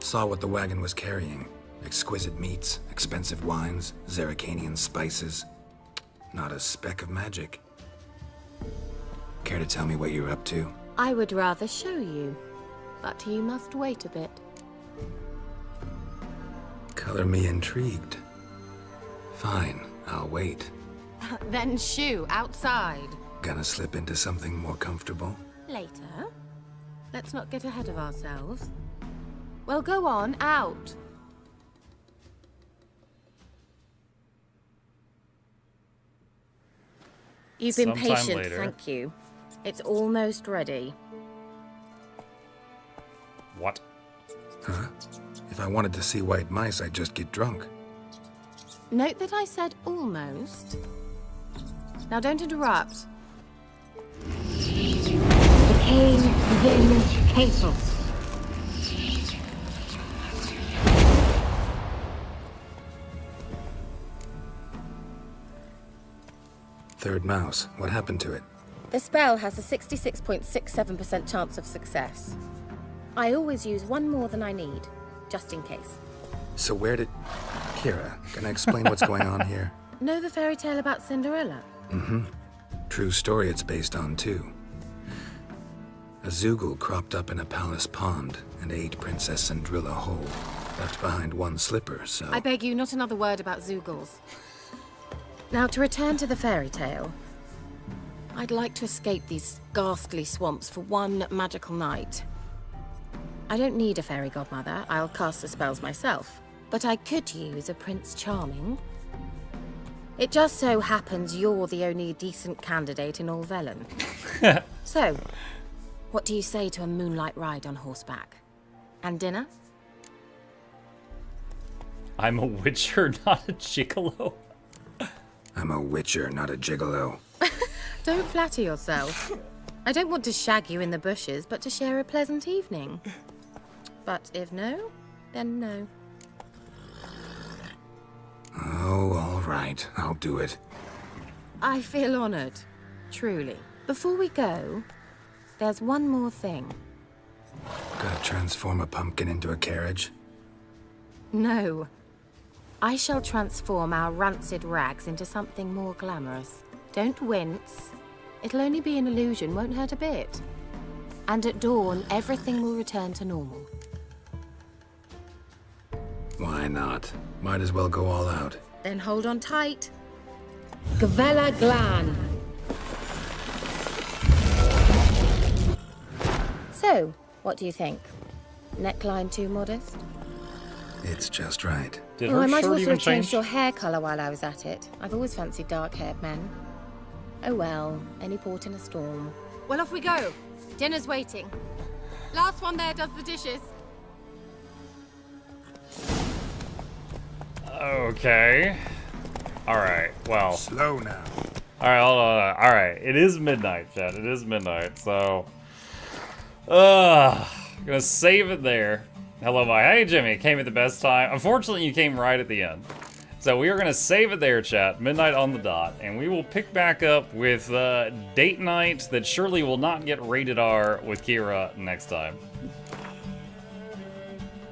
Saw what the wagon was carrying. Exquisite meats, expensive wines, Zerrikanian spices. Not a speck of magic. Care to tell me what you're up to? I would rather show you, but you must wait a bit. Color me intrigued. Fine, I'll wait. Then shoo, outside. Gonna slip into something more comfortable? Later. Let's not get ahead of ourselves. Well, go on, out. You've been Sometime patient, later. thank you. It's almost ready. What? Huh? If I wanted to see white mice, I'd just get drunk. Note that I said almost. Now don't interrupt. Decaying then castle. Third mouse. What happened to it? The spell has a 66.67% chance of success. I always use one more than I need, just in case. So where did... Kira, can I explain what's going on here? Know the fairy tale about Cinderella? Mm-hmm. True story it's based on, too. A Zoogle cropped up in a palace pond and ate Princess Cinderella whole. Left behind one slipper, so... I beg you, not another word about Zoogles. Now, to return to the fairy tale. I'd like to escape these ghastly swamps for one magical night. I don't need a fairy godmother. I'll cast the spells myself. But I could use a Prince Charming. It just so happens you're the only decent candidate in all Velen. So, what do you say to a moonlight ride on horseback? And dinner? I'm a witcher, not a gigolo. I'm a witcher, not a gigolo. Don't flatter yourself. I don't want to shag you in the bushes, but to share a pleasant evening. But if no, then no. Oh, all right. I'll do it. I feel honored. Truly. Before we go, there's one more thing. Gotta transform a pumpkin into a carriage? No. I shall transform our rancid rags into something more glamorous. Don't wince. It'll only be an illusion, won't hurt a bit. And at dawn, everything will return to normal. Why not? Might as well go all out. Then hold on tight. Gavella Glan. So, what do you think? Neckline too modest? It's just right. Did Oh, her I might shirt also even have changed change? your hair colour while I was at it. I've always fancied dark-haired men. Oh well, any port in a storm. Well, off we go. Dinner's waiting. Last one there does the dishes. Okay. Alright, well. Slow now. Alright, hold on. Alright, it is midnight, chat. It is midnight, so... gonna save it there. Hello, my. Hey, Jimmy. Came at the best time. Unfortunately, you came right at the end. So we are gonna save it there, chat. Midnight on the dot. And we will pick back up with date night that surely will not get rated R with Kira next time.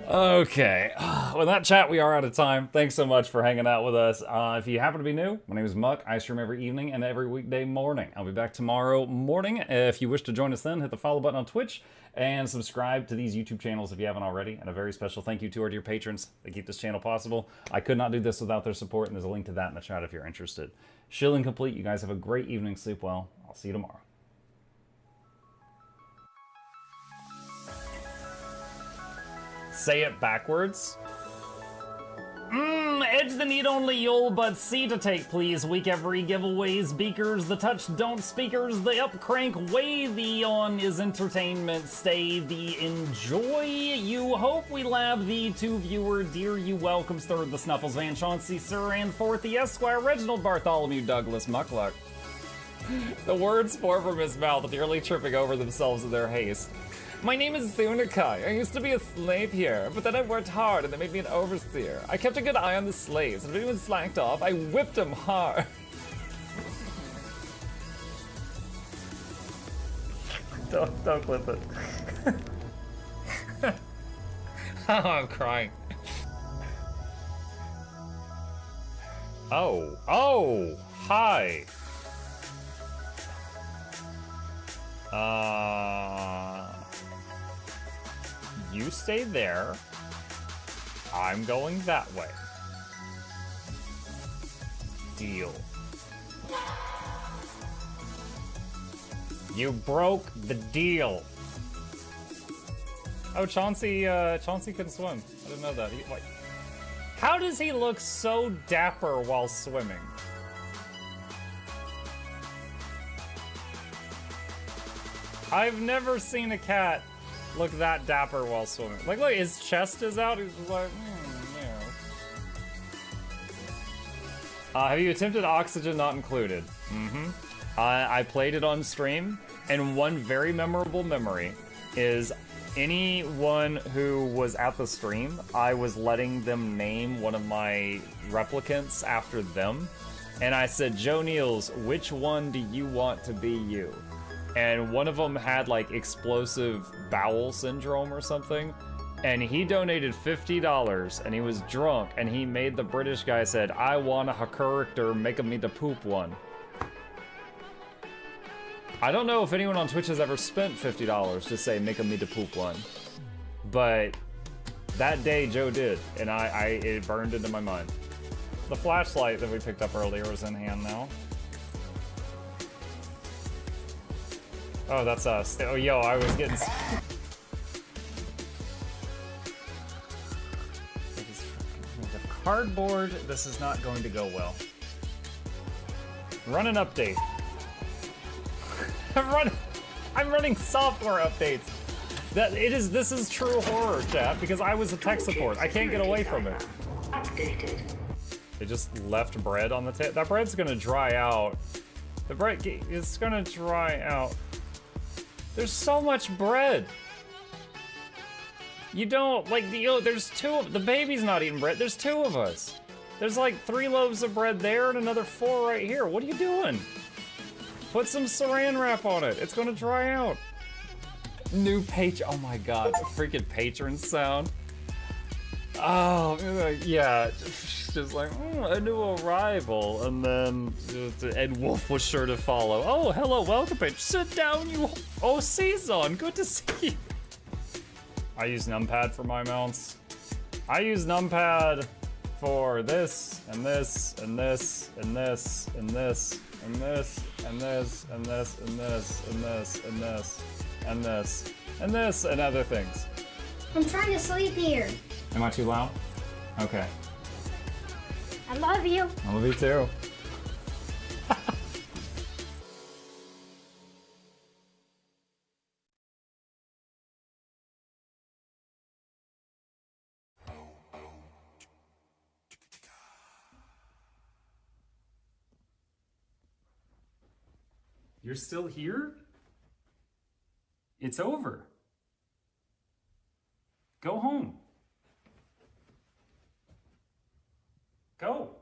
Okay, with that, chat, we are out of time. Thanks so much for hanging out with us. If you happen to be new, my name is Muck. I stream every evening and every weekday morning. I'll be back tomorrow morning. If you wish to join us then, hit the follow button on Twitch and subscribe to these YouTube channels if you haven't already. And a very special thank you to our dear patrons that keep this channel possible. I could not do this without their support, and there's a link to that in the chat if you're interested. Shilling complete. You guys have a great evening. Sleep well. I'll see you tomorrow. Say it backwards. Edge the need only you'll but see to take, please. Week every giveaways, beakers, the touch don't speakers, the up crank way, the on is entertainment, stay the enjoy. You hope we lab the two viewer, dear you welcomes third the Snuffles Van Chauncey, sir, and fourth the Esquire Reginald Bartholomew Douglas Mukluk. The words pour from his mouth, nearly tripping over themselves in their haste. My name is Zunikai. I used to be a slave here, but then I worked hard and they made me an overseer. I kept a good eye on the slaves, and if anyone slacked off, I whipped them hard. Don't clip it. Oh, I'm crying. Oh, hi. You stay there. I'm going that way. Deal. You broke the deal. Oh, Chauncey can swim. I didn't know that. Wait. How does he look so dapper while swimming? I've never seen a cat look that dapper while swimming. Like, look, his chest is out. He's just like, yeah. Have you attempted Oxygen Not Included? I played it on stream, and one very memorable memory is anyone who was at the stream, I was letting them name one of my replicants after them, and I said, Joe Niels, which one do you want to be you? And one of them had like explosive bowel syndrome or something, and he donated $50 and he was drunk and he made the British guy said, I want a character, make me the poop one. I don't know if anyone on Twitch has ever spent $50 to say make me the poop one, but that day Joe did, and it burned into my mind. The flashlight that we picked up earlier is in hand now. Oh, that's us. Oh, yo, I was getting... Cardboard, this is not going to go well. Run an update. I'm running software updates. This is true horror, chat, because I was a tech support. I can't get away from it. Updated. They just left bread on the table. That bread's gonna dry out. The bread is gonna dry out. There's so much bread. You don't, like, there's the baby's not eating bread. There's 2 of us. There's like 3 loaves of bread there and another 4 right here. What are you doing? Put some saran wrap on it. It's gonna dry out. New page, oh my God, freaking patron sound. Oh, yeah, just like, a new arrival, and then Ed Wolf was sure to follow. Oh, hello, welcome, page. Sit down, you. Oh, Season, good to see you. I use numpad for my mounts. I use numpad for this, and this, and this, and this, and this, and this, and this, and this, and this, and this, and this, and this, and this, and other things. I'm trying to sleep here. Am I too loud? Okay. I love you. I love you too. You're still here? It's over. Go home. Go.